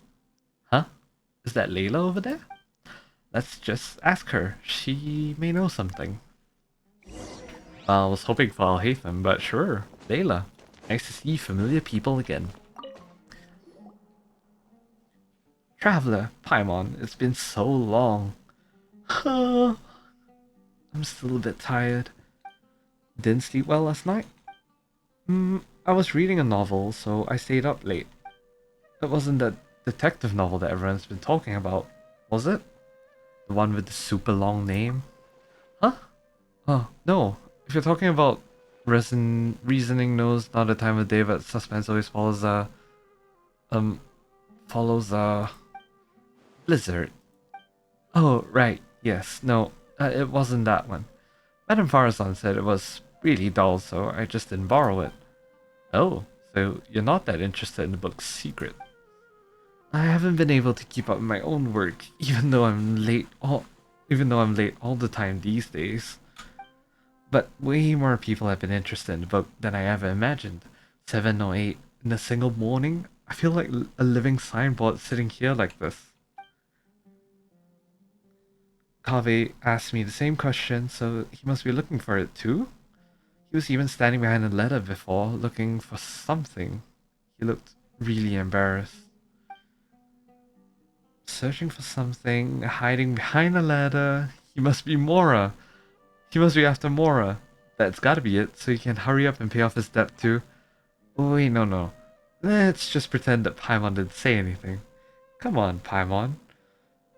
Huh? Is that Layla over there? Let's just ask her. She may know something. I was hoping for Alhaitham, but sure. Layla, nice to see familiar people again. Traveler, Paimon, it's been so long. I'm still a bit tired. Didn't sleep well last night? I was reading a novel, so I stayed up late. It wasn't that detective novel that everyone's been talking about, was it? The one with the super long name? Huh? Oh, no. If you're talking about reasoning knows not the time of day, but suspense always follows blizzard. Oh, right. Yes. No, it wasn't that one. Madame Farazan said it was really dull, so I just didn't borrow it. Oh, so you're not that interested in the book's secret. I haven't been able to keep up with my own work, even though I'm late all the time these days. But way more people have been interested in the book than I ever imagined. 7 or 8 in a single morning? I feel like a living signboard sitting here like this. Kaveh asked me the same question, so he must be looking for it too? He was even standing behind a letter before, looking for something. He looked really embarrassed. Searching for something, hiding behind a ladder. He must be Mora. He must be after Mora. That's gotta be it, so he can hurry up and pay off his debt too. Oh, wait, no. Let's just pretend that Paimon didn't say anything. Come on, Paimon.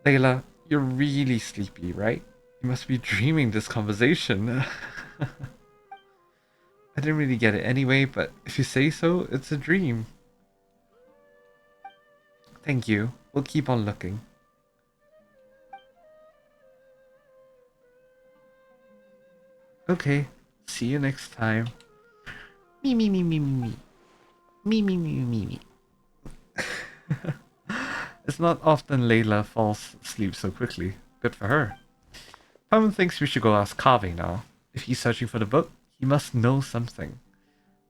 Layla, you're really sleepy, right? You must be dreaming this conversation. I didn't really get it anyway, but if you say so, it's a dream. Thank you. We'll keep on looking. Okay, see you next time. Me. Me. It's not often Layla falls asleep so quickly. Good for her. Paimon thinks we should go ask Kaveh now. If he's searching for the book, he must know something.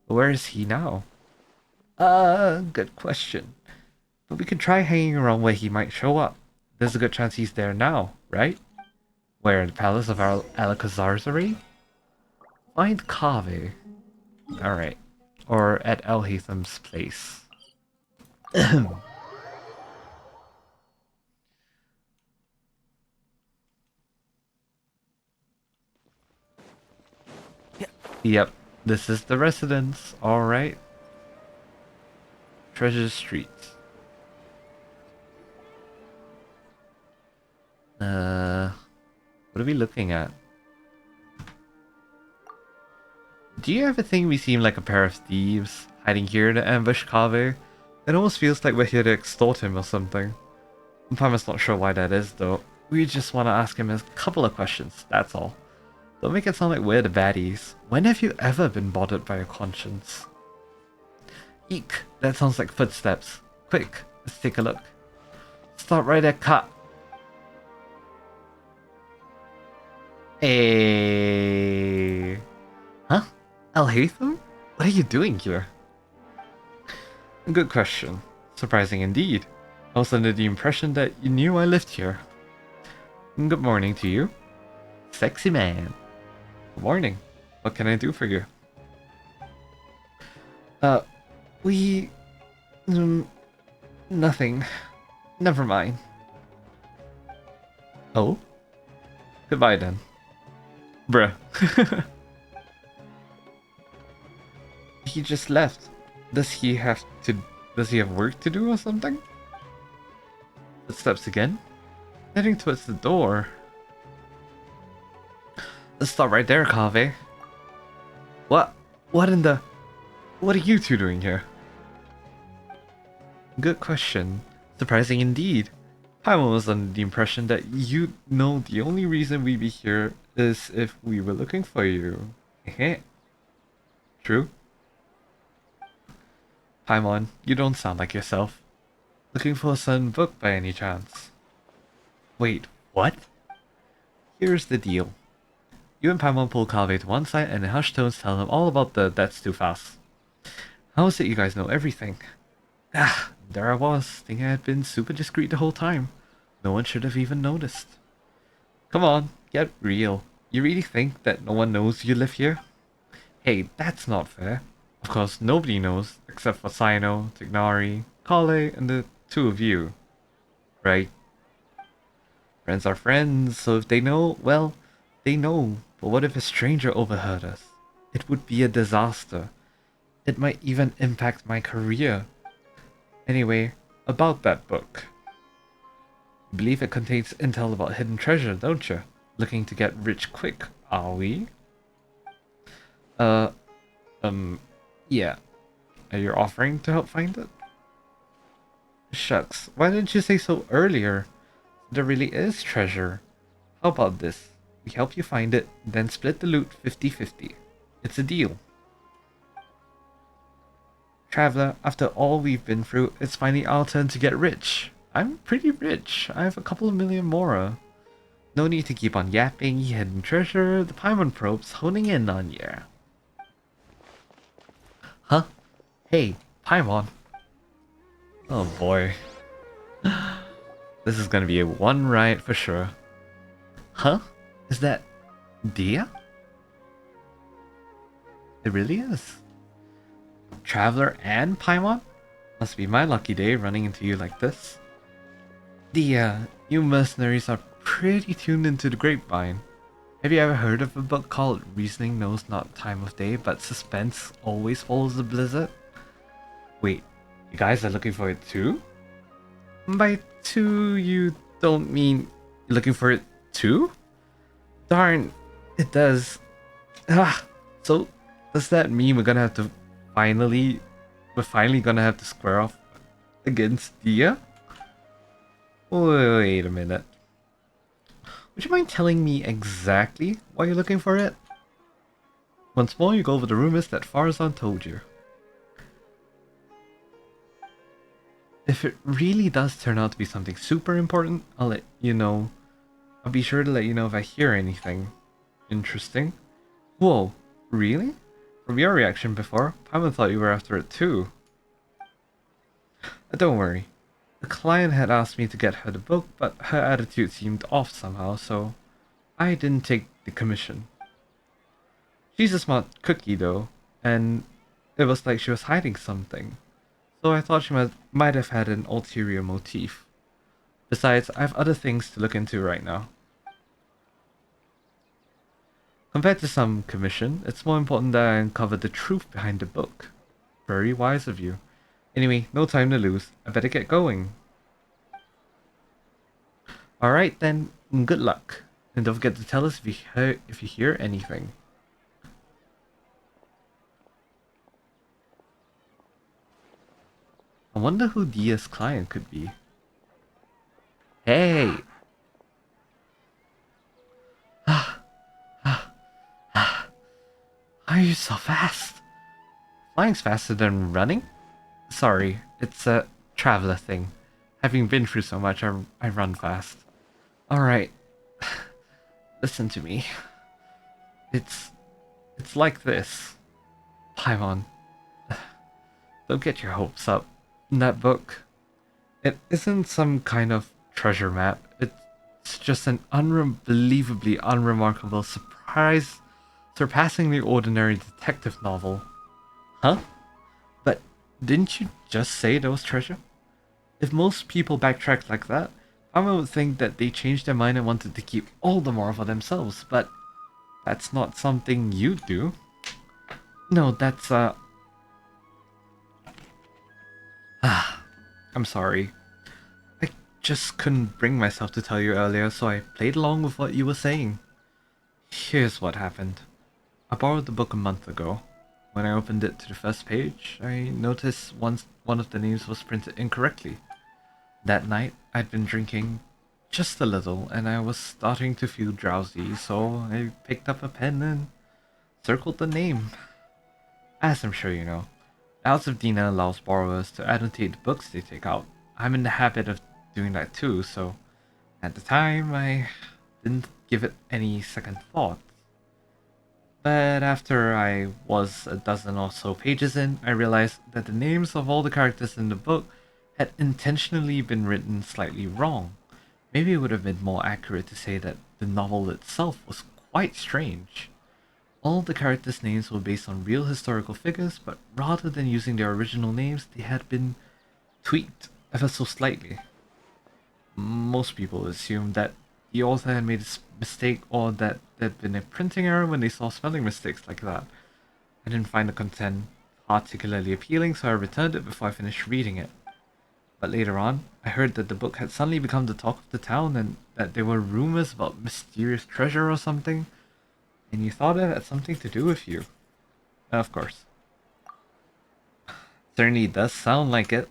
Where is he now? Good question. But we could try hanging around where he might show up. There's a good chance he's there now, right? Where, in the palace of Alakazar's? Find Kaveh. Alright. Or at Alhaitham's place. Yep, this is the residence. Alright. Treasure Street. What are we looking at? Do you ever think we seem like a pair of thieves, hiding here to ambush Kaveh? It almost feels like we're here to extort him or something. I'm not sure why that is though. We just want to ask him a couple of questions, that's all. Don't make it sound like we're the baddies. When have you ever been bothered by your conscience? Eek, that sounds like footsteps. Quick, let's take a look. Stop right there, cut. Hey. Huh? Alhaitham? What are you doing here? Good question. Surprising indeed. I was under the impression that you knew I lived here. Good morning to you. Sexy man. Good morning. What can I do for you? Nothing. Never mind. Oh? Goodbye then. Bruh. He just left. Does he have work to do or something? Footsteps again? Heading towards the door. Let's stop right there, Kaveh. What are you two doing here? Good question. Surprising indeed. Paimon was under the impression that you know the only reason we'd be here is if we were looking for you. True? Paimon, you don't sound like yourself. Looking for a certain book by any chance? Wait, what? Here's the deal. You and Paimon pull Kaveh to one side and in hushed tones tell him all about the That's Too Fast. How is it you guys know everything? There I was, thinking I had been super discreet the whole time. No one should have even noticed. Come on, get real. You really think that no one knows you live here? Hey, that's not fair. Of course, nobody knows except for Sino, Tignari, Kale, and the two of you. Right? Friends are friends, so if they know, well, they know. But what if a stranger overheard us? It would be a disaster. It might even impact my career. Anyway, about that book. You believe it contains intel about hidden treasure, don't you? Looking to get rich quick, are we? Yeah. Are you offering to help find it? Shucks, why didn't you say so earlier? There really is treasure. How about this? We help you find it, then split the loot 50-50. It's a deal. Traveler, after all we've been through, it's finally our turn to get rich. I'm pretty rich. I have a couple of million more. No need to keep on yapping, hidden treasure, the Paimon probe's honing in on you. Huh? Hey, Paimon. Oh boy. This is gonna be a one riot for sure. Huh? Is that Dia? It really is. Traveler and Paimon? Must be my lucky day running into you like this. Dia, you mercenaries are pretty tuned into the grapevine. Have you ever heard of a book called Reasoning Knows Not Time of Day, but Suspense Always Follows the Blizzard? Wait, you guys are looking for it too? By two, you don't mean you're looking for it too? Darn, it does. So does that mean we're finally gonna have to square off against Dia? Wait a minute. Would you mind telling me exactly why you're looking for it? Once more, you go over the rumors that Farazan told you. If it really does turn out to be something super important, I'll let you know. I'll be sure to let you know if I hear anything interesting. Whoa, really? From your reaction before, Paimon thought you were after it too. Don't worry. The client had asked me to get her the book, but her attitude seemed off somehow, so I didn't take the commission. She's a smart cookie though, and it was like she was hiding something. So I thought she might have had an ulterior motive. Besides, I have other things to look into right now. Compared to some commission, it's more important that I uncover the truth behind the book. Very wise of you. Anyway, no time to lose. I better get going. Alright then, good luck. And don't forget to tell us if you hear anything. I wonder who Dia's client could be. Hey! Are you so fast? Flying's faster than running? Sorry, it's a traveler thing. Having been through so much, I run fast. Alright. Listen to me. It's like this. Paimon. Don't get your hopes up. That book, it isn't some kind of treasure map. It's just an unbelievably unremarkable, surpassingly ordinary detective novel. Huh? But didn't you just say there was treasure? If most people backtracked like that, I would think that they changed their mind and wanted to keep all the more for themselves, but that's not something you do. No, that's I'm sorry. I just couldn't bring myself to tell you earlier, so I played along with what you were saying. Here's what happened. I borrowed the book a month ago. When I opened it to the first page, I noticed one of the names was printed incorrectly. That night, I'd been drinking just a little, and I was starting to feel drowsy, so I picked up a pen and circled the name. As I'm sure you know, the House of Dina allows borrowers to annotate the books they take out. I'm in the habit of doing that too, so at the time I didn't give it any second thought. But after I was a dozen or so pages in, I realized that the names of all the characters in the book had intentionally been written slightly wrong. Maybe it would have been more accurate to say that the novel itself was quite strange. All the characters' names were based on real historical figures, but rather than using their original names, they had been tweaked ever so slightly. Most people assumed that the author had made a mistake or that there'd been a printing error when they saw spelling mistakes like that. I didn't find the content particularly appealing, so I returned it before I finished reading it. But later on, I heard that the book had suddenly become the talk of the town and that there were rumors about mysterious treasure or something, and you thought it had something to do with you. Of course. Certainly does sound like it.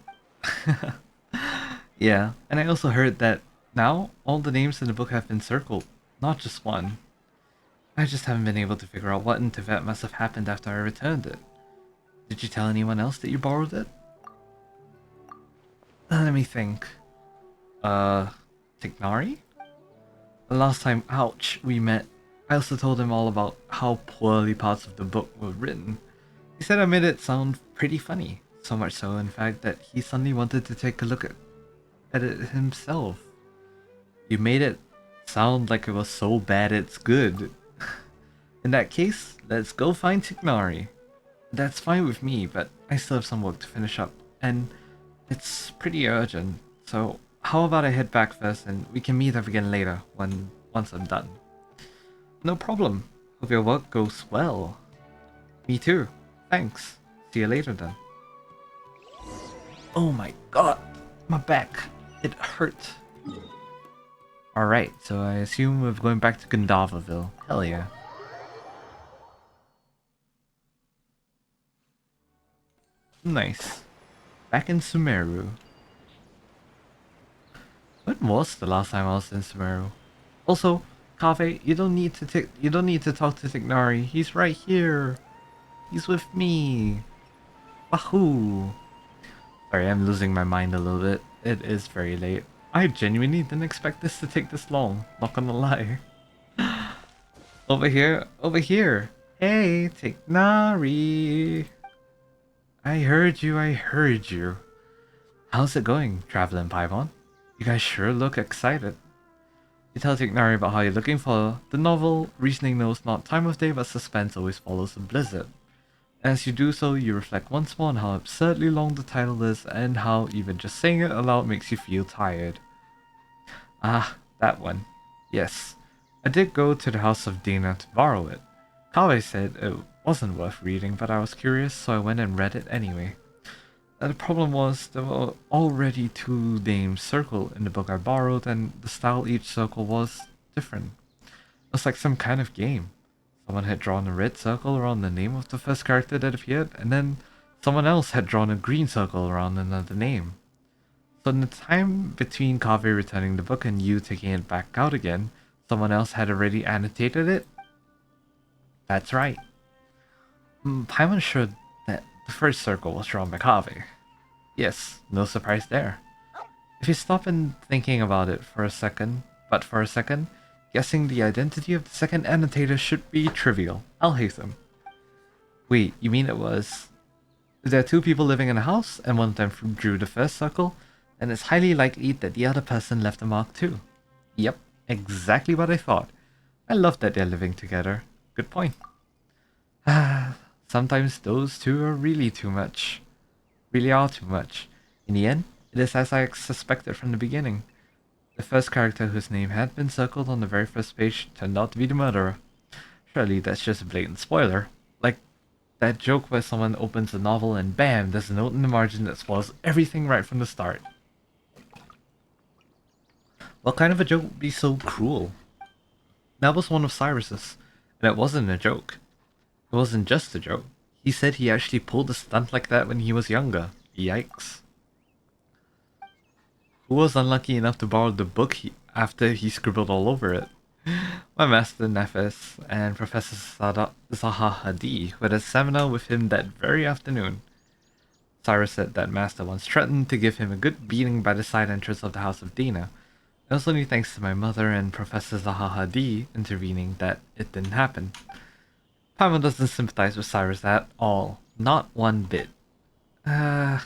Yeah, and I also heard that now all the names in the book have been circled, not just one. I just haven't been able to figure out what in Tibet must have happened after I returned it. Did you tell anyone else that you borrowed it? Let me think. Tignari? The last time, ouch, we met, I also told him all about how poorly parts of the book were written. He said I made it sound pretty funny, so much so, in fact, that he suddenly wanted to take a look at it himself. You made it sound like it was so bad it's good. In that case, let's go find Tignari. That's fine with me, but I still have some work to finish up, and it's pretty urgent, so how about I head back first and we can meet up again later once I'm done. No problem. Hope your work goes well. Me too. Thanks. See you later then. Oh my god, my back. It hurt. Alright, so I assume we're going back to Gandavaville. Hell yeah. Nice. Back in Sumeru. When was the last time I was in Sumeru? Also, Kave, you don't need to talk to Tignari. He's right here. He's with me. Wahoo! Sorry, I'm losing my mind a little bit. It is very late. I genuinely didn't expect this to take this long. Not gonna lie. Over here, over here. Hey, Tignari. I heard you, I heard you. How's it going, Traveling Paimon? You guys sure look excited. You tell Tignari about how you're looking for the novel. Reasoning knows not time of day, but suspense always follows a blizzard. As you do so, you reflect once more on how absurdly long the title is and how even just saying it aloud makes you feel tired. Ah, that one. Yes, I did go to the house of Dina to borrow it. Kave said it wasn't worth reading, but I was curious, so I went and read it anyway. The problem was there were already 2 names circled in the book I borrowed, and the style each circle was different. It was like some kind of game. Someone had drawn a red circle around the name of the first character that appeared, and then someone else had drawn a green circle around another name. So in the time between Kave returning the book and you taking it back out again, someone else had already annotated it? That's right. Paimon showed that the first circle was drawn by Kave. Yes, no surprise there. If you stop and thinking about it for a second, guessing the identity of the second annotator should be trivial. I'll hasten. Wait, you mean it was... There are 2 people living in a house, and one of them drew the first circle, and it's highly likely that the other person left a mark too. Yep, exactly what I thought. I love that they're living together. Good point. Sometimes those 2 are really too much. Really are too much. In the end, it is as I suspected from the beginning. The first character whose name had been circled on the very first page turned out to be the murderer. Surely that's just a blatant spoiler. Like that joke where someone opens a novel and bam, there's a note in the margin that spoils everything right from the start. What kind of a joke would be so cruel? That was one of Cyrus's, and it wasn't a joke. It wasn't just a joke. He said he actually pulled a stunt like that when he was younger. Yikes. Who was unlucky enough to borrow the book after he scribbled all over it? My master Nefes and Professor Zaha Hadi, who had a seminar with him that very afternoon. Cyrus said that master once threatened to give him a good beating by the side entrance of the house of Dina. It was only thanks to my mother and Professor Zaha Hadi intervening that it didn't happen. Paimon doesn't sympathize with Cyrus at all. Not one bit. The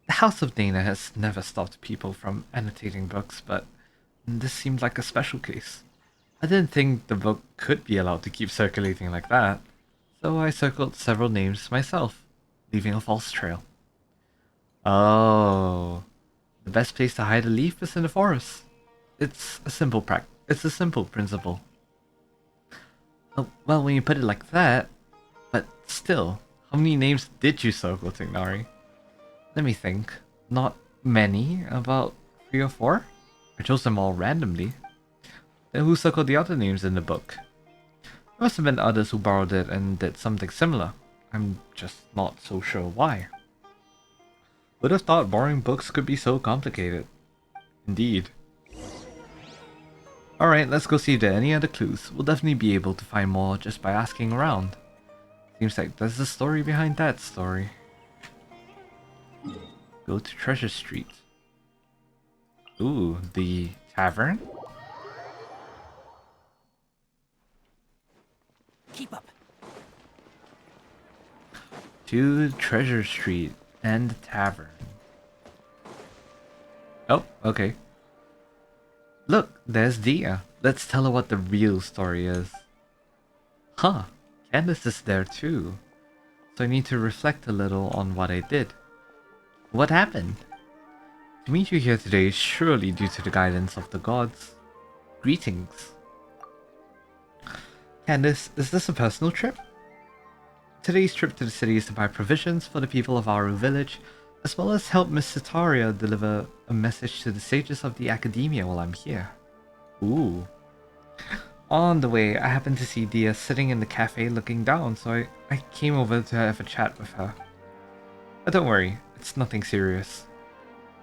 House of Dana has never stopped people from annotating books, but this seemed like a special case. I didn't think the book could be allowed to keep circulating like that, so I circled several names myself, leaving a false trail. Oh, the best place to hide a leaf is in the forest. It's a simple principle. Oh, well, when you put it like that, but still, how many names did you circle, Tignari? Let me think. Not many, about 3 or 4? I chose them all randomly. Then who circled the other names in the book? There must have been others who borrowed it and did something similar. I'm just not so sure why. Would have thought borrowing books could be so complicated. Indeed. Alright, let's go see if there are any other clues. We'll definitely be able to find more just by asking around. Seems like there's a story behind that story. Go to Treasure Street. Ooh, the tavern? Keep up. To Treasure Street and the tavern. Oh, okay. Look, there's Dia. Let's tell her what the real story is. Huh, Candace is there too. So I need to reflect a little on what I did. What happened? To meet you here today is surely due to the guidance of the gods. Greetings. Candace, is this a personal trip? Today's trip to the city is to buy provisions for the people of our village, as well as help Miss Sitaria deliver a message to the sages of the academia while I'm here. Ooh. On the way, I happened to see Dia sitting in the cafe looking down, so I came over to have a chat with her. But don't worry, it's nothing serious.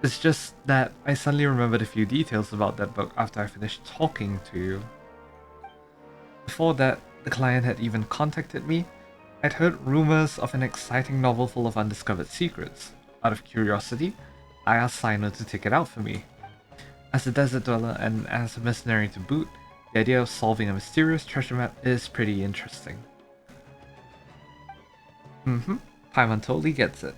It's just that I suddenly remembered a few details about that book after I finished talking to you. Before that, the client had even contacted me. I'd heard rumors of an exciting novel full of undiscovered secrets. Out of curiosity, I asked Sino to take it out for me. As a desert dweller and as a mercenary to boot, the idea of solving a mysterious treasure map is pretty interesting. Paimon totally gets it.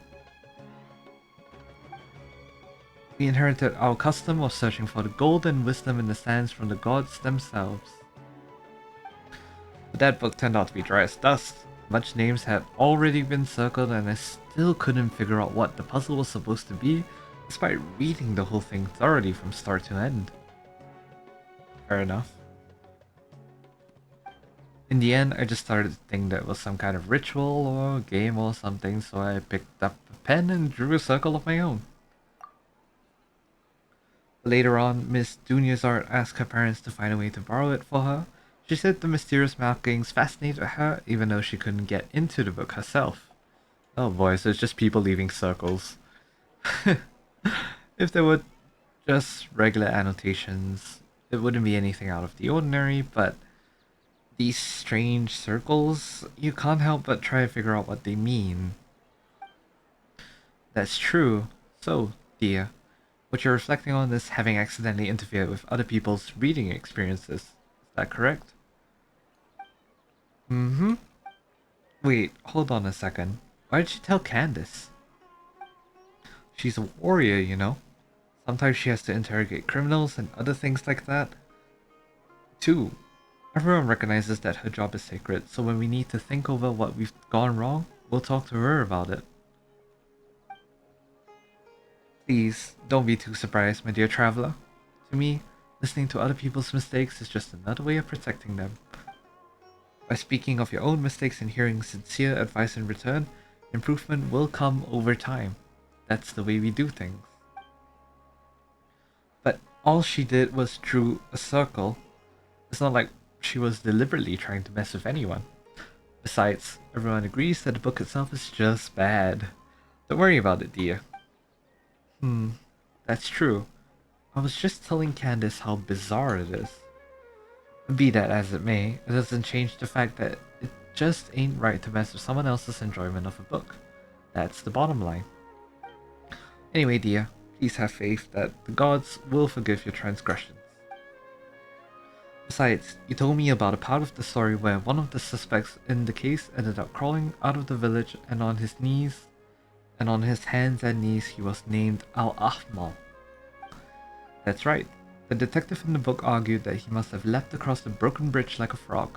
We inherited our custom of searching for the gold and wisdom in the sands from the gods themselves. But that book turned out to be dry as dust. Much names had already been circled and I still couldn't figure out what the puzzle was supposed to be, despite reading the whole thing thoroughly from start to end. Fair enough. In the end, I just started to think that it was some kind of ritual or game or something, so I picked up a pen and drew a circle of my own. Later on, Miss Dunyarzart asked her parents to find a way to borrow it for her. She said the mysterious markings fascinated her, even though she couldn't get into the book herself. Oh boy, so it's just people leaving circles. If there were just regular annotations, it wouldn't be anything out of the ordinary, but these strange circles, you can't help but try to figure out what they mean. That's true. So, Dia, what you're reflecting on is having accidentally interfered with other people's reading experiences. Is that correct? Wait, hold on a second. Why did you tell Candace? She's a warrior, you know. Sometimes she has to interrogate criminals and other things like that. 2. Everyone recognizes that her job is sacred, so when we need to think over what we've gone wrong, we'll talk to her about it. Please, don't be too surprised, my dear traveler. To me, listening to other people's mistakes is just another way of protecting them. By speaking of your own mistakes and hearing sincere advice in return, improvement will come over time. That's the way we do things. But all she did was drew a circle. It's not like she was deliberately trying to mess with anyone. Besides, everyone agrees that the book itself is just bad. Don't worry about it, Dia. That's true. I was just telling Candace how bizarre it is. Be that as it may, it doesn't change the fact that it just ain't right to mess with someone else's enjoyment of a book. That's the bottom line. Anyway, Dia, please have faith that the gods will forgive your transgressions. Besides, you told me about a part of the story where one of the suspects in the case ended up crawling out of the village and on his hands and knees he was named Al-Ahmal. That's right. The detective in the book argued that he must have leapt across the broken bridge like a frog.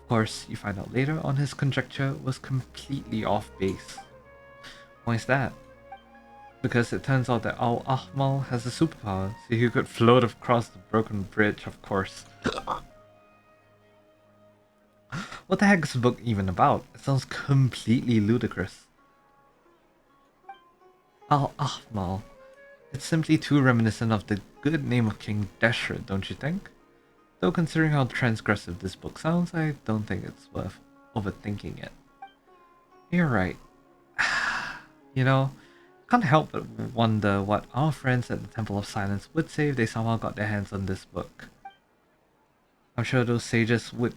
Of course, you find out later on his conjecture was completely off base. Why is that? Because it turns out that Al-Ahmal has a superpower, so he could float across the broken bridge, of course. What the heck is the book even about? It sounds completely ludicrous. Al-Ahmal. It's simply too reminiscent of the good name of King Deshret, don't you think? Though considering how transgressive this book sounds, I don't think it's worth overthinking it. You're right. You know, can't help but wonder what our friends at the Temple of Silence would say if they somehow got their hands on this book. I'm sure those sages would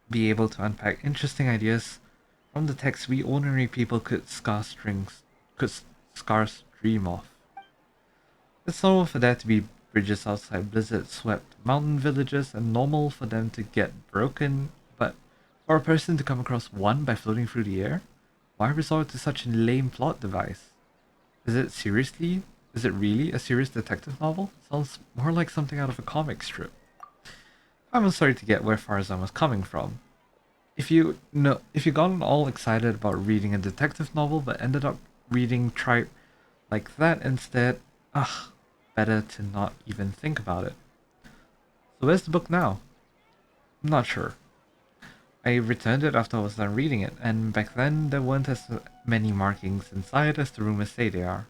be able to unpack interesting ideas from the text we ordinary people could scarce dream of. It's normal for there to be bridges outside blizzard-swept mountain villages and normal for them to get broken, but for a person to come across one by floating through the air? Why resort to such a lame plot device? Is it really a serious detective novel? Sounds more like something out of a comic strip. I'm sorry to get where Farzan was coming from. If you gotten all excited about reading a detective novel but ended up reading tripe like that instead, better to not even think about it. So where's the book now? I'm not sure. I returned it after I was done reading it, and back then there weren't as many markings inside as the rumors say they are.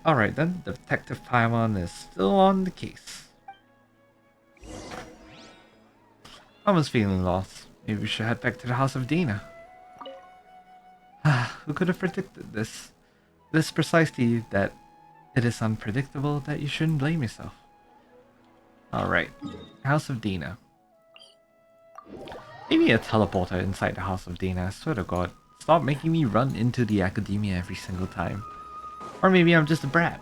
Alright then, Detective Paimon is still on the case. I was feeling lost. Maybe we should head back to the House of Dina. Who could have predicted this? It is precisely that it is unpredictable that you shouldn't blame yourself. Alright, House of Dina. Maybe a teleporter inside the House of Dana, I swear to god. Stop making me run into the academia every single time. Or maybe I'm just a brat.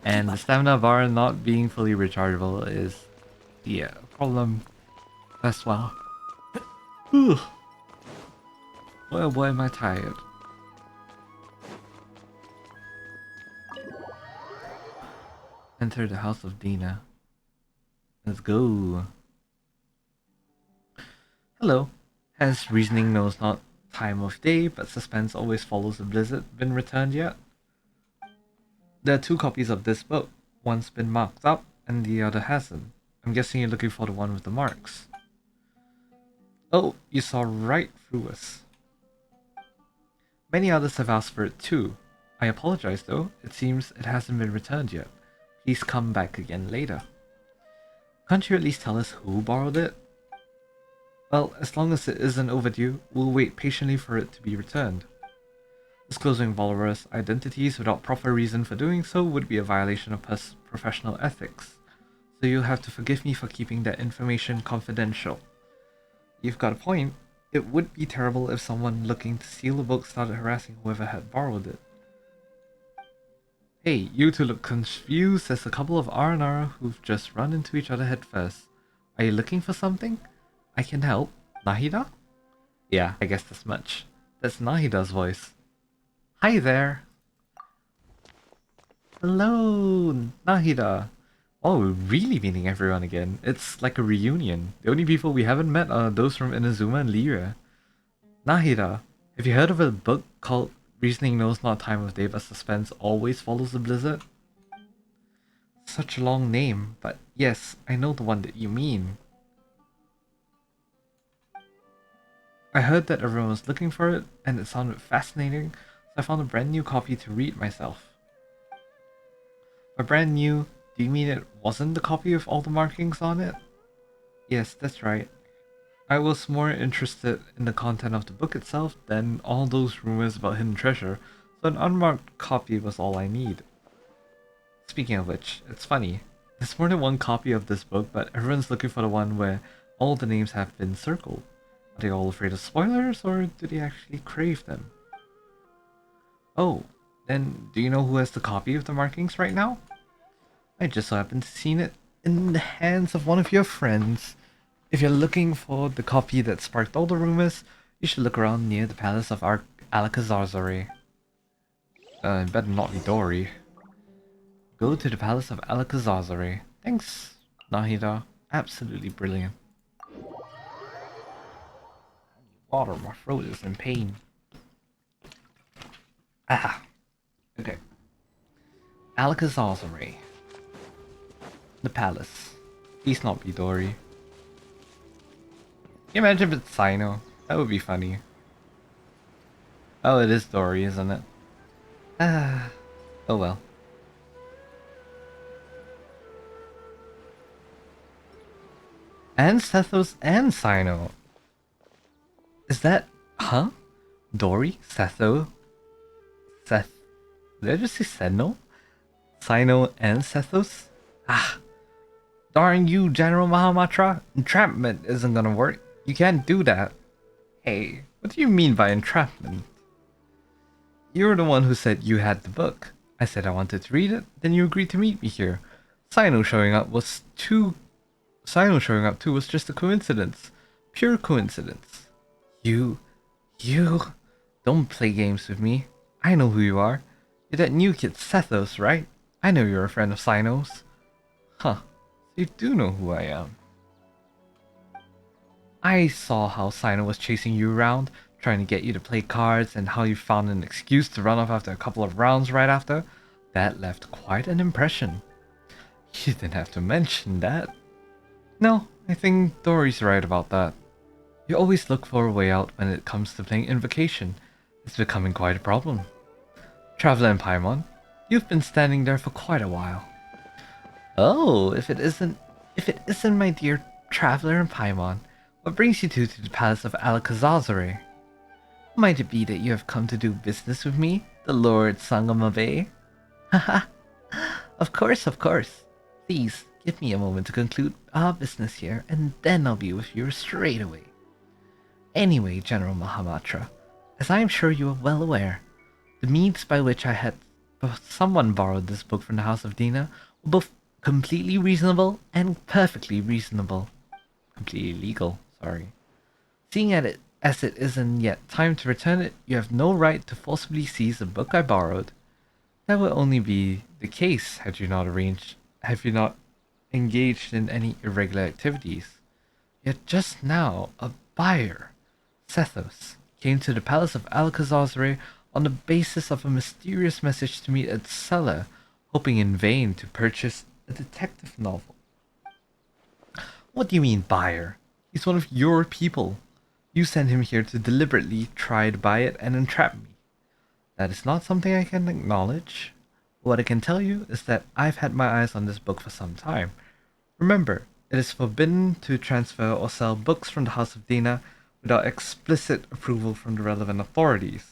And the stamina bar not being fully rechargeable is, yeah, a problem as well. Boy oh boy am I tired. Enter the House of Dina. Let's go. Hello. Has reasoning knows not time of day, but suspense always follows a blizzard been returned yet? There are 2 copies of this book. One's been marked up, and the other hasn't. I'm guessing you're looking for the one with the marks. Oh, you saw right through us. Many others have asked for it too. I apologize though, it seems it hasn't been returned yet. Please come back again later. Can't you at least tell us who borrowed it? Well, as long as it isn't overdue, we'll wait patiently for it to be returned. Disclosing borrowers' identities without proper reason for doing so would be a violation of professional ethics, so you'll have to forgive me for keeping that information confidential. You've got a point. It would be terrible if someone looking to steal a book started harassing whoever had borrowed it. Hey, you two look confused as a couple of R&R who've just run into each other head first. Are you looking for something? I can help. Nahida? Yeah, I guess that's much. That's Nahida's voice. Hi there! Hello, Nahida! Oh, we're really meeting everyone again. It's like a reunion. The only people we haven't met are those from Inazuma and Lyria. Nahida, have you heard of a book called Reasoning Knows Not Time of Day but Suspense Always Follows the Blizzard? Such a long name, but yes, I know the one that you mean. I heard that everyone was looking for it, and it sounded fascinating, so I found a brand new copy to read myself. By brand new, do you mean it wasn't the copy with all the markings on it? Yes, that's right. I was more interested in the content of the book itself than all those rumors about hidden treasure, so an unmarked copy was all I need. Speaking of which, it's funny. There's more than one copy of this book, but everyone's looking for the one where all the names have been circled. Are they all afraid of spoilers, or do they actually crave them? Oh, then do you know who has the copy of the markings right now? I just so happened to seen it in the hands of one of your friends. If you're looking for the copy that sparked all the rumors, you should look around near the palace of Alakazar. It better not be Dory. Go to the Palace of Alakazazare. Thanks, Nahida. Absolutely brilliant. Water, my throat is in pain. Ah. Okay. Alakazazare. The palace. Please not be Dory. Can you imagine if it's Sino? That would be funny. Oh, it is Dory, isn't it? Ah. Oh well. And Sethos and Sino. Is that... Huh? Dory? Setho? Seth... Did I just say Seno? Sino and Sethos? Ah. Darn you, General Mahamatra. Entrapment isn't gonna work. You can't do that. Hey, what do you mean by entrapment? You're the one who said you had the book. I said I wanted to read it, then you agreed to meet me here. Sino showing up too was just a coincidence. Pure coincidence. You... Don't play games with me. I know who you are. You're that new kid Sethos, right? I know you're a friend of Sino's. Huh. You do know who I am. I saw how Sino was chasing you around, trying to get you to play cards, and how you found an excuse to run off after a couple of rounds right after. That left quite an impression. You didn't have to mention that. No, I think Dory's right about that. You always look for a way out when it comes to playing Invocation. It's becoming quite a problem. Traveler and Paimon, you've been standing there for quite a while. Oh, if it isn't my dear Traveler and Paimon, what brings you two to the Palace of Alakazazare? Might it be that you have come to do business with me, the Lord Sangamabe? Haha. Of course, of course. Please, give me a moment to conclude our business here, and then I'll be with you straight away. Anyway, General Mahamatra, as I am sure you are well aware, the means by which I had someone borrowed this book from the House of Dina were both completely reasonable and perfectly reasonable. Completely legal, sorry. Seeing as it isn't yet time to return it, you have no right to forcibly seize the book I borrowed. That would only be the case had you not engaged in any irregular activities. Yet just now, a buyer, Sethos, came to the Palace of Alakazazare on the basis of a mysterious message to meet a seller, hoping in vain to purchase a detective novel. What do you mean, buyer? He's one of your people. You sent him here to deliberately try to buy it and entrap me. That is not something I can acknowledge. What I can tell you is that I've had my eyes on this book for some time. Remember, it is forbidden to transfer or sell books from the House of Dina without explicit approval from the relevant authorities.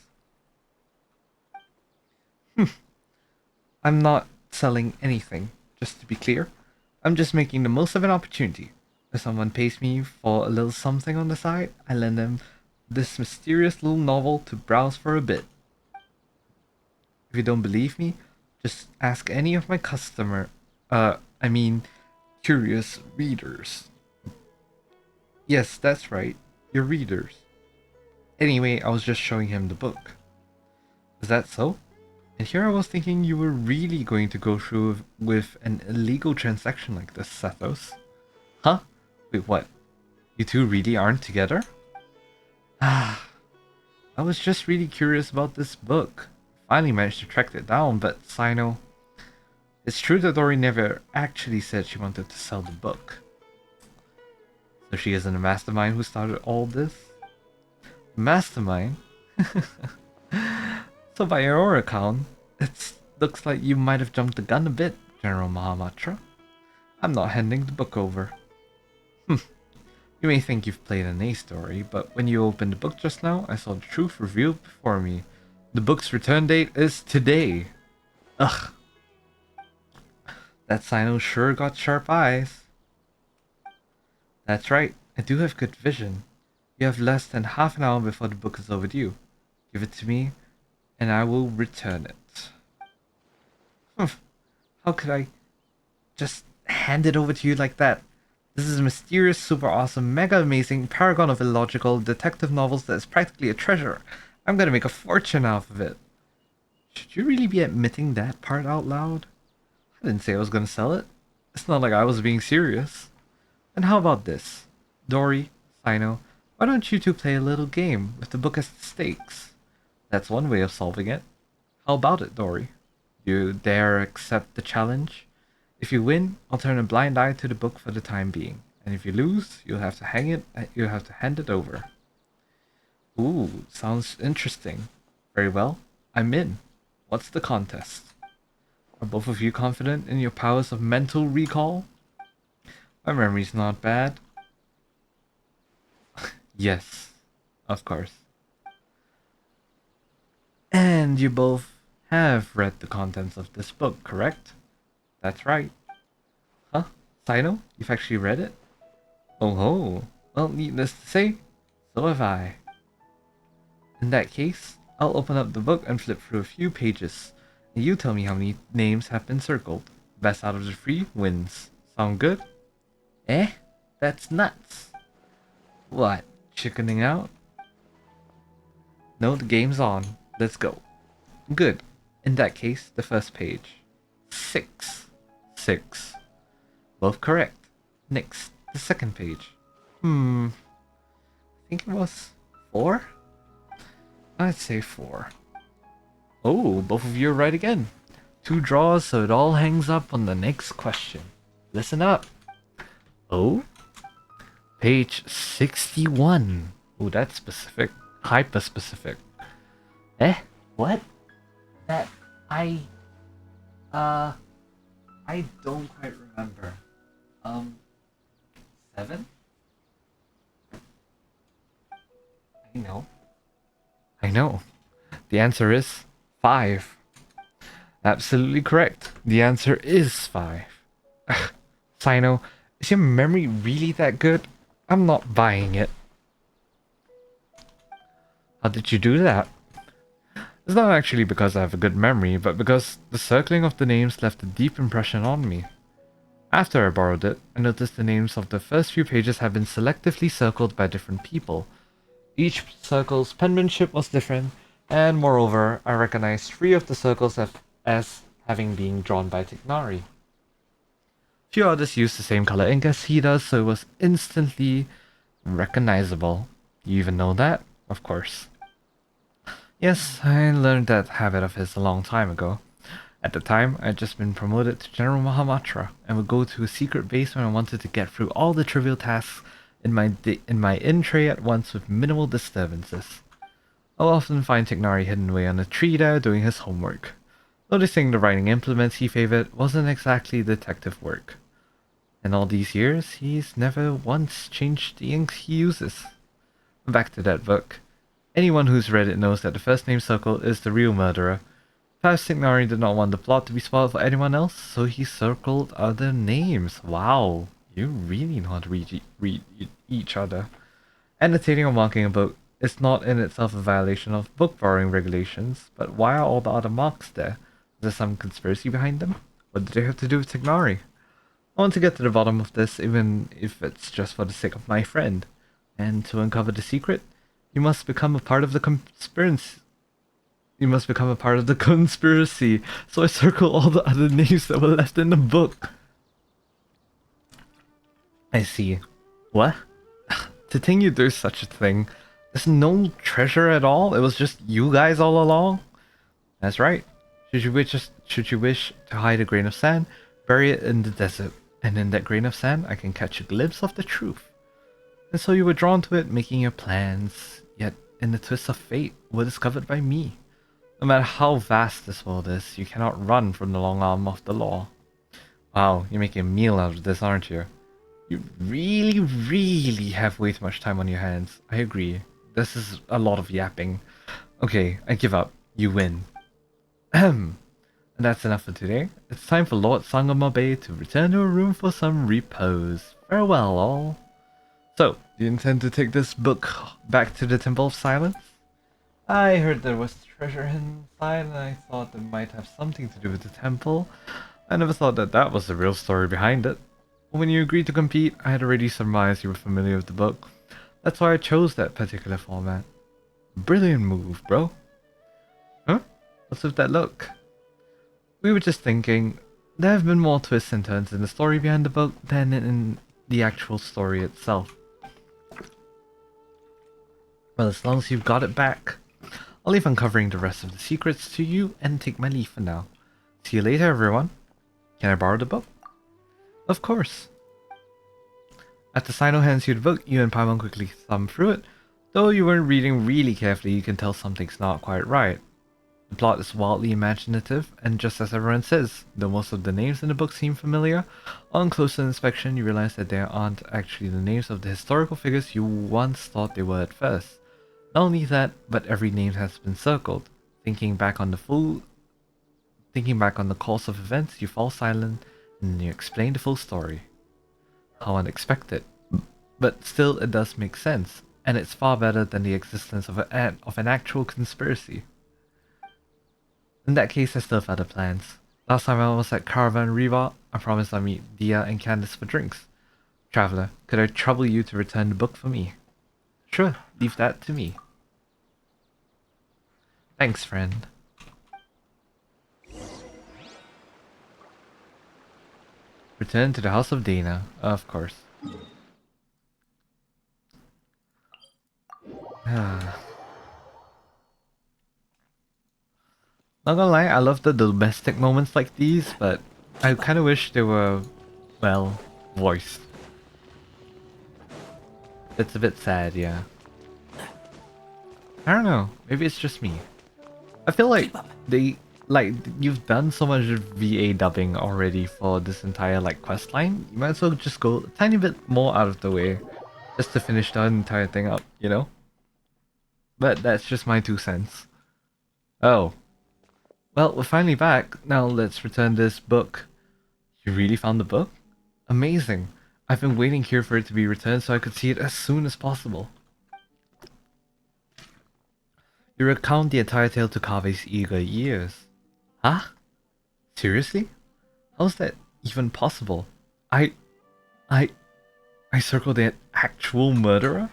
I'm not selling anything, just to be clear. I'm just making the most of an opportunity. If someone pays me for a little something on the side, I lend them this mysterious little novel to browse for a bit. If you don't believe me, just ask any of my curious readers. Yes, that's right, your readers. Anyway, I was just showing him the book. Is that so? And here I was thinking you were really going to go through with an illegal transaction like this, Sethos. Huh? Wait, what? You two really aren't together? Ah, I was just really curious about this book. Finally managed to track it down, but Sino... It's true that Dory never actually said she wanted to sell the book. So she isn't a mastermind who started all this? Mastermind? So by your account, it looks like you might have jumped the gun a bit, General Mahamatra. I'm not handing the book over. You may think you've played an A story, but when you opened the book just now, I saw the truth revealed before me. The book's return date is today. Ugh. That Sino sure got sharp eyes. That's right, I do have good vision. You have less than half an hour before the book is overdue. Give it to me, and I will return it. How could I just hand it over to you like that? This is a mysterious, super awesome, mega amazing paragon of illogical detective novels that is practically a treasure. I'm gonna make a fortune out of it. Should you really be admitting that part out loud? I didn't say I was gonna sell it. It's not like I was being serious. And how about this? Dory, Sino, why don't you two play a little game with the book as the stakes? That's one way of solving it. How about it, Dory? You dare accept the challenge? If you win, I'll turn a blind eye to the book for the time being. And if you lose, you'll have to hand it over. Ooh, sounds interesting. Very well, I'm in. What's the contest? Are both of you confident in your powers of mental recall? My memory's not bad. Yes, of course. And you both have read the contents of this book, correct? That's right. Huh? Sino? You've actually read it? Oh ho. Well, needless to say, so have I. In that case, I'll open up the book and flip through a few pages. And you tell me how many names have been circled. Best out of the three wins. Sound good? Eh? That's nuts. What? Chickening out? No, the game's on. Let's go. Good. In that case, the first page. 6. 6. Both correct. Next, the second page. I think it was 4? I'd say 4. Oh, both of you are right again. 2 draws, so it all hangs up on the next question. Listen up. Oh? Page 61. Oh, that's specific. Hyper specific. Eh? What? That I don't quite remember. 7? I know. The answer is 5. Absolutely correct. The answer is 5. Sino, is your memory really that good? I'm not buying it. How did you do that? It's not actually because I have a good memory, but because the circling of the names left a deep impression on me. After I borrowed it, I noticed the names of the first few pages had been selectively circled by different people. Each circle's penmanship was different, and moreover, I recognized 3 of the circles as having been drawn by Tignari. Few others used the same color ink as he does, so it was instantly recognizable. You even know that? Of course. Yes, I learned that habit of his a long time ago. At the time, I had just been promoted to General Mahamatra and would go to a secret base when I wanted to get through all the trivial tasks in my in-tray at once with minimal disturbances. I'll often find Tignari hidden away on a tree there doing his homework. Noticing the writing implements he favored wasn't exactly detective work. In all these years, he's never once changed the ink he uses. Back to that book. Anyone who's read it knows that the first name circle is the real murderer. Perhaps Tignari did not want the plot to be spoiled for anyone else, so he circled other names. Wow, you really know how to read each other. Annotating or marking a book is not in itself a violation of book borrowing regulations, but why are all the other marks there? Is there some conspiracy behind them? What do they have to do with Tignari? I want to get to the bottom of this, even if it's just for the sake of my friend. And to uncover the secret, you must become a part of the conspiracy. So I circle all the other names that were left in the book. I see. What? To think you do such a thing. There's no treasure at all? It was just you guys all along? That's right. Should you wish to hide a grain of sand, bury it in the desert. And in that grain of sand, I can catch a glimpse of the truth. And so you were drawn to it, making your plans, yet in the twist of fate, were discovered by me. No matter how vast this world is, you cannot run from the long arm of the law. Wow, you're making a meal out of this, aren't you? You really have way too much time on your hands. I agree. This is a lot of yapping. Okay, I give up. You win. Ahem. And that's enough for today. It's time for Lord Sangamabe to return to her room for some repose. Farewell, all. So, do you intend to take this book back to the Temple of Silence? I heard there was treasure inside, and I thought it might have something to do with the temple. I never thought that that was the real story behind it. When you agreed to compete, I had already surmised you were familiar with the book. That's why I chose that particular format. Brilliant move, bro. Huh? What's with that look? We were just thinking, there have been more twists and turns in the story behind the book than in the actual story itself. Well, as long as you've got it back, I'll leave uncovering the rest of the secrets to you and take my leave for now. See you later, everyone. Can I borrow the book? Of course. After Sino hands you the book, you and Paimon quickly thumb through it. Though you weren't reading really carefully, you can tell something's not quite right. The plot is wildly imaginative, and just as everyone says, though most of the names in the book seem familiar, on closer inspection you realize that they aren't actually the names of the historical figures you once thought they were at first. Not only that, but every name has been circled. Thinking back on the course of events, you fall silent and you explain the full story. How unexpected. But still, it does make sense, and it's far better than the existence of an actual conspiracy. In that case, I still have other plans. Last time I was at Caravan Riva, I promised I'd meet Dia and Candace for drinks. Traveler, could I trouble you to return the book for me? Sure, leave that to me. Thanks, friend. Return to the House of Dana, of course. Not gonna lie, I love the domestic moments like these, but I kind of wish they were, well, voiced. It's a bit sad, yeah. I don't know, maybe it's just me. I feel like you've done so much VA dubbing already for this entire quest line. You might as well just go a tiny bit more out of the way, just to finish the entire thing up, you know? But that's just my 2 cents. Oh. Well, we're finally back. Now let's return this book. You really found the book? Amazing. I've been waiting here for it to be returned so I could see it as soon as possible. You recount the entire tale to Kave's eager ears. Huh? Seriously? How's that even possible? I circled the actual murderer?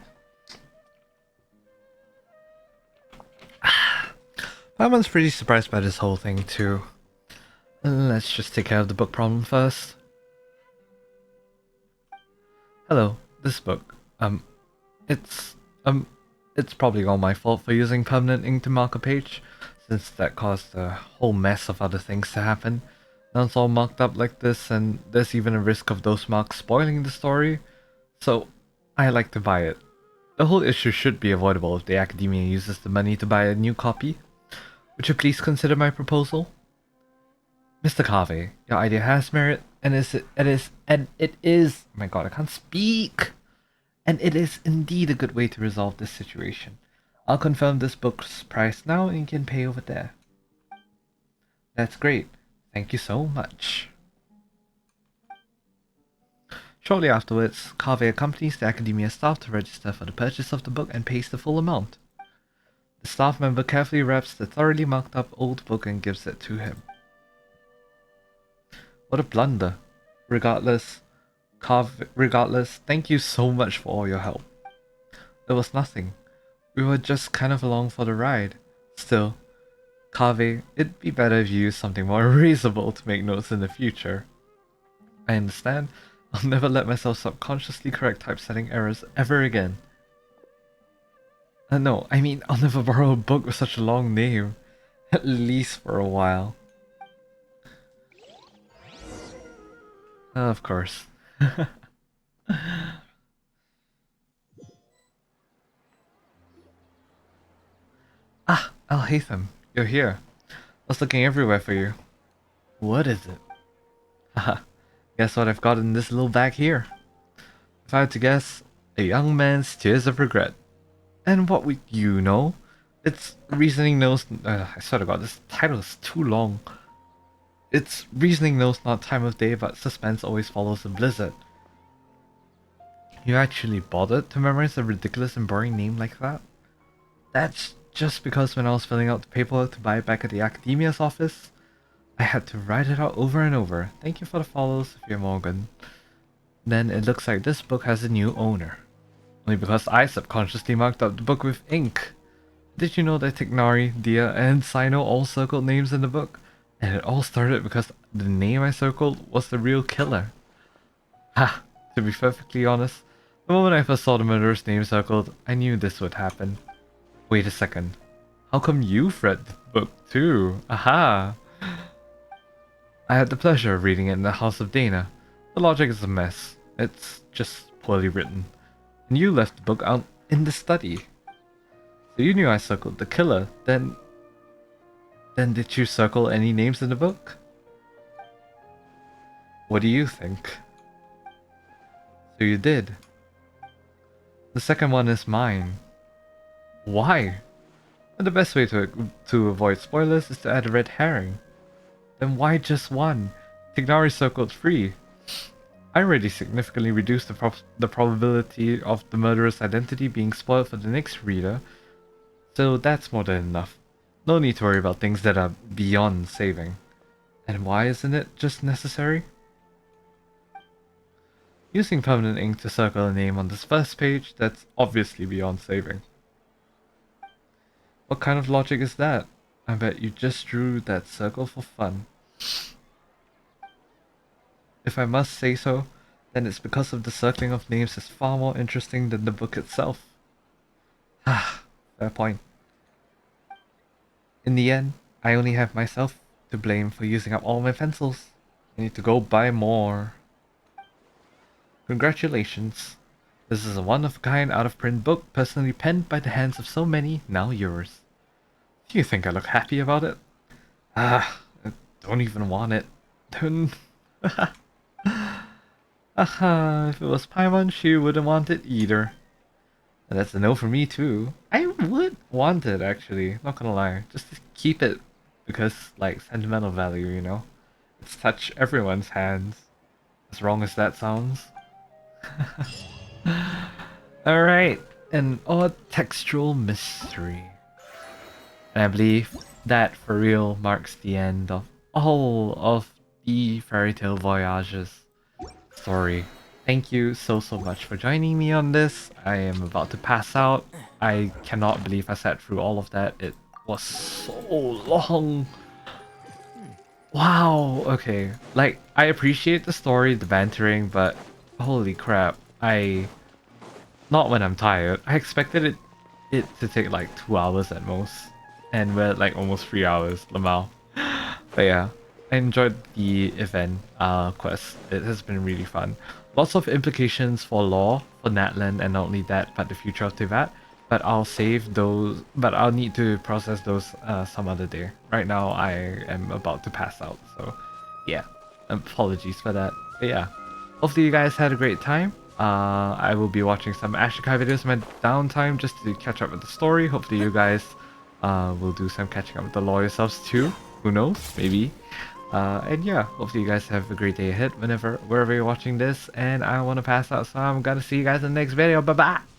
Paimon's pretty surprised by this whole thing too. Let's just take care of the book problem first. Hello, this book. It's probably all my fault for using permanent ink to mark a page, since that caused a whole mess of other things to happen. Now it's all marked up like this, and there's even a risk of those marks spoiling the story, so I like to buy it. The whole issue should be avoidable if the Academia uses the money to buy a new copy. Would you please consider my proposal? Mr. Kave, your idea has merit, and it is, oh my god, I can't speak! And it is indeed a good way to resolve this situation. I'll confirm this book's price now and you can pay over there. That's great. Thank you so much. Shortly afterwards, Kave accompanies the Academia staff to register for the purchase of the book and pays the full amount. The staff member carefully wraps the thoroughly marked up old book and gives it to him. What a blunder. Regardless, thank you so much for all your help. There was nothing. We were just kind of along for the ride. Still, Kave, it'd be better if you used something more reasonable to make notes in the future. I understand. I'll never let myself subconsciously correct typesetting errors ever again. No, I mean, I'll never borrow a book with such a long name. At least for a while. Of course. Ah, Al-Haytham, you're here. I was looking everywhere for you. What is it? Haha, guess what I've got in this little bag here? If I had to guess, a young man's tears of regret. And what would you know? It's Reasoning Knows... I swear to god, this title is too long. It's Reasoning Knows not time of day, but suspense always follows a blizzard. You actually bothered to memorize a ridiculous and boring name like that? That's just because when I was filling out the paperwork to buy it back at the Academia's office, I had to write it out over and over. Thank you for the follow, Sophia Morgan. Then it looks like this book has a new owner. Only because I subconsciously marked up the book with ink. Did you know that Tignari, Dia, and Sino all circled names in the book? And it all started because the name I circled was the real killer. Ha! To be perfectly honest, the moment I first saw the murderer's name circled, I knew this would happen. Wait a second. How come you've read the book too? Aha! I had the pleasure of reading it in the House of Dana. The logic is a mess. It's just poorly written. And you left the book out in the study. So you knew I circled the killer, then did you circle any names in the book? What do you think? So you did. The second one is mine. Why? And the best way to avoid spoilers is to add a red herring. Then why just one? Tignari circled 3. I already significantly reduced the probability of the murderer's identity being spoiled for the next reader, so that's more than enough. No need to worry about things that are beyond saving. And why isn't it just necessary? Using permanent ink to circle a name on this first page, that's obviously beyond saving. What kind of logic is that? I bet you just drew that circle for fun. If I must say so, then it's because of the circling of names is far more interesting than the book itself. Ah, fair point. In the end, I only have myself to blame for using up all my pencils. I need to go buy more. Congratulations. This is a one-of-a-kind out-of-print book personally penned by the hands of so many, now yours. Do you think I look happy about it? I don't even want it. If it was Paimon, she wouldn't want it either. And that's a no for me too. I would want it actually, not gonna lie. Just to keep it because like sentimental value, you know? It's touched everyone's hands. As wrong as that sounds. Alright, an odd textual mystery. And I believe that for real marks the end of all of the Fairy Tale Voyages story. Thank you so much for joining me on this. I am about to pass out. I cannot believe I sat through all of that. It was so long. Wow, okay. Like, I appreciate the story, the bantering, but holy crap. Not when I'm tired. I expected it to take like 2 hours at most. And we're at like almost 3 hours, Lamau. But yeah, I enjoyed the event quest. It has been really fun. Lots of implications for lore, for Natlan, and not only that, but the future of Tivat. But I'll save those, but I'll need to process those some other day. Right now, I am about to pass out, so yeah, apologies for that. But yeah, hopefully you guys had a great time. I will be watching some Ashikai videos in my downtime just to catch up with the story. Hopefully you guys will do some catching up with the lore yourselves too. Who knows? Maybe. And yeah, hopefully you guys have a great day ahead wherever you're watching this. And I want to pass out, so I'm gonna see you guys in the next video. Bye bye!